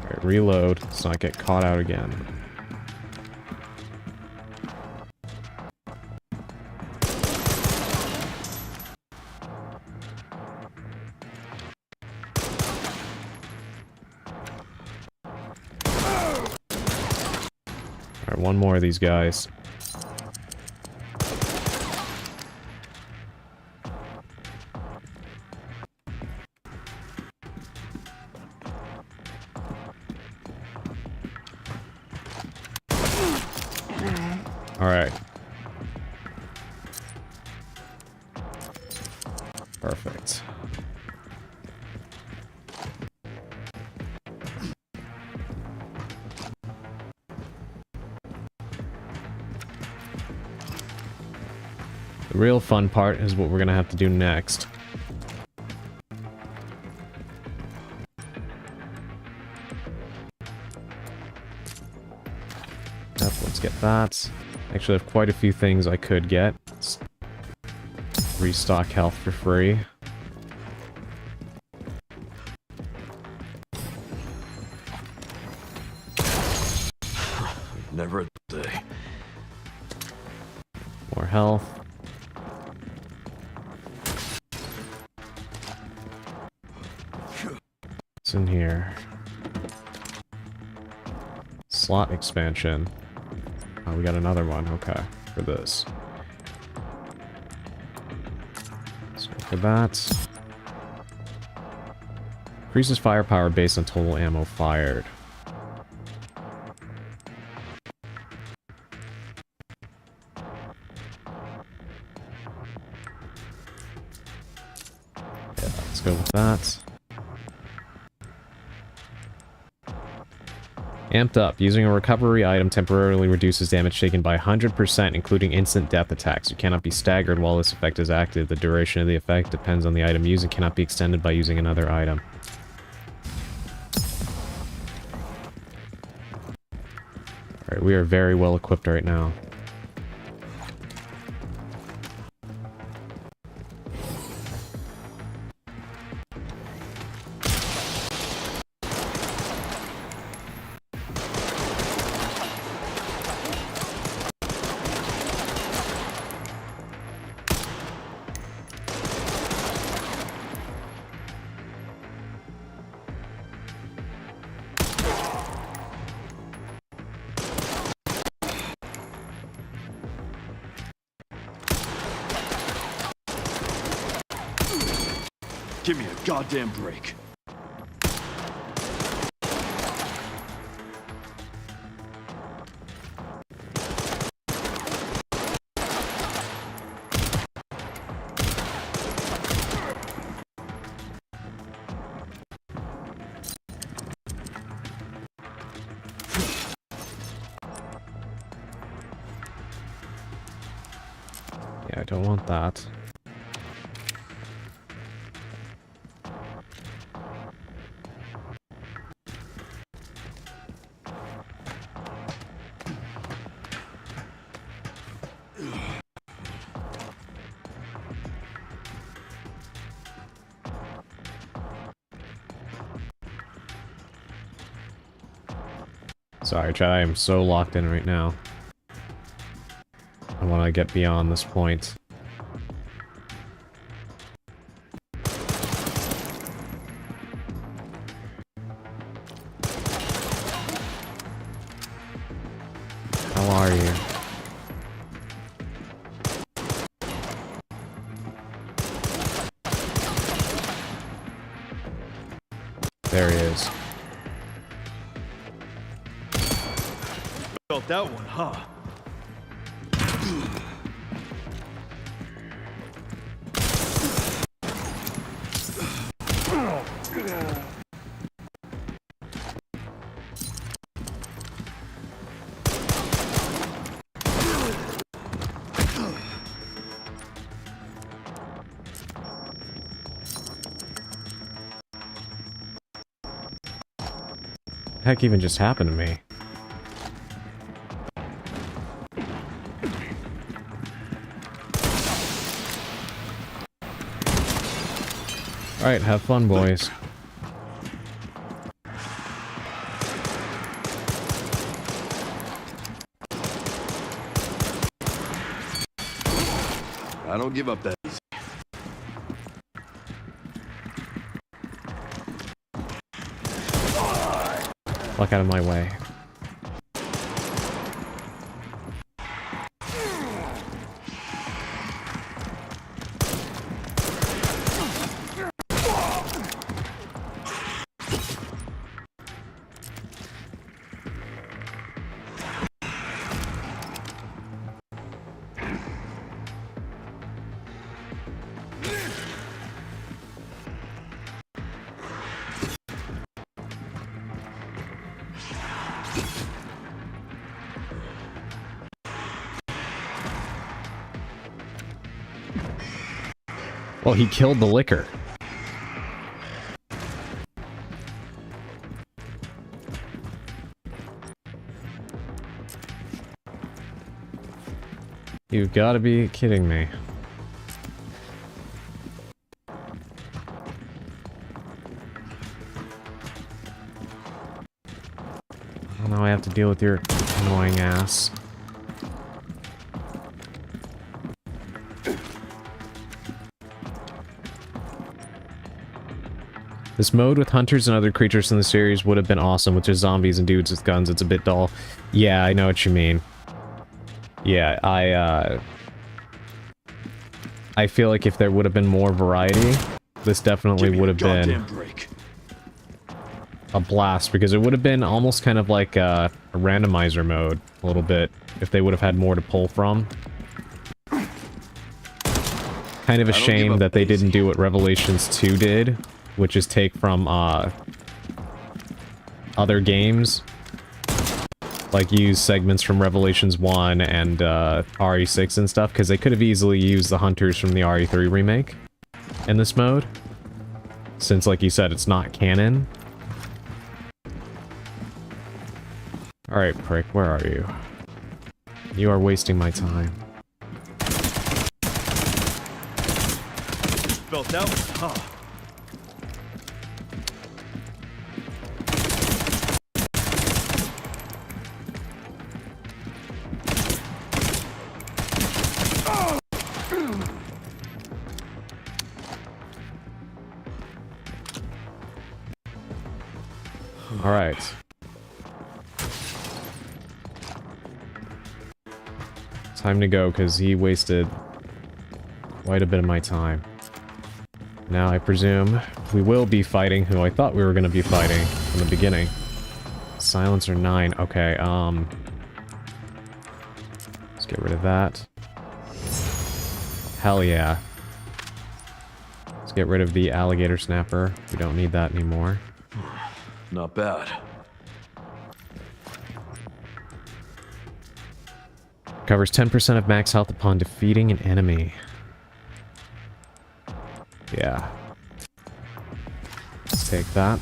Alright, reload. Let's not get caught out again. Alright, one more of these guys. Alright. Perfect. The real fun part is what we're gonna have to do next. Yep, let's get that. Actually, I have quite a few things I could get. Let's restock health for free. Never a day. More health. What's in here? Slot expansion. Oh, we got another one. Okay, for this. Let's go for that. Increases firepower based on total ammo fired. Yeah, let's go with that. Amped up. Using a recovery item temporarily reduces damage taken by 100%, including instant death attacks. You cannot be staggered while this effect is active. The duration of the effect depends on the item used and cannot be extended by using another item. Alright, we are very well equipped right now. Give me a goddamn break. Yeah, I don't want that. Sorry, chat, I am so locked in right now. I want to get beyond this point. How are you? There he is. Felt that one, huh? Heck even just happened to me? Alright, have fun, boys. I don't give up that easy. Fuck out of my way. Well, he killed the liquor. You've got to be kidding me. Oh, now I have to deal with your annoying ass. This mode with hunters and other creatures in the series would have been awesome with just zombies and dudes with guns. It's a bit dull. Yeah, I know what you mean. Yeah, I feel like if there would have been more variety, this definitely would have been a blast, because it would have been almost kind of like a randomizer mode, a little bit, if they would have had more to pull from. Kind of a shame that they didn't do what Revelations 2 did, which is take from other games, like use segments from Revelations 1 and RE6 and stuff, because they could have easily used the hunters from the RE3 remake in this mode, since, like you said, it's not canon. Alright, prick, where are you? You are wasting my time. Built out? Huh. Alright. Time to go, because he wasted quite a bit of my time. Now, I presume we will be fighting who I thought we were going to be fighting from the beginning. Silencer 9. Okay, let's get rid of that. Hell yeah. Let's get rid of the alligator snapper. We don't need that anymore. Not bad. Covers 10% of max health upon defeating an enemy. Yeah. Let's take that.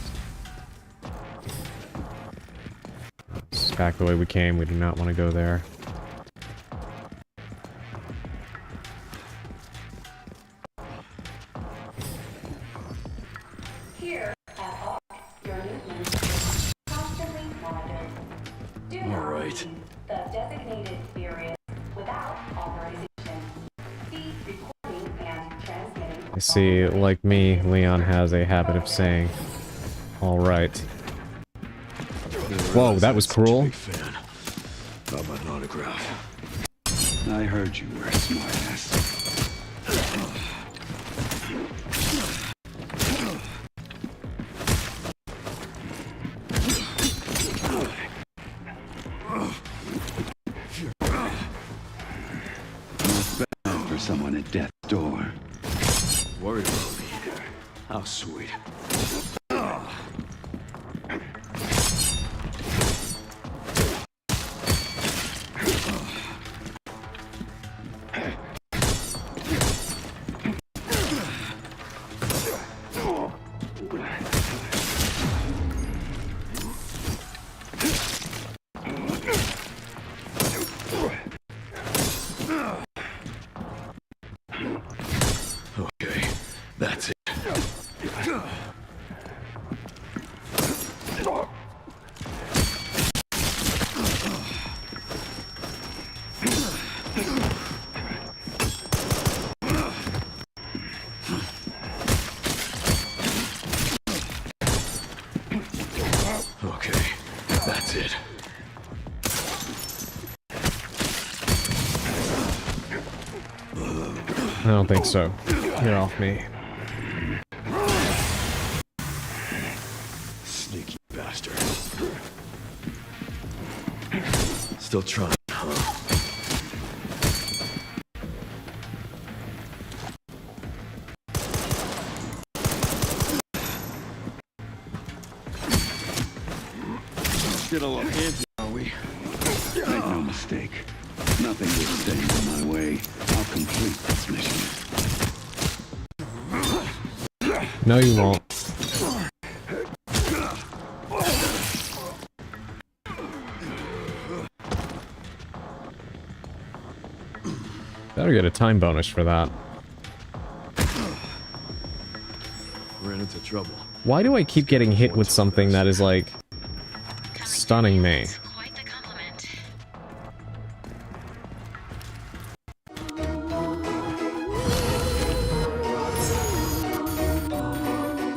It's back the way we came. We do not want to go there. Here at ARC, your movement is constantly monitored. Do not Alright. leave the designated areas without authorization. Cease recording and transmitting. I see, like me, Leon has a habit of saying, alright. Whoa, that was cruel. Big fan. How about an autograph? I heard you were a smartass. Not bad for someone at death's door. Worried about me. How sweet. Okay, that's it. Okay, that's it. I don't think so. Get off me. Sneaky bastard. Still trying, huh? Get a little antsy, are we? Make no mistake. Nothing will stand in my way. I'll complete this mission. No, you won't. Better get a time bonus for that. Ran into trouble. Why do I keep getting hit with something that is like stunning me? Quite the compliment.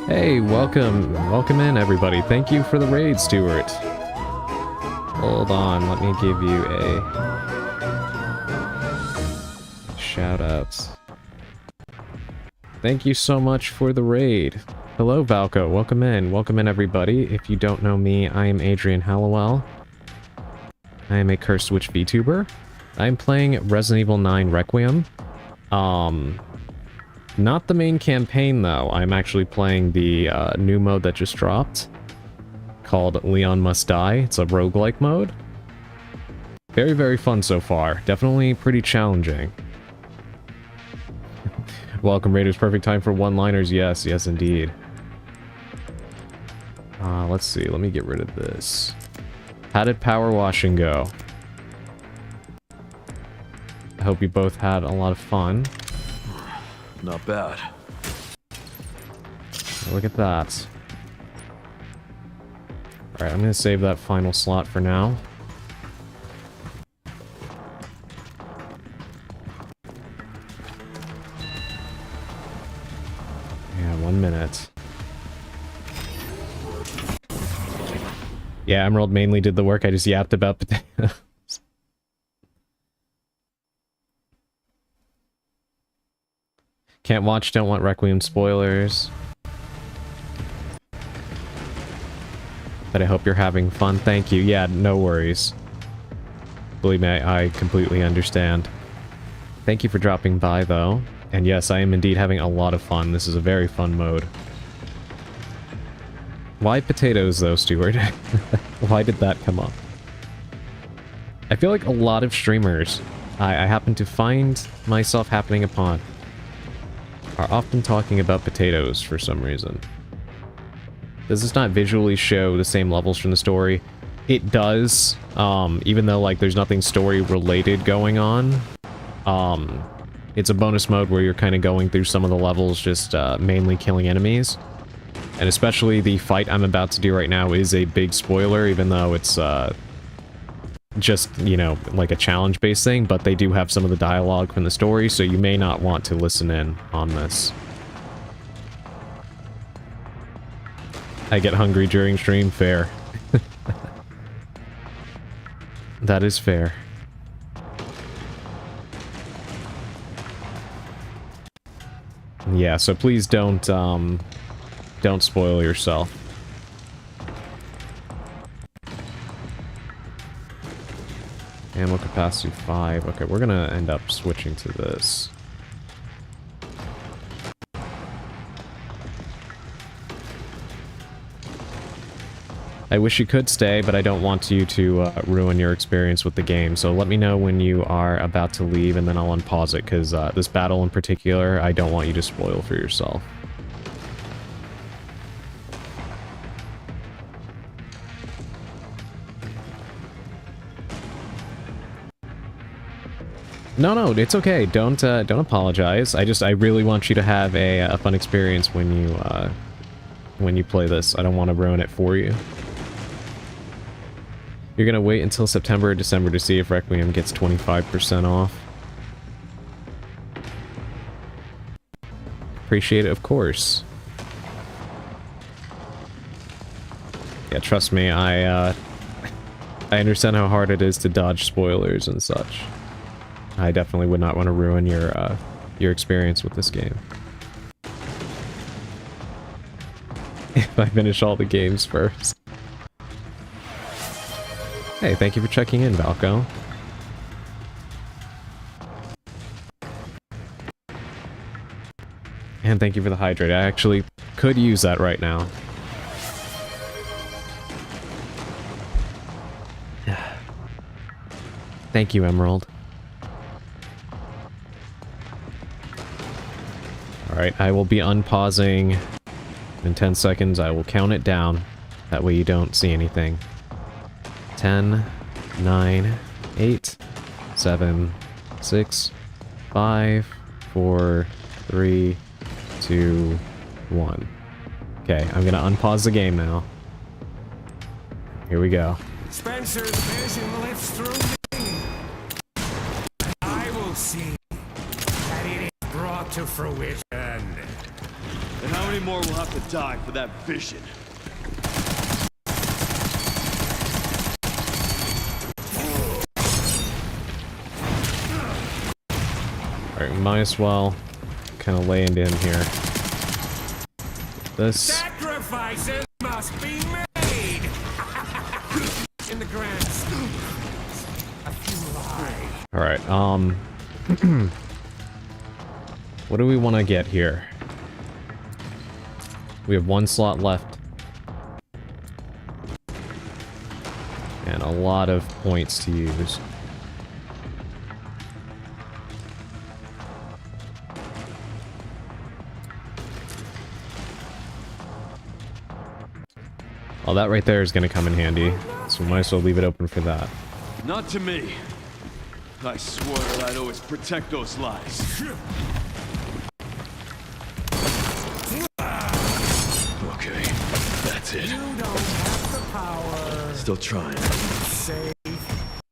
Hey, welcome in everybody. Thank you for the raid, Stuart. Hold on, let me give you a shout out. Thank you so much for the raid. Hello, Valko. Welcome in everybody. If you don't know me, I am Adrian Hallowell. I am a Cursed Witch VTuber. I'm playing Resident Evil 9 Requiem. Not the main campaign, though. I'm actually playing the new mode that just dropped, called Leon Must Die. It's a roguelike mode. Very, very fun so far. Definitely pretty challenging. Welcome, Raiders. Perfect time for one-liners. Yes, yes, indeed. Let's see. Let me get rid of this. How did Power Washing go? I hope you both had a lot of fun. Not bad. Look at that. Alright, I'm gonna save that final slot for now. Yeah, 1 minute. Yeah, Emerald mainly did the work, I just yapped about potatoes. Can't watch, don't want Requiem spoilers. But I hope you're having fun. Thank you. Yeah, no worries. Believe me, I completely understand. Thank you for dropping by, though. And yes, I am indeed having a lot of fun. This is a very fun mode. Why potatoes, though, Stuart? Why did that come up? I feel like a lot of streamers I happen to find myself happening upon are often talking about potatoes for some reason. Does this not visually show the same levels from the story? It does, even though, like, there's nothing story-related going on. It's a bonus mode where you're kind of going through some of the levels, just mainly killing enemies. And especially the fight I'm about to do right now is a big spoiler, even though it's just, you know, like a challenge-based thing, but they do have some of the dialogue from the story, so you may not want to listen in on this. I get hungry during stream, fair. That is fair. Yeah, so please don't spoil yourself. Ammo capacity 5. Okay, we're gonna end up switching to this. I wish you could stay, but I don't want you to ruin your experience with the game, so let me know when you are about to leave, and then I'll unpause it, because this battle in particular, I don't want you to spoil for yourself. No, it's okay. Don't apologize. I really want you to have a fun experience when you play this. I don't want to ruin it for you. You're gonna wait until September or December to see if Requiem gets 25% off. Appreciate it, of course. Yeah, trust me, I understand how hard it is to dodge spoilers and such. I definitely would not want to ruin your experience with this game. If I finish all the games first. Hey, thank you for checking in, Valko. And thank you for the hydrate. I actually could use that right now. Thank you, Emerald. Alright, I will be unpausing in 10 seconds. I will count it down. That way you don't see anything. 10, 9, 8, 7, 6, 5, 4, 3, 2, 1. Okay, I'm gonna unpause the game now. Here we go. Spencer's vision lives through me. I will see that it is brought to fruition. And how many more will have to die for that vision? Alright, might as well kind of land in here. This. Sacrifices must be made. In the grand scheme, a few lives. Alright, what do we want to get here? We have 1 slot left. And a lot of points to use. Well, that right there is going to come in handy. so we might as well leave it open for that. Not to me. I swore that I'd always protect those lives. Okay, that's it. You don't have the power. Still trying. Save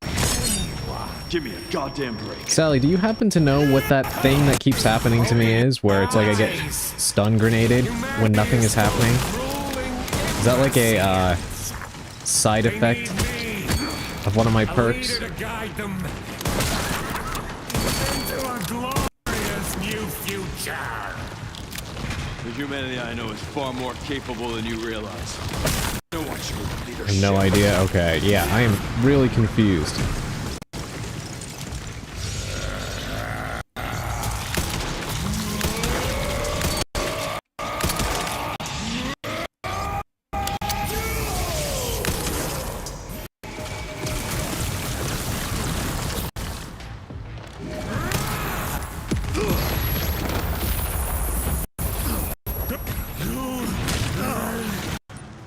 anyone. Give me a goddamn break. Sally, do you happen to know what that thing that keeps happening to me is, where it's like I get stun grenaded when nothing is happening? Is that like a side effect of one of my perks? To guide them into a glorious new future. The humanity I know is far more capable than you realize. I don't want you to I leadership. have no idea. Okay, yeah, I am really confused.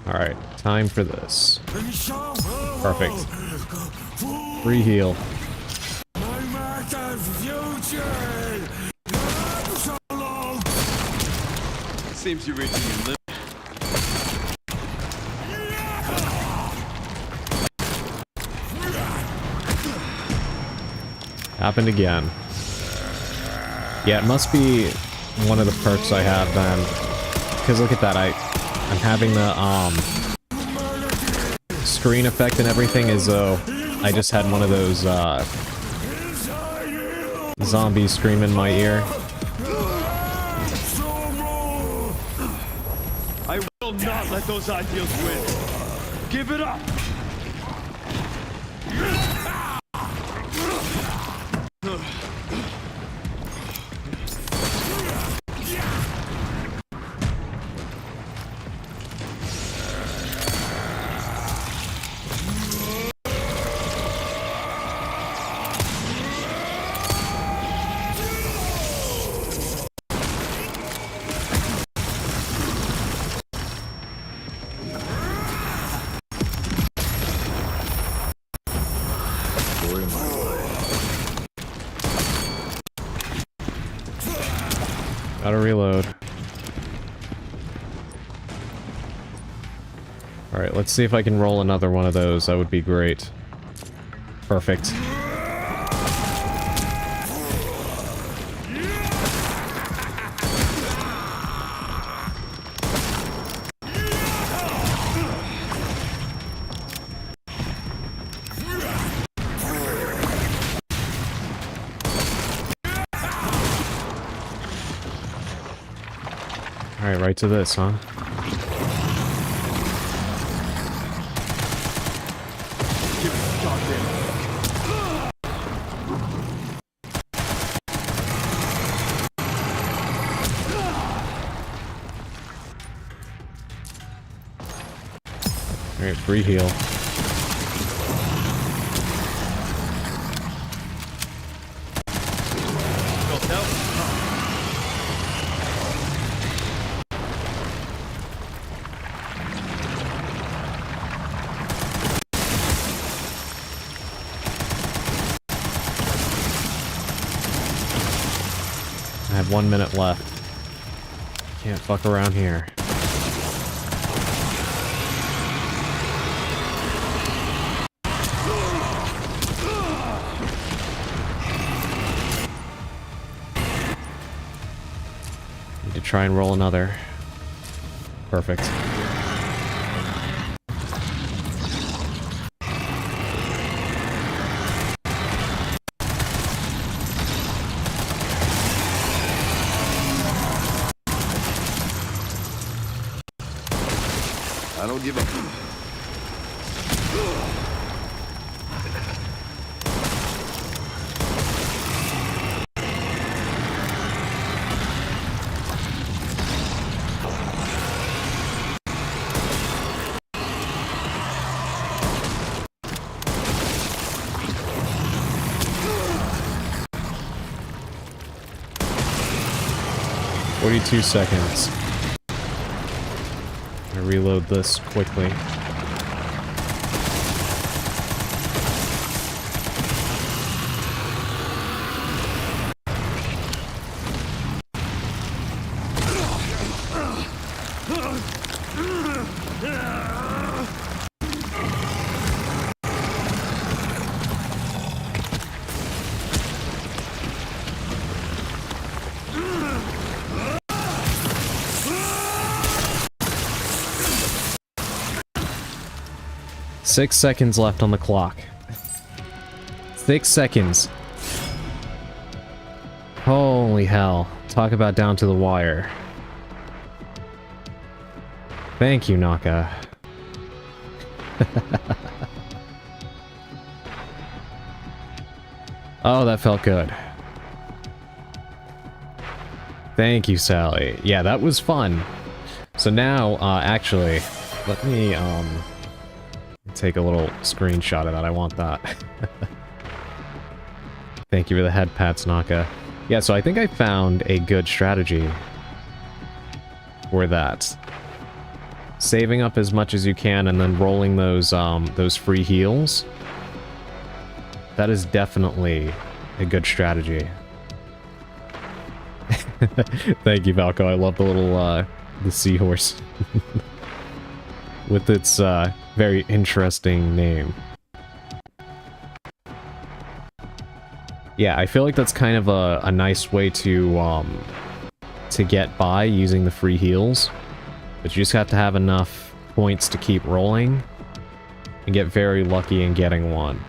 Alright, time for this. Perfect. Free heal. Seems you're reaching your limit. Happened again. Yeah, it must be one of the perks I have then. Because look at that, I'm having the screen effect and everything as though I just had one of those zombies scream in my ear. I will not let those ideals win. Give it up. Gotta reload. Alright, let's see if I can roll another one of those. That would be great. Perfect. Alright, right to this, huh? Alright, free heal. I have 1 minute left. Can't fuck around here. Need to try and roll another. Perfect. I don't give up. "42 seconds. I reload this quickly. 6 seconds left on the clock. 6 seconds. Holy hell. Talk about down to the wire. Thank you, Naka. Oh, that felt good. Thank you, Sally. Yeah, that was fun. So now, actually, let me, take a little screenshot of that. I want that. Thank you for the head pats, Naka. Yeah, so I think I found a good strategy for that. Saving up as much as you can and then rolling those free heals. That is definitely a good strategy. Thank you, Valko. I love the little, the seahorse. With its, very interesting name. Yeah, I feel like that's kind of a nice way to get by using the free heals. But you just have to have enough points to keep rolling and get very lucky in getting one.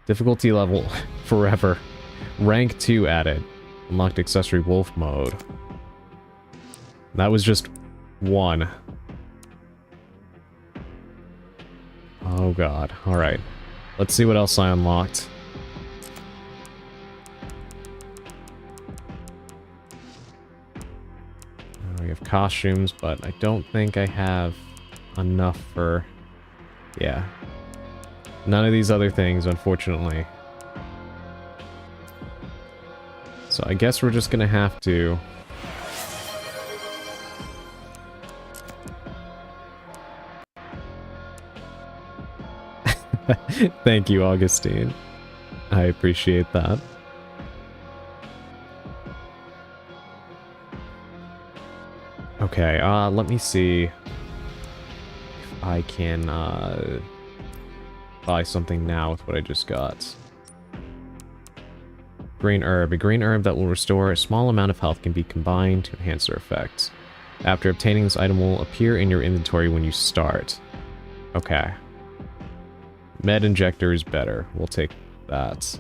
Difficulty level forever. Rank 2 added. Unlocked accessory wolf mode. That was just 1. Oh god. Alright. Let's see what else I unlocked. We have costumes, but I don't think I have enough for... Yeah. None of these other things, unfortunately. So I guess we're just gonna have to... Thank you, Augustine. I appreciate that. Okay, let me see if I can, buy something now with what I just got. Green herb. A green herb that will restore a small amount of health can be combined to enhance their effects. After obtaining this item will appear in your inventory when you start. Okay. Med injector is better. We'll take that.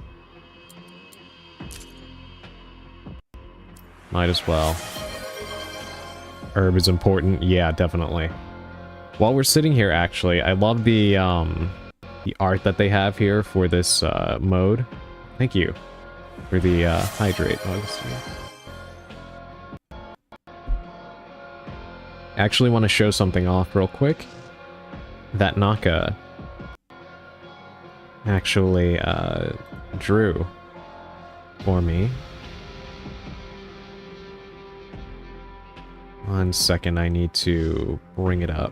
Might as well. Herb is important. Yeah, definitely. While we're sitting here, actually, I love the art that they have here for this mode. Thank you for the hydrate, Augustine. Actually want to show something off real quick. That Naka actually drew for me. 1 second, I need to bring it up.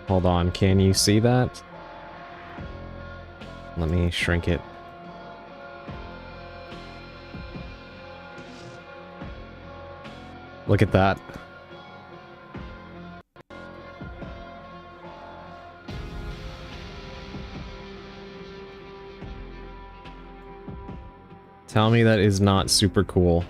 Hold on, can you see that? Let me shrink it. Look at that. Tell me that is not super cool.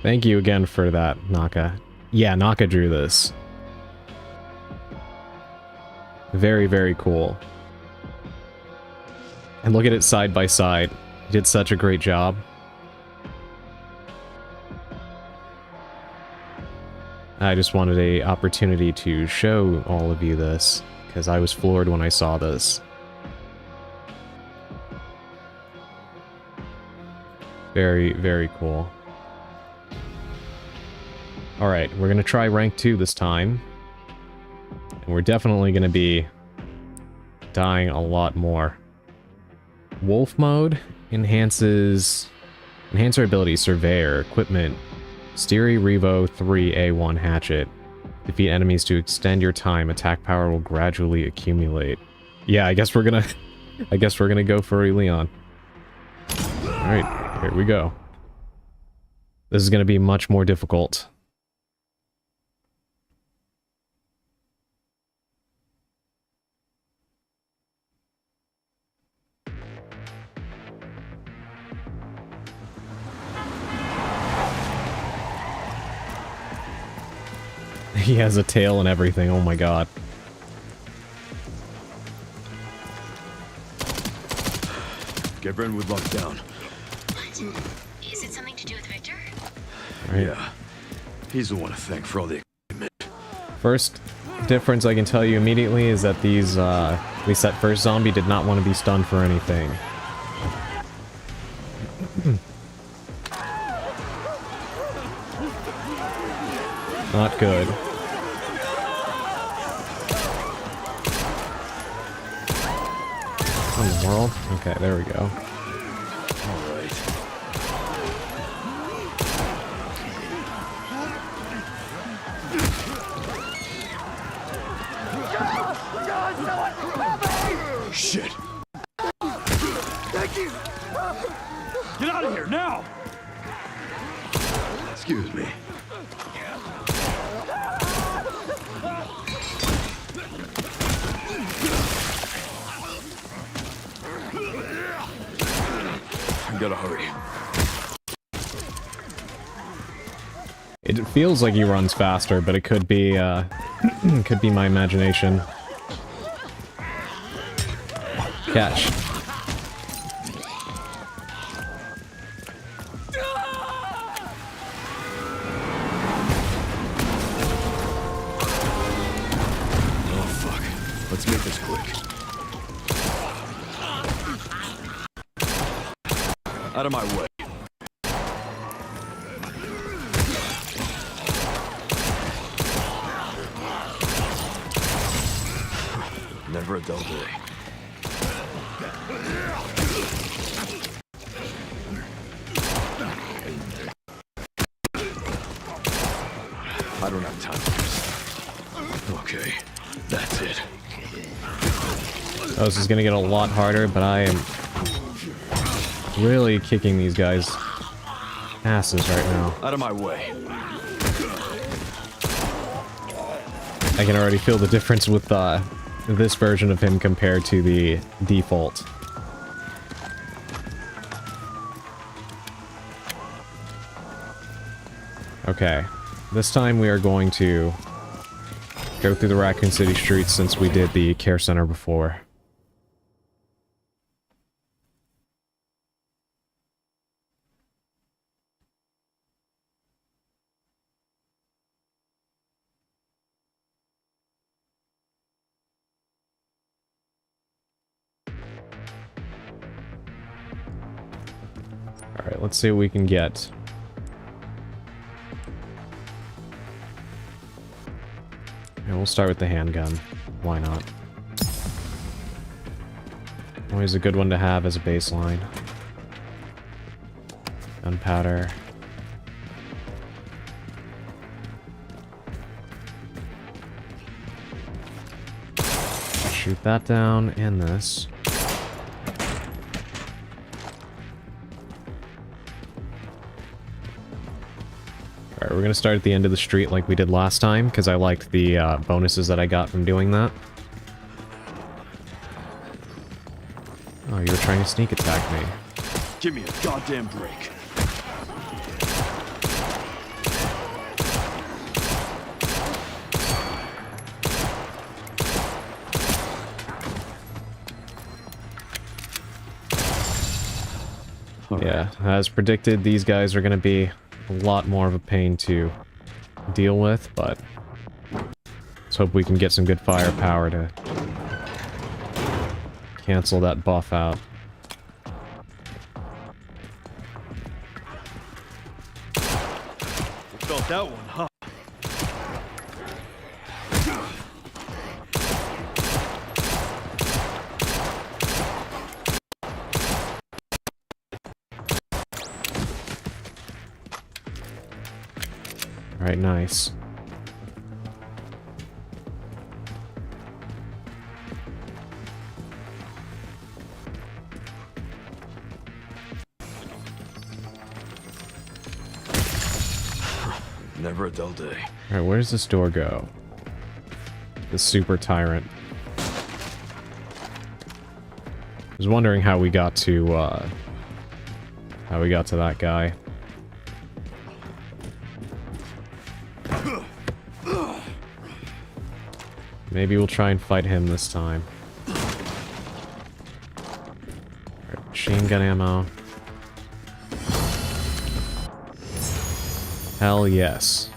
Thank you again for that, Naka. Yeah, Naka drew this. Very, very cool. And look at it side by side. He did such a great job. I just wanted an opportunity to show all of you this, because I was floored when I saw this. Very, very cool. Alright, we're gonna try rank 2 this time. And we're definitely gonna be dying a lot more. Wolf mode enhances... Enhance our ability, Surveyor, Equipment, Steri Revo 3A1 Hatchet. Defeat enemies to extend your time. Attack power will gradually accumulate. Yeah, I guess we're gonna... I guess we're gonna go for Leon. Alright, here we go. This is gonna be much more difficult. He has a tail and everything, oh my god. Get Brentwood locked down. What? Is it something to do with Victor? Right. Yeah. He's the one to thank for all the equipment. First difference I can tell you immediately is that these, at least that first zombie did not want to be stunned for anything. Not good. What in the world? Okay, there we go. Alright. Shit! Thank you! Get out of here, now! Excuse me. I gotta hurry. It feels like he runs faster, but it could be, could be my imagination. Catch. Oh fuck. Let's make this quick. Out of my way. Never a dull day. I don't have time for this. Okay, that's it. Oh, this is gonna get a lot harder, but I am really kicking these guys' asses right now. Out of my way. I can already feel the difference with this version of him compared to the default. Okay, this time we are going to go through the Raccoon City streets since we did the care center before. Alright, let's see what we can get. And we'll start with the handgun. Why not? Always a good one to have as a baseline. Gunpowder. Shoot that down, and this. Alright, we're gonna start at the end of the street like we did last time, because I liked the bonuses that I got from doing that. Oh, you were trying to sneak attack me. Give me a goddamn break. Yeah, as predicted, these guys are gonna be a lot more of a pain to deal with, but let's hope we can get some good firepower to cancel that buff out. Felt that one, huh? Alright, nice. Never a dull day. Alright, where does this door go? The super tyrant. I was wondering how we got to that guy. Maybe we'll try and fight him this time. Alright, machine gun ammo. Hell yes.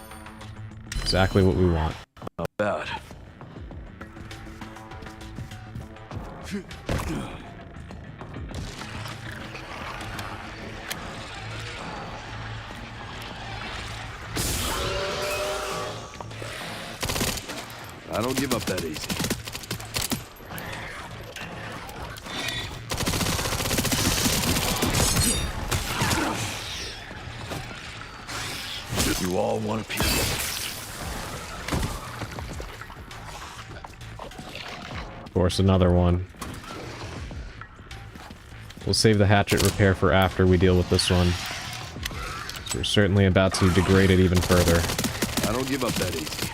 Exactly what we want. Not bad. I don't give up that easy. You all want a piece of it. Of course, another one. We'll save the hatchet repair for after we deal with this one. So we're certainly about to degrade it even further. I don't give up that easy.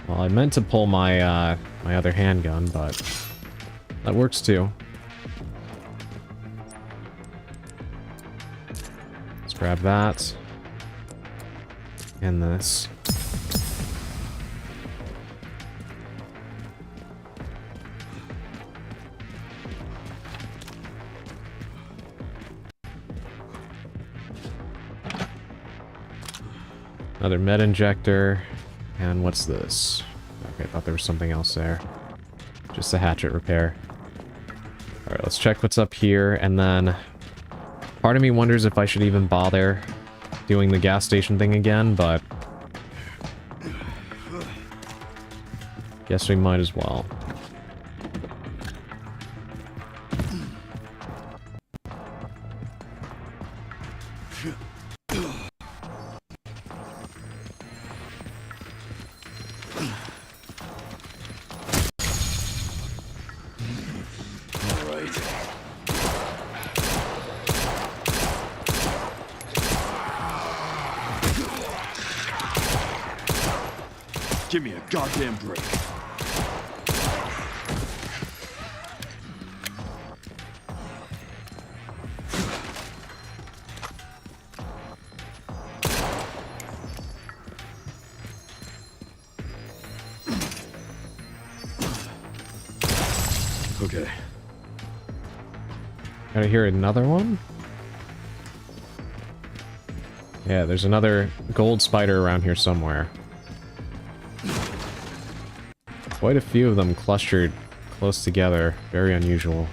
Well, I meant to pull my my other handgun, but that works too. Let's grab that. And this. Another med injector. And what's this? Okay, I thought there was something else there. Just a hatchet repair. Alright, let's check what's up here, and then... Part of me wonders if I should even bother doing the gas station thing again, but... Guess we might as well. Give me a goddamn break. Okay. Gotta hear another one? Yeah, there's another gold spider around here somewhere. Quite a few of them clustered close together. Very unusual.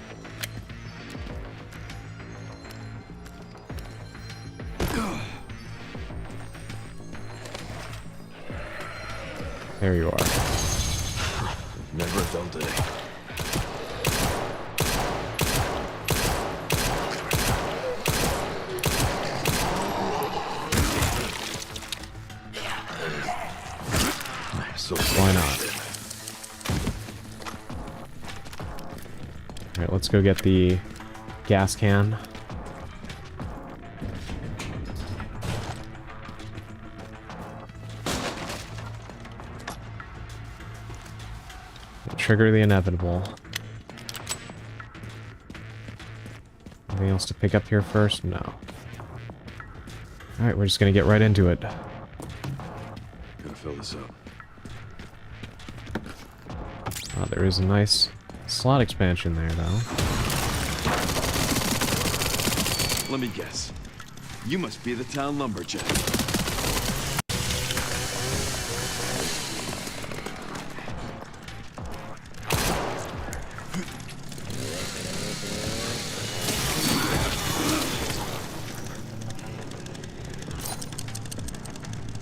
There you are. Never a dull day. So Why not? Alright, let's go get the gas can. Trigger the inevitable. Anything else to pick up here first? No. Alright, we're just gonna get right into it. Gonna fill this up. Oh, there is a nice slot expansion there, though. Let me guess. You must be the town lumberjack.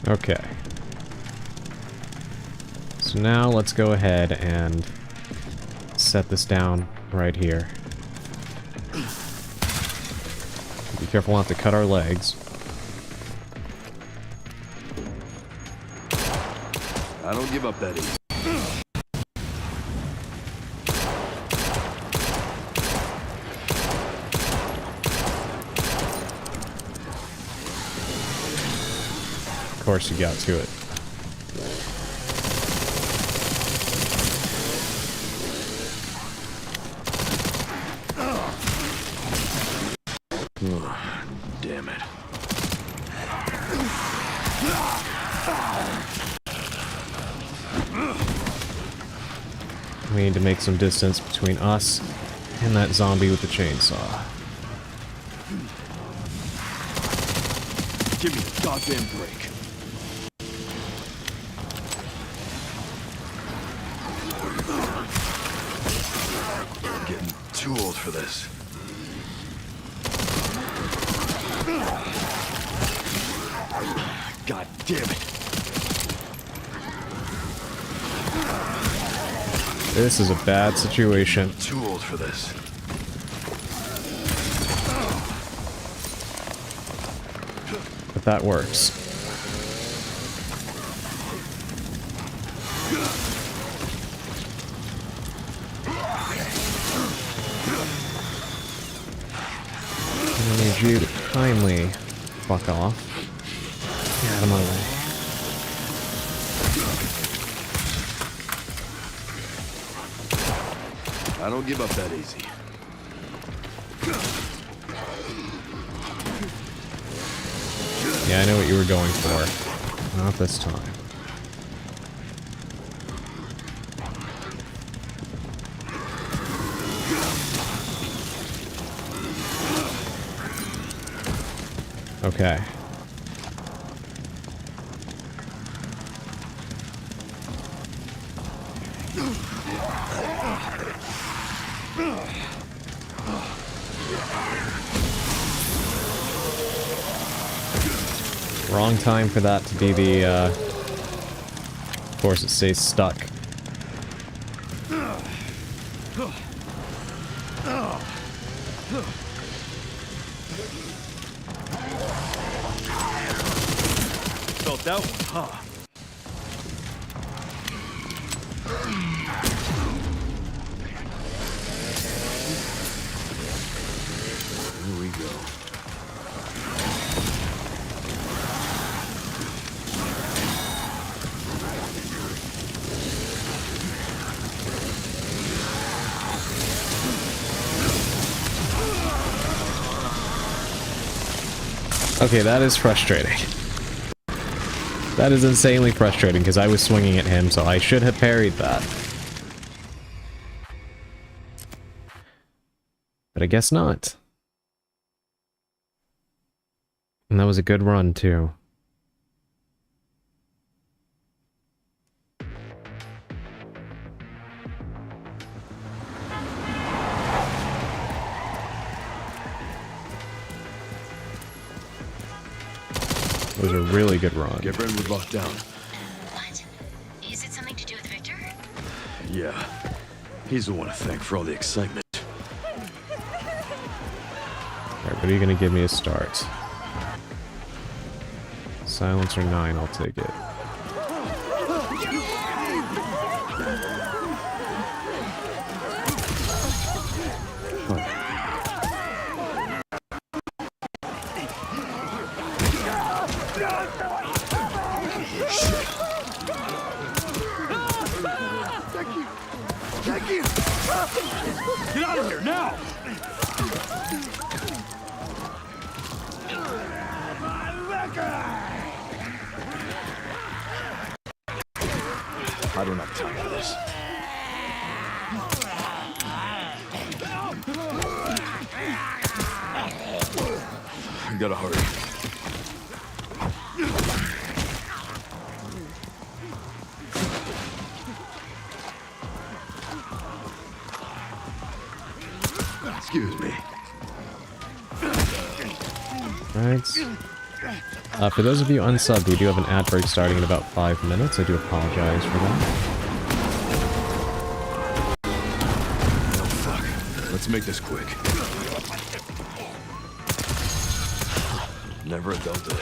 Okay. So now let's go ahead and set this down right here. Be careful not to cut our legs. I don't give up that easy. Of course you got to it. Damn it. We need to make some distance between us and that zombie with the chainsaw. Give me a goddamn break. I'm getting too old for this. God damn it. This is a bad situation. Too old for this. But that works. I need you to kindly fuck off. Get out of my way. I don't give up that easy. Yeah, I know what you were going for. Not this time. Okay. Wrong time for that to be the, of course it stays stuck. Felt that one, huh? Here we go. Okay, that is frustrating. That is insanely frustrating because I was swinging at him, so I should have parried that. But I guess not. And that was a good run, too. It was a really good run. Get Redwood locked down. What? Is it something to do with Victor? Yeah. He's the one to thank for all the excitement. Alright, what are you gonna give me a start? Silencer 9, I'll take it. Get out of here now! I don't have time for this. I gotta hurry. Excuse me. Right. For those of you unsubbed, we do have an ad break starting in about 5 minutes. I do apologize for that. Oh, fuck. Let's make this quick. Never a dull day.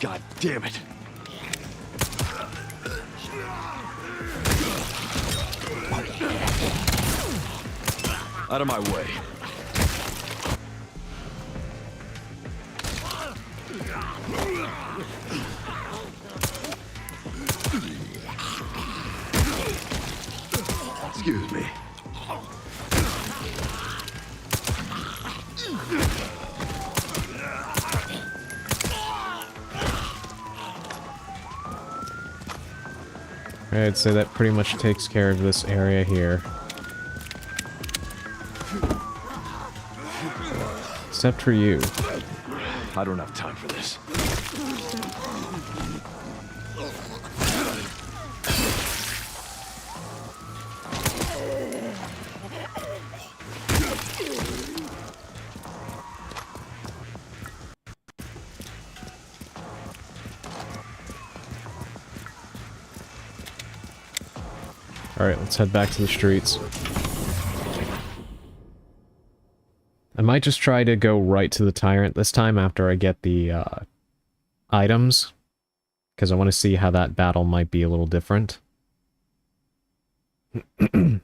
God damn it. Out of my way. Excuse me. I'd say that pretty much takes care of this area here. Except for you. I don't have time for this. Alright, let's head back to the streets. I might just try to go right to the tyrant this time after I get the items, because I want to see how that battle might be a little different. What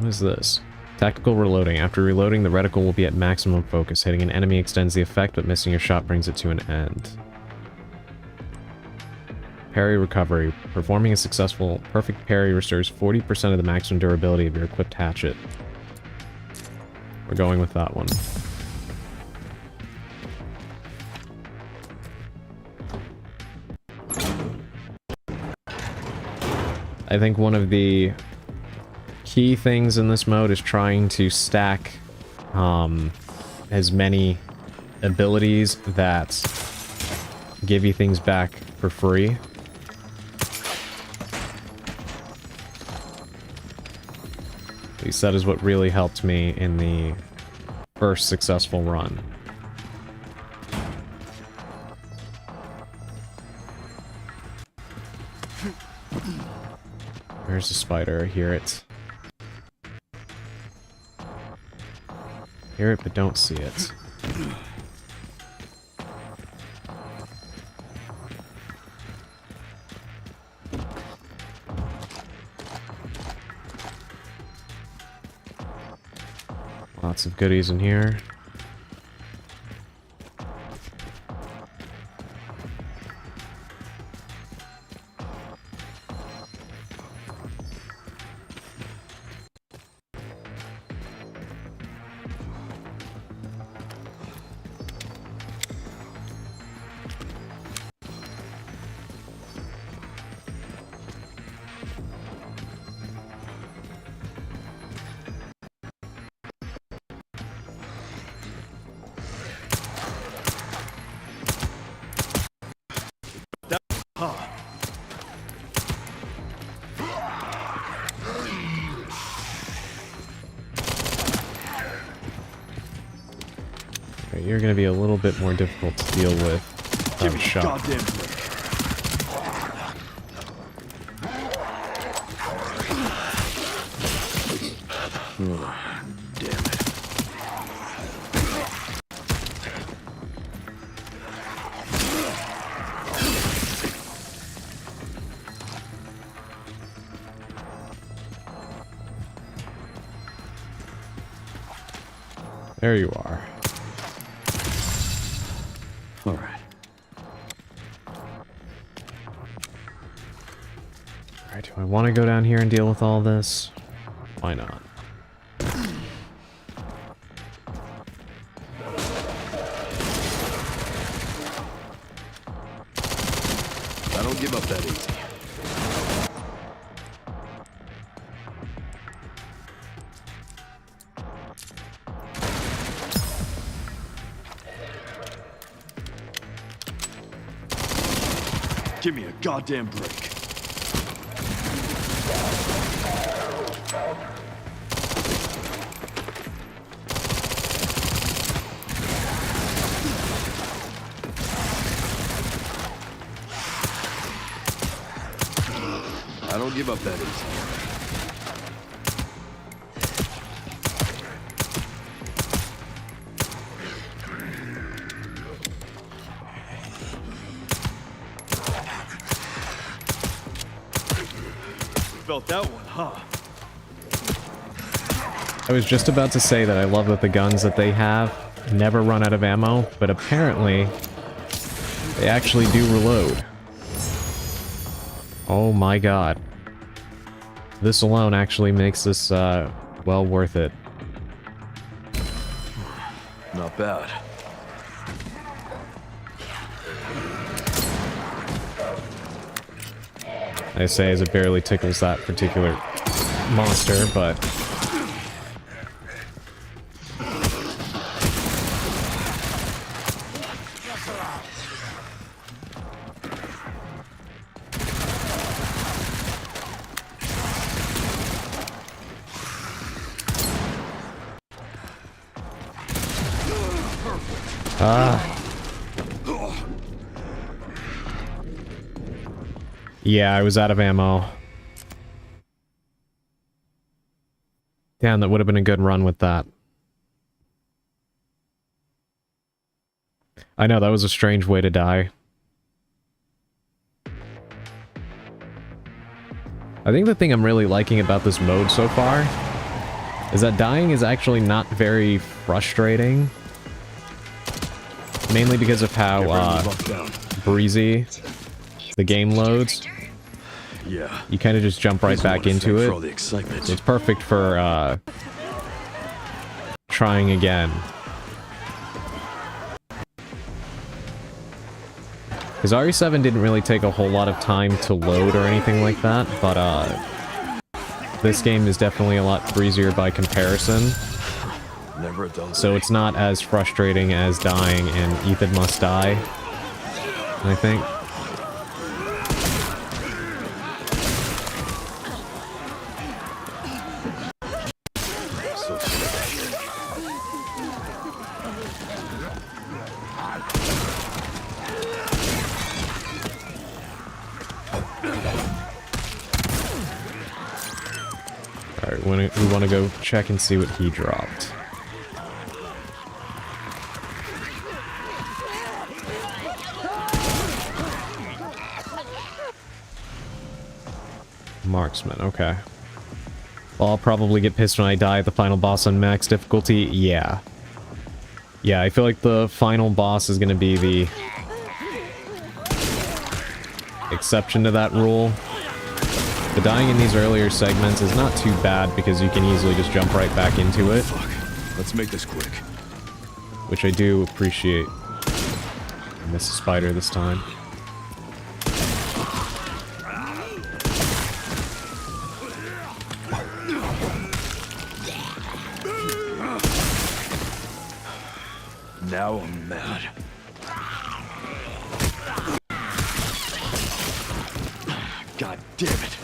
is this? Tactical reloading. After reloading, the reticle will be at maximum focus. Hitting an enemy extends the effect, but missing your shot brings it to an end. Parry recovery. Performing a successful perfect parry restores 40% of the maximum durability of your equipped hatchet. We're going with that one. I think one of the key things in this mode is trying to stack as many abilities that give you things back for free. At least that is what really helped me in the first successful run. There's a spider, I hear it. Hear it, but don't see it. Lots of goodies in here. You're going to be a little bit more difficult to deal with. Give me Shot. goddamn break. Damn it. There you are. All right. Alright, do I want to go down here and deal with all this? Why not? I don't give up that easy. Give me a goddamn break. give up that easy. Felt that one, huh? I was just about to say that I love that the guns that they have never run out of ammo, but apparently they actually do reload. Oh my god. This alone actually makes this, well worth it. Not bad. I say as it barely tickles that particular monster, but... Yeah, I was out of ammo. Damn, that would have been a good run with that. I know, that was a strange way to die. I think the thing I'm really liking about this mode so far is that dying is actually not very frustrating. Mainly because of how breezy the game loads. Yeah. You kind of just jump right back into it. For all the excitement. So it's perfect for trying again. Because RE7 didn't really take a whole lot of time to load or anything like that, but this game is definitely a lot breezier by comparison. Never a dull day. So it's not as frustrating as dying in Ethan Must Die, I think. Alright, we want to go check and see what he dropped. Marksman, okay. Well, I'll probably get pissed when I die at the final boss on max difficulty. Yeah. Yeah, I feel like the final boss is going to be the exception to that rule. The dying in these earlier segments is not too bad because you can easily just jump right back into it. Fuck. Let's make this quick. Which I do appreciate. I missed a spider this time. Now I'm mad. God damn it.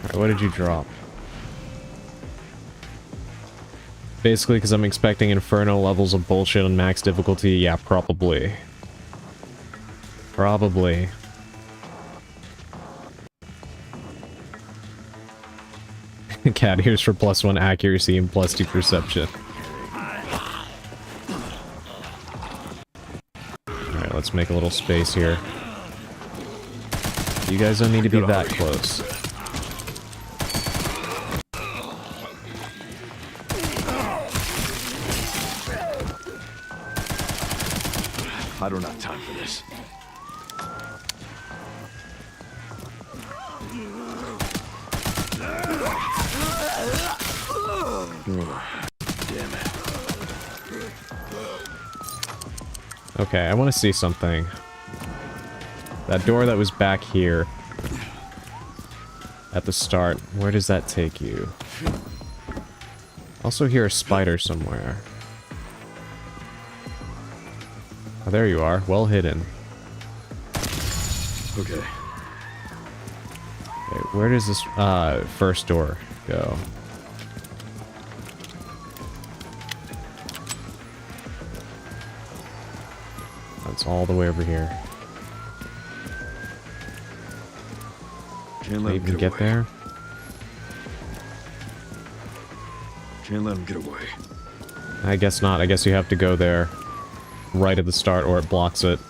Alright, what did you drop? Basically, because I'm expecting inferno levels of bullshit on max difficulty. Yeah, probably. Probably. Cat ears for +1 accuracy and +2 perception. Alright, let's make a little space here. You guys don't need to be that close. I don't have time for this. Damn it. Okay, I want to see something. That door that was back here at the start, where does that take you? Also hear a spider somewhere. Oh, there you are. Well hidden. Okay. Okay, where does this first door go? That's all the way over here. Can't to let him even get away. there. Can't let him get away. I guess not. I guess you have to go there right at the start or it blocks it.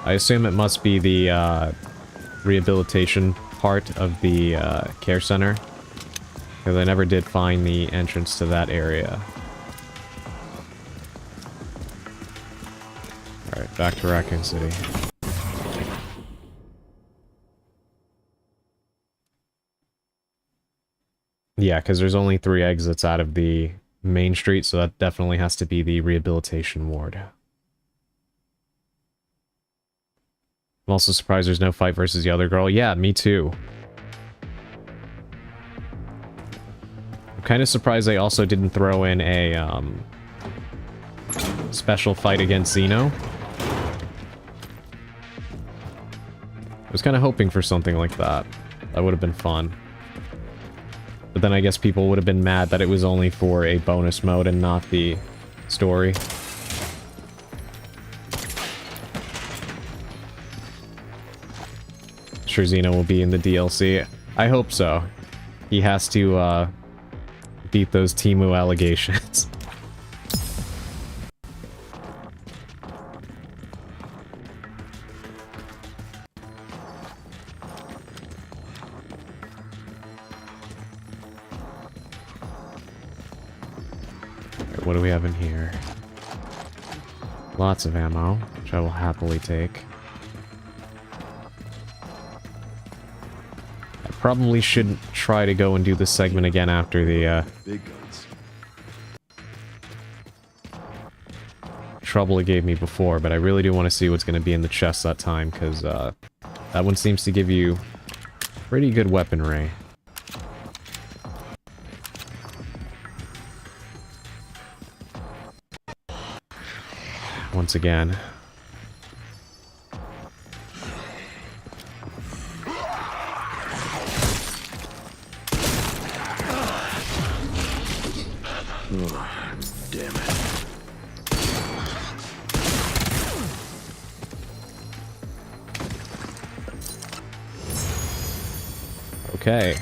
I assume it must be the rehabilitation part of the care center. Because I never did find the entrance to that area. Alright, back to Raccoon City. Yeah, because there's only 3 exits out of the main street, so that definitely has to be the rehabilitation ward. I'm also surprised there's no fight versus the other girl. Yeah, me too. I'm kind of surprised they also didn't throw in a special fight against Zeno. I was kind of hoping for something like that. That would have been fun. But then I guess people would have been mad that it was only for a bonus mode and not the story. Sure, Zeno will be in the DLC. I hope so. He has to beat those Temu allegations. What do we have in here? Lots of ammo, which I will happily take. I probably shouldn't try to go and do this segment again after the Big guns. trouble it gave me before, but I really do want to see what's going to be in the chest that time, because that one seems to give you pretty good weaponry. Once again. Damn it. Okay.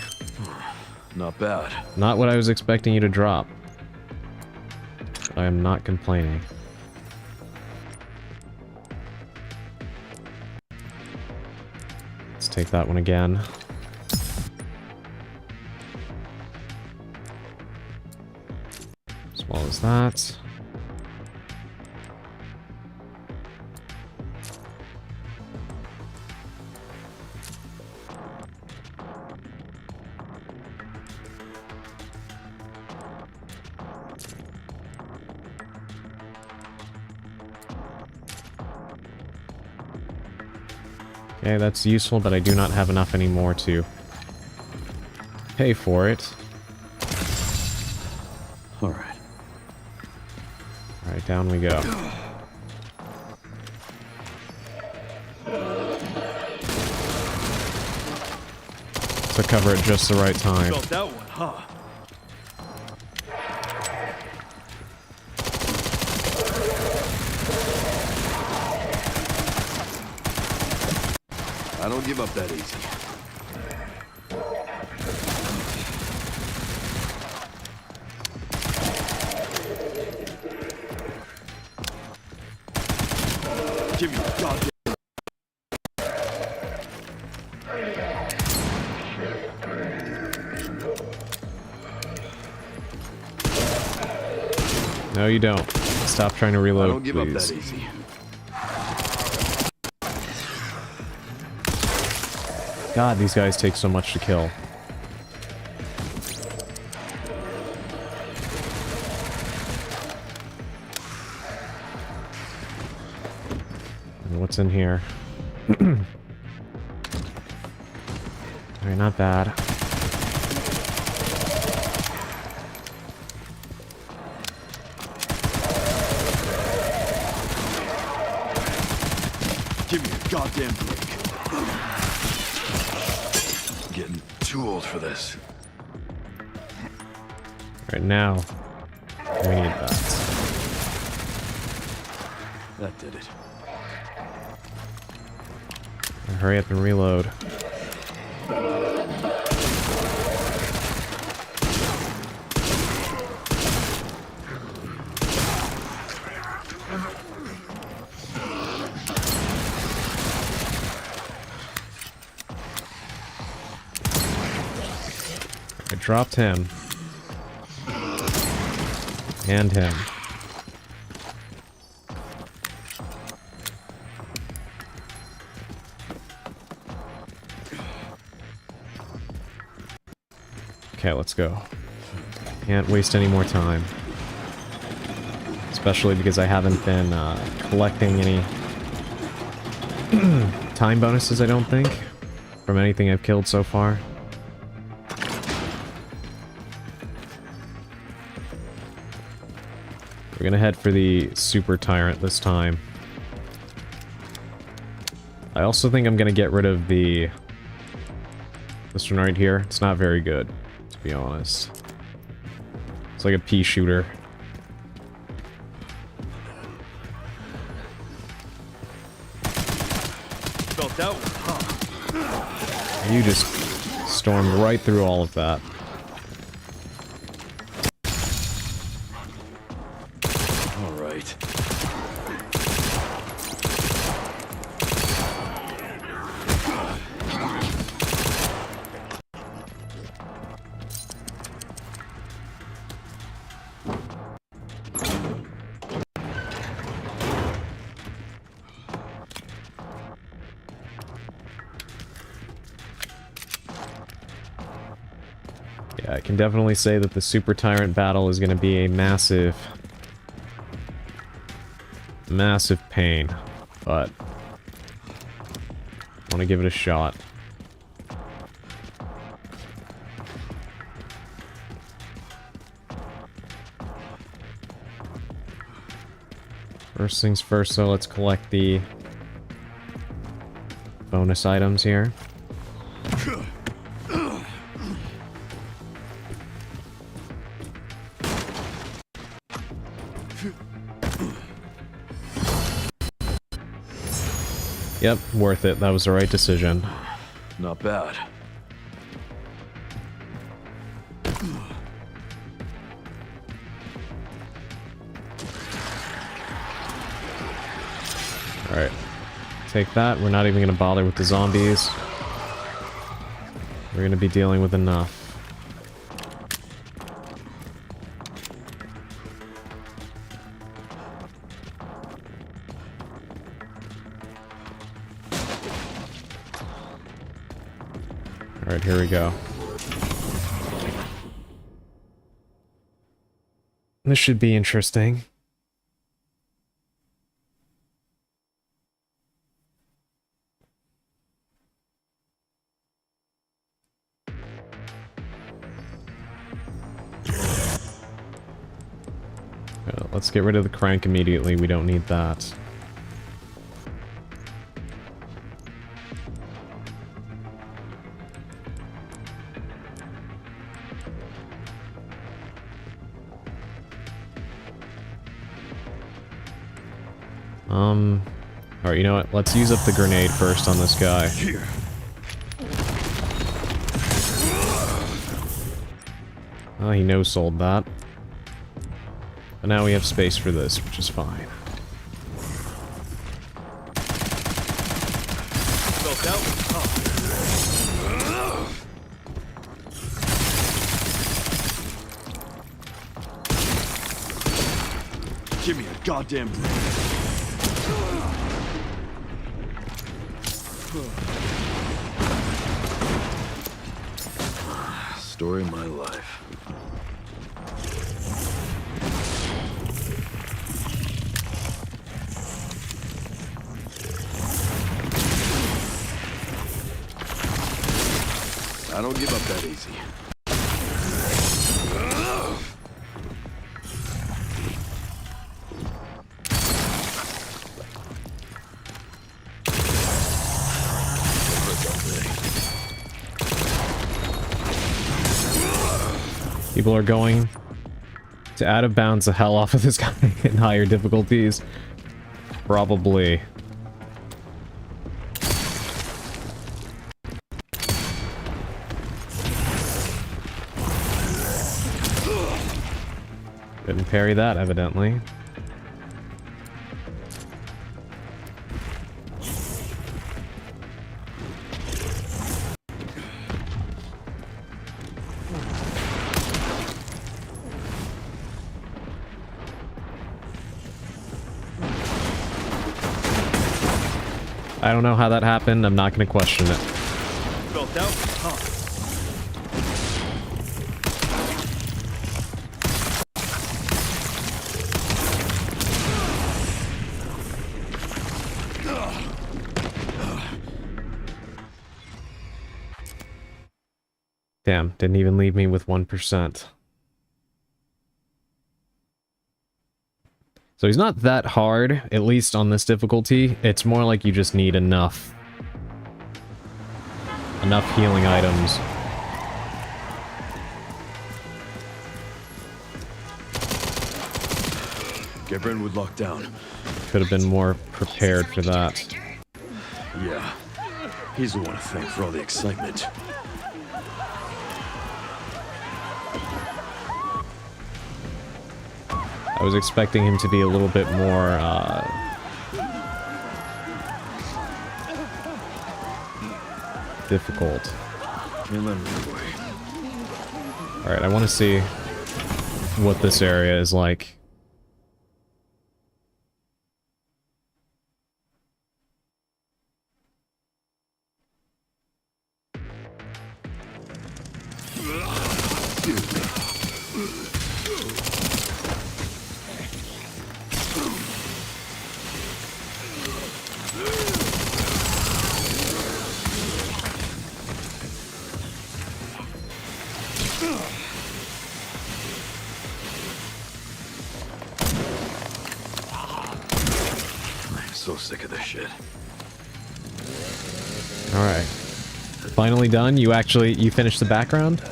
Not bad. Not what I was expecting you to drop. But I am not complaining. Let's take that one again. As well as that. Okay, that's useful, but I do not have enough anymore to pay for it. Alright. Alright, down we go. To cover at just the right time. Felt that one, huh? I don't give up that easy. Give me a goddamn. No, you don't. Stop trying to reload, I don't give please. up that easy. God, these guys take so much to kill. And what's in here? Alright, not bad. Give me a goddamn break. Getting too old for this. Right now, we need that. That did it. Hurry up and reload. I dropped him. And him. Okay, let's go. Can't waste any more time. Especially because I haven't been collecting any time bonuses, I don't think, from anything I've killed so far. We're gonna head for the Super Tyrant this time. I also think I'm gonna get rid of this one right here. It's not very good, to be honest. It's like a pea shooter. Felt that one, huh? You just stormed right through all of that. All right. Yeah, I can definitely say that the Super Tyrant battle is going to be a massive pain, but I want to give it a shot. First things first, so let's collect the bonus items here. Yep, worth it. That was the right decision. Not bad. Alright. Take that. We're not even going to bother with the zombies. We're going to be dealing with enough. Alright, here we go. This should be interesting. Let's get rid of the crank immediately. We don't need that. Alright, you know what? Let's use up the grenade first on this guy. Here. Oh, he no-sold that. But now we have space for this, which is fine. Felt that one, huh? Give me a goddamn break. Story of my life. I don't give up that easy. People are going to out of bounds the hell off of this guy in higher difficulties. Probably. Couldn't parry that, evidently. I don't know how that happened. I'm not going to question it. Felt out, huh? Damn, didn't even leave me with 1%. So he's not that hard, at least on this difficulty. It's more like you just need enough healing items. Get Brentwood locked down. Could have been more prepared for that. Yeah. He's the one to thank for all the excitement. I was expecting him to be a little bit more, difficult. Can't let him get away. Alright, I want to see what this area is like. So sick of this shit. Alright. Finally done? You finished the background?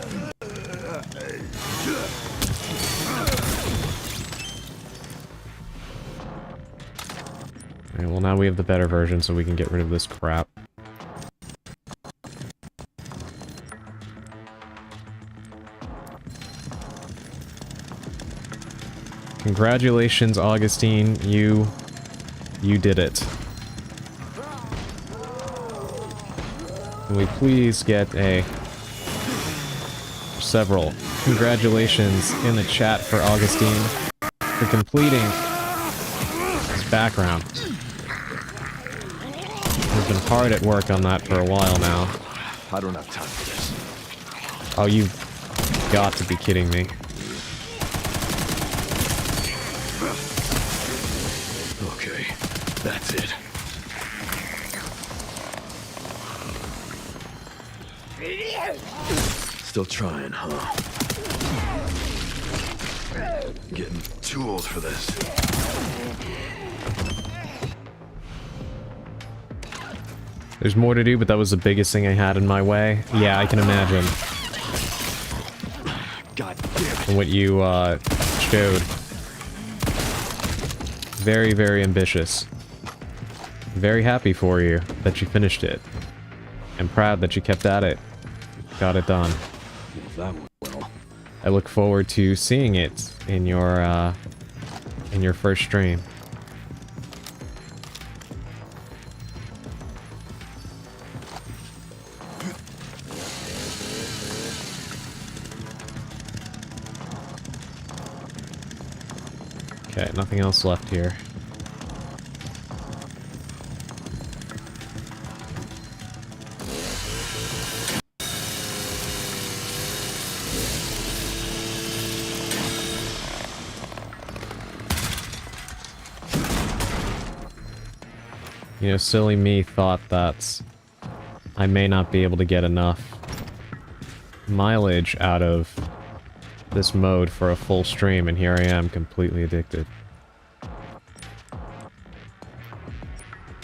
Alright, well now we have the better version so we can get rid of this crap. Congratulations, Augustine. You did it. Can we please get several congratulations in the chat for Augustine for completing his background. He's been hard at work on that for a while now. I don't have time for this. Oh, you've got to be kidding me. Okay, that's it. Still trying, huh? Getting too old for this. There's more to do, but that was the biggest thing I had in my way. Yeah, I can imagine. God damn it. And what you showed. Very, very ambitious. Very happy for you that you finished it. And proud that you kept at it. Got it done. That went well. I look forward to seeing it in your first stream. Okay, nothing else left here. You know, silly me thought that I may not be able to get enough mileage out of this mode for a full stream, and here I am, completely addicted. I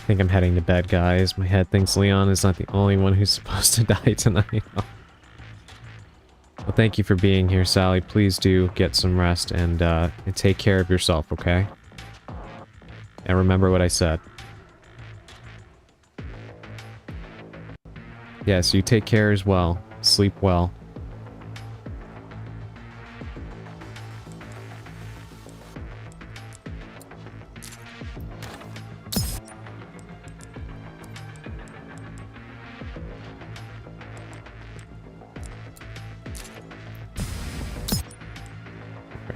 think I'm heading to bed, guys. My head thinks Leon is not the only one who's supposed to die tonight. Well, thank you for being here, Sally. Please do get some rest and take care of yourself, okay? And remember what I said. Yes, you take care as well. Sleep well.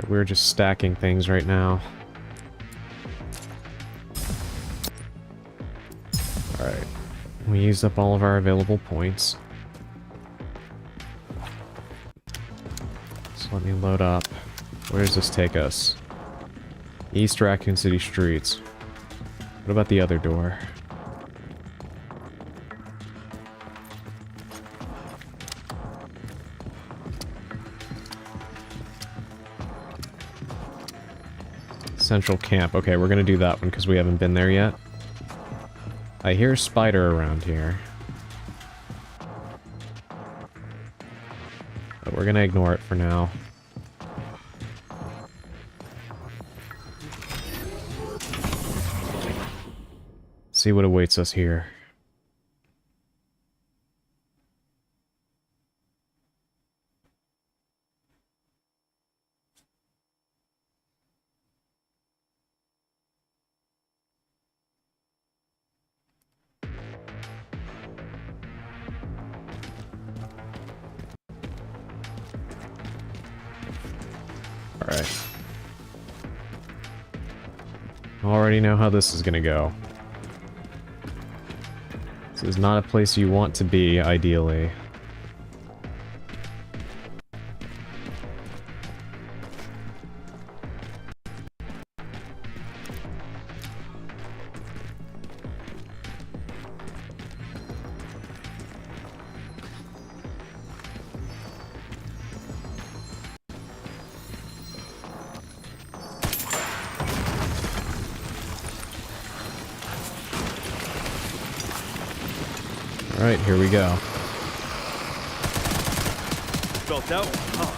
We're just stacking things right now. Alright. We used up all of our available points. So let me load up. Where does this take us? East Raccoon City streets. What about the other door? Central Camp. Okay, we're gonna do that one because we haven't been there yet. I hear a spider around here. But we're gonna ignore it for now. See what awaits us here. Alright. Already know how this is gonna go. This is not a place you want to be, ideally. Alright, here we go. Felt that one, huh?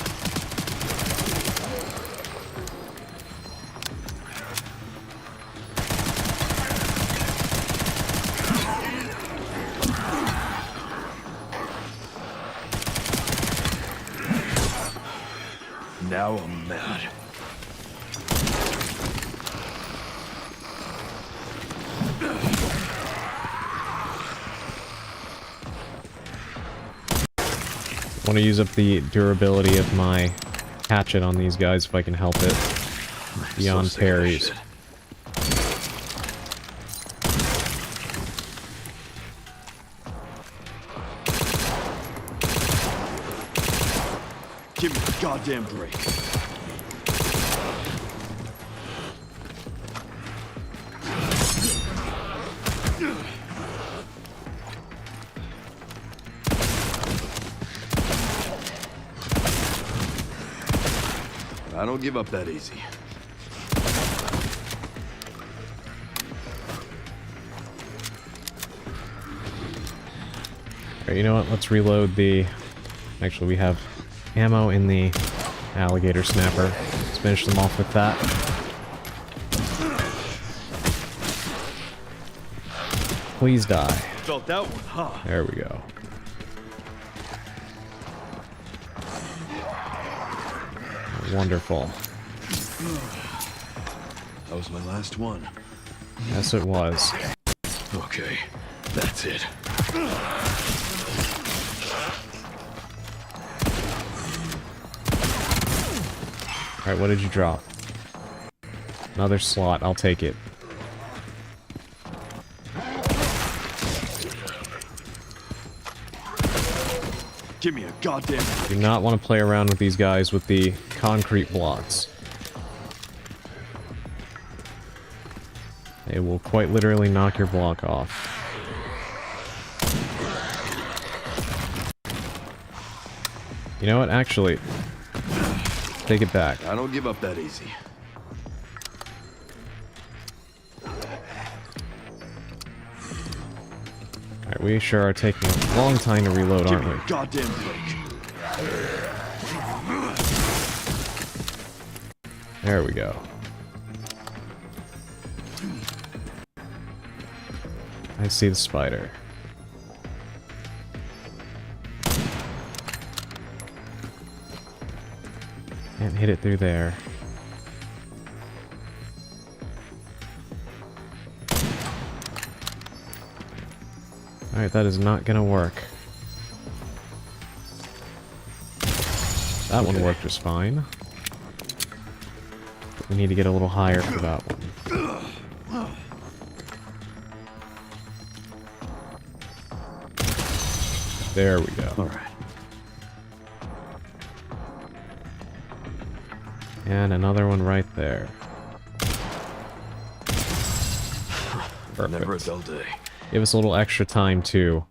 Now I'm mad. Want to use up the durability of my hatchet on these guys if I can help it. Beyond So sick of this parries. shit. Give me a goddamn break. I don't give up that easy. Alright, you know what? Let's reload the... Actually, we have ammo in the alligator snapper. Let's finish them off with that. Please die. Felt that one, huh? There we go. Wonderful. That was my last one. Yes, it was. Okay, that's it. Alright, what did you drop? Another slot, I'll take it. Give me a goddamn... Do not want to play around with these guys with the concrete blocks. They will quite literally knock your block off. You know what? Actually, take it back. I don't give up that easy. Alright, we sure are taking a long time to reload, Give aren't me we? a goddamn break. There we go. I see the spider. Can't hit it through there. Alright, that is not gonna work. That one worked just fine. We need to get a little higher for that one. There we go. All right. And another one right there. Perfect. Never a dull day. Give us a little extra time, too.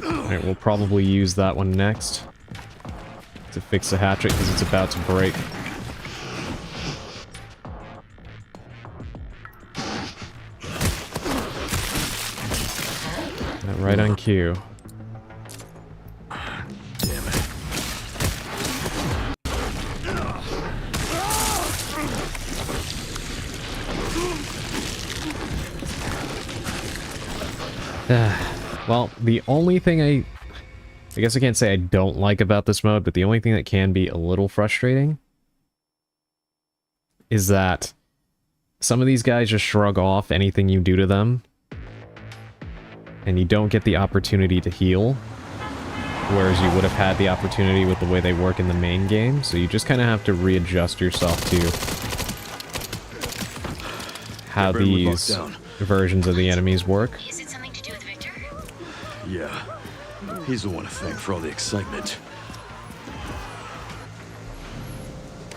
Alright, we'll probably use that one next to fix the hatchet because it's about to break. Right on cue. Damn it. Well, the only thing I guess I can't say I don't like about this mode, but the only thing that can be a little frustrating is that some of these guys just shrug off anything you do to them, and you don't get the opportunity to heal, whereas you would have had the opportunity with the way they work in the main game, so you just kind of have to readjust yourself to how these versions of the enemies work. Is it something to do with Victor? Yeah. He's the one to thank for all the excitement.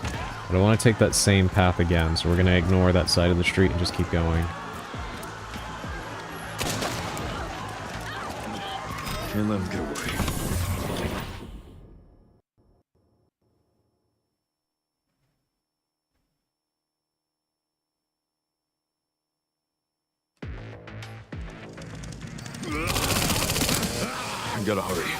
But I want to take that same path again, so we're going to ignore that side of the street and just keep going. Can't let him get away. I gotta hurry.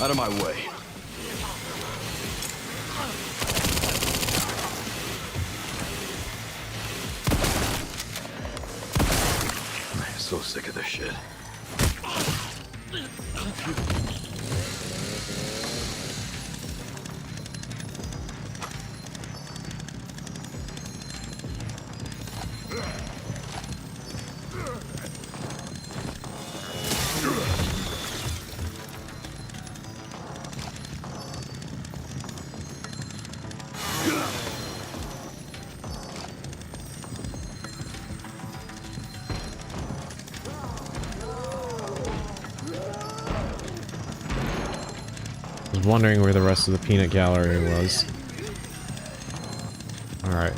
Out of my way. I'm so sick of this shit. I was wondering where the rest of the peanut gallery was. Alright.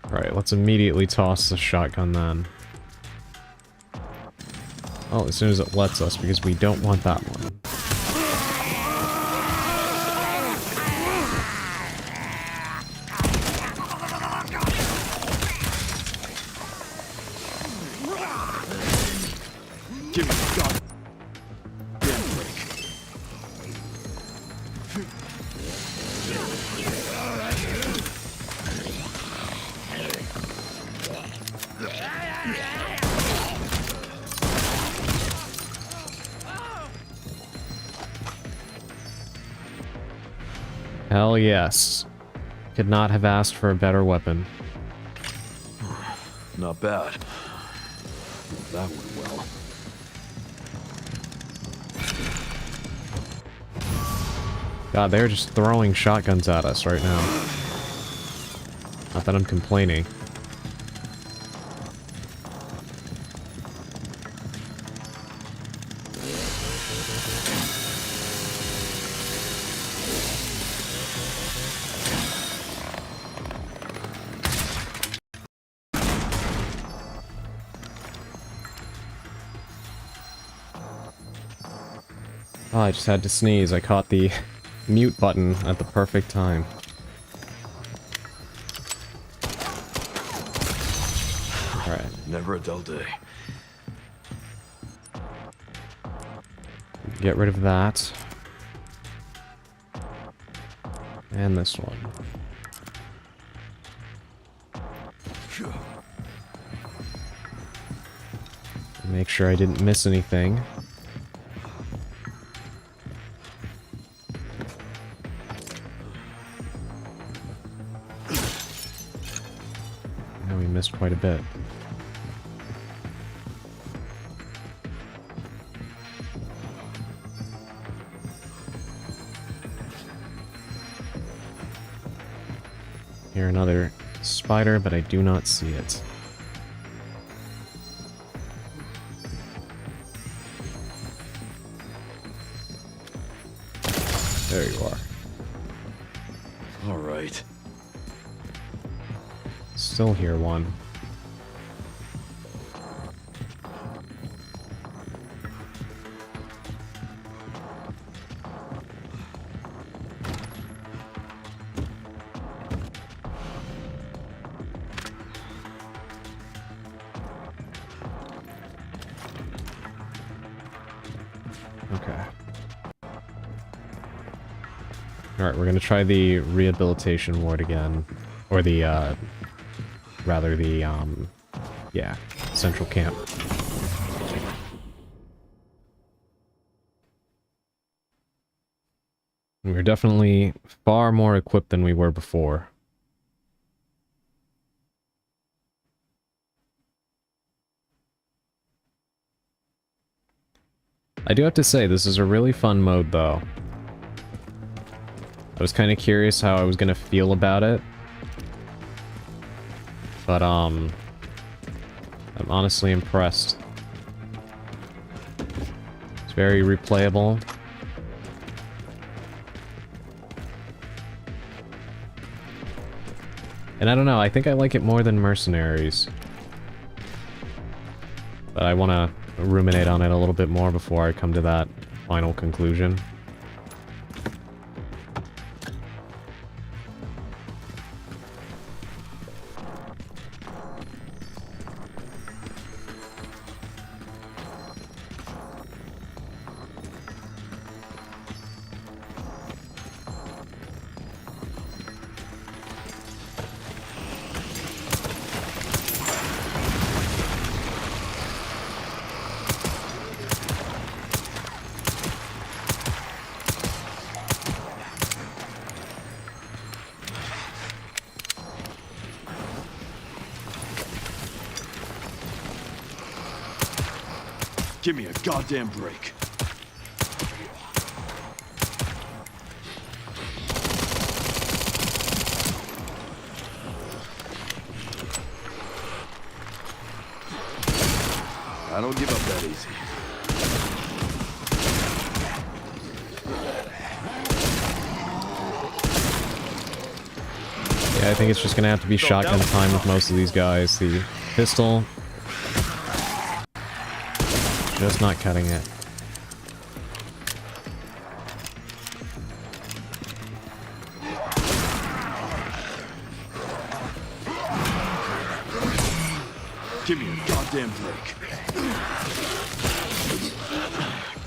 Alright, let's immediately toss the shotgun then. Oh, as soon as it lets us, because we don't want that one. Give me the goddamn break. Hell yes. Could not have asked for a better weapon. Not bad. That went well. God, they're just throwing shotguns at us right now. Not that I'm complaining. Oh, I just had to sneeze. I caught the mute button at the perfect time. Never a dull day. Get rid of that. And this one. Make sure I didn't miss anything. Now we missed quite a bit. Here another spider, but I do not see it. There you are. All right. Still hear one. Okay. Alright, we're gonna try the rehabilitation ward again. Or the, rather the, yeah, central camp. We're definitely far more equipped than we were before. I do have to say, this is a really fun mode, though. I was kind of curious how I was going to feel about it. But, I'm honestly impressed. It's very replayable. And I don't know, I think I like it more than Mercenaries. But I want to ruminate on it a little bit more before I come to that final conclusion. Give me a goddamn break. I don't give up that easy. Yeah, I think it's just gonna have to be shotgun time with most of these guys. The pistol... just not cutting it. Give me a goddamn break.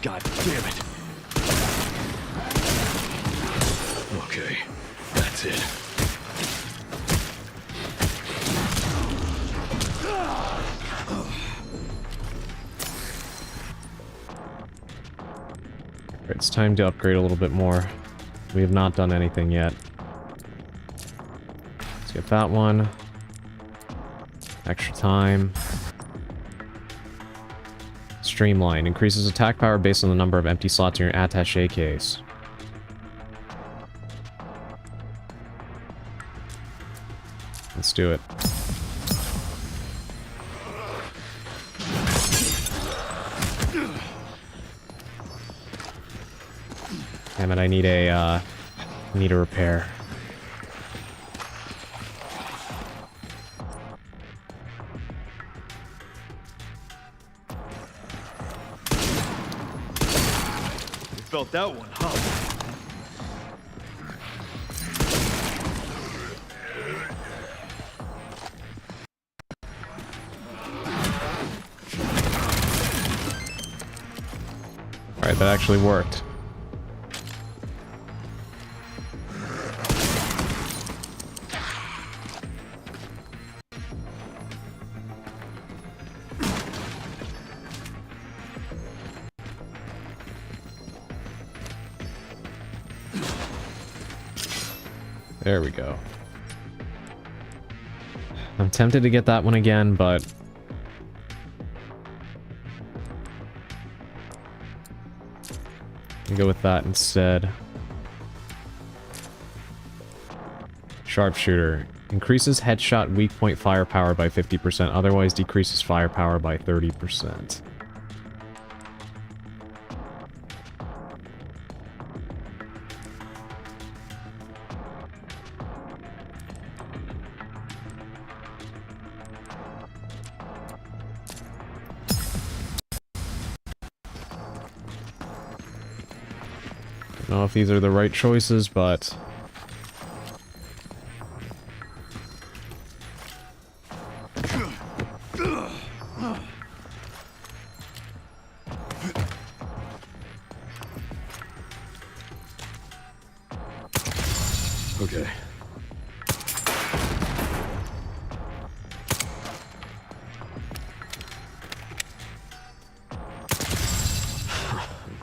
God damn it. Okay, that's it. It's time to upgrade a little bit more. We have not done anything yet. Let's get that one. Extra time. Streamline. Increases attack power based on the number of empty slots in your attaché case. Let's do it. Damn it, I need a repair. You felt that one, huh? Alright, that actually worked. There we go. I'm tempted to get that one again, but... I'll go with that instead. Sharpshooter. Increases headshot weak point firepower by 50%, otherwise decreases firepower by 30%. I don't know if these are the right choices, but... Okay.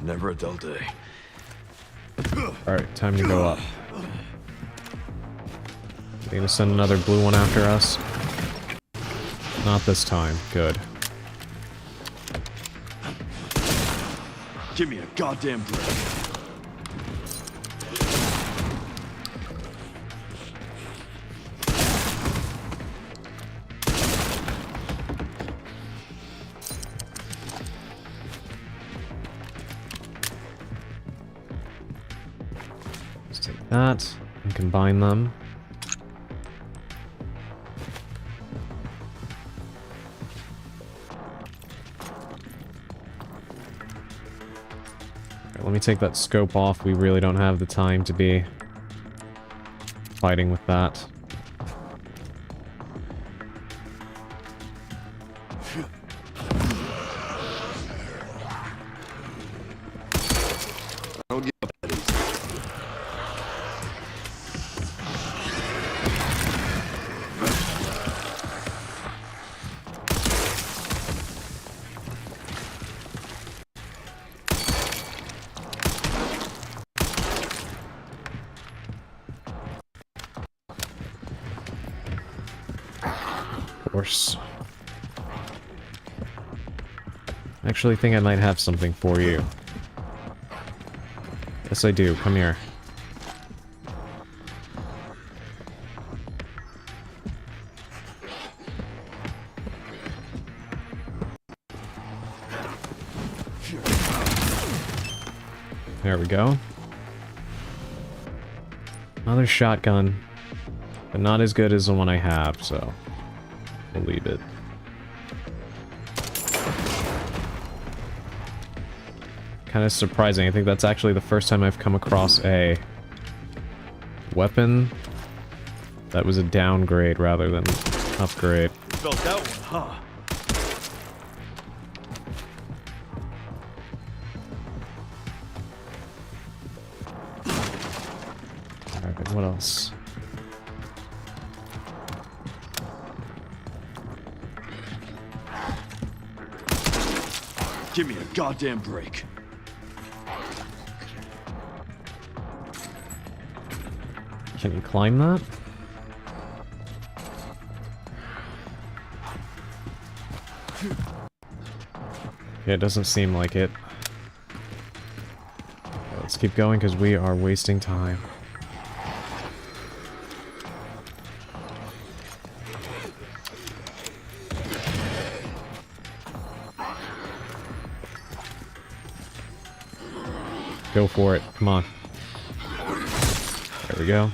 Never a dull day. Alright, time to go up. They gonna send another blue one after us? Not this time. Good. Give me a goddamn break. Let's take that and combine them. Let me take that scope off. We really don't have the time to be fighting with that. Don't give up that easy. Of course. I actually think I might have something for you. Yes, I do. Come here. There we go. Another shotgun, but not as good as the one I have, so I'll leave it. Kind of surprising. I think that's actually the first time I've come across a weapon that was a downgrade rather than upgrade. You felt that one, huh? Alright, what else? Give me a goddamn break. Can you climb that? Yeah, it doesn't seem like it. Okay, let's keep going because we are wasting time. Go for it. Come on. There we go.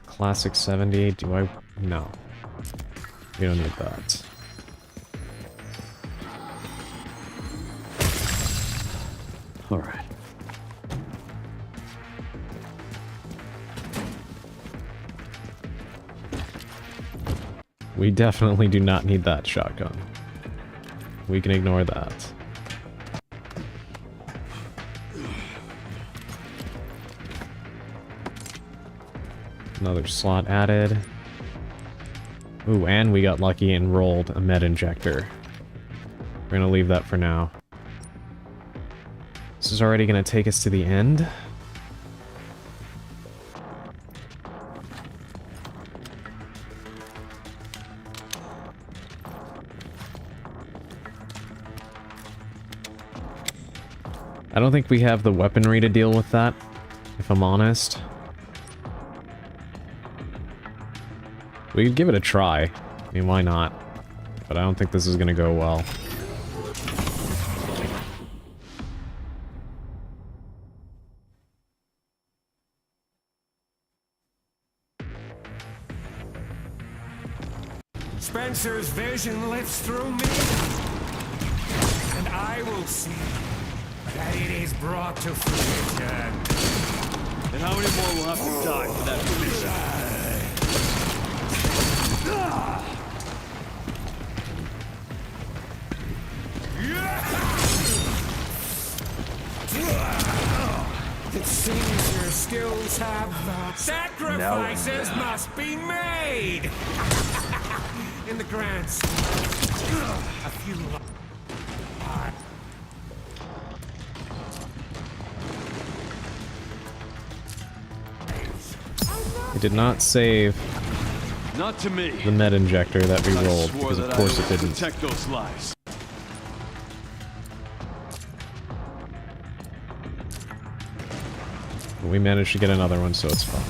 Classic 70. Do I? No. We don't need that. Alright. We definitely do not need that shotgun. We can ignore that. Another slot added. Ooh, and we got lucky and rolled a med injector. We're gonna leave that for now. This is already gonna take us to the end. I don't think we have the weaponry to deal with that, if I'm honest. We could give it a try. I mean, why not? But I don't think this is gonna go well. Spencer's vision lifts through me, and I will see that it is brought to fruition. And how many more will have to die for that vision? It seems your skills have sacrifices must be made. In the grand scheme, a few. It did not save Not to me. the med injector that we I rolled, swore because of that course I it would didn't. protect those lives. But we managed to get another one, so it's fine.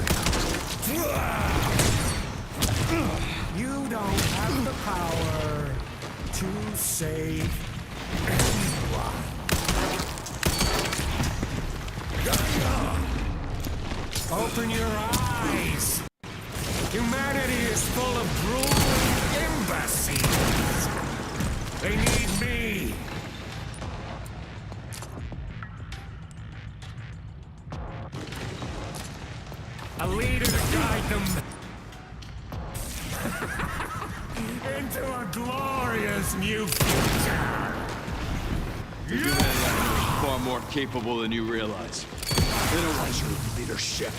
You don't have the power to save anyone. Open your eyes. Humanity is full of drooling imbeciles. They need me. A leader to guide them into a glorious new future. Humanity is far more capable than you realize. They don't want your leadership.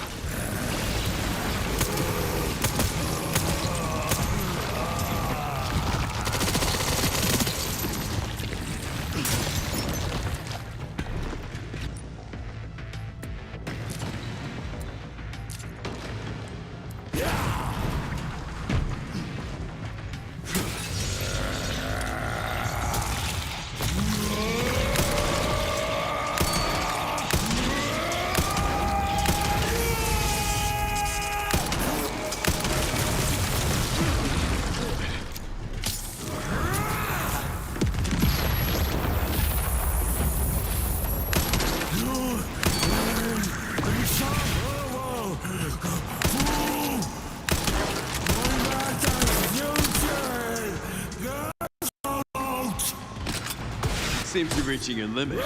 Seems to be reaching your limit.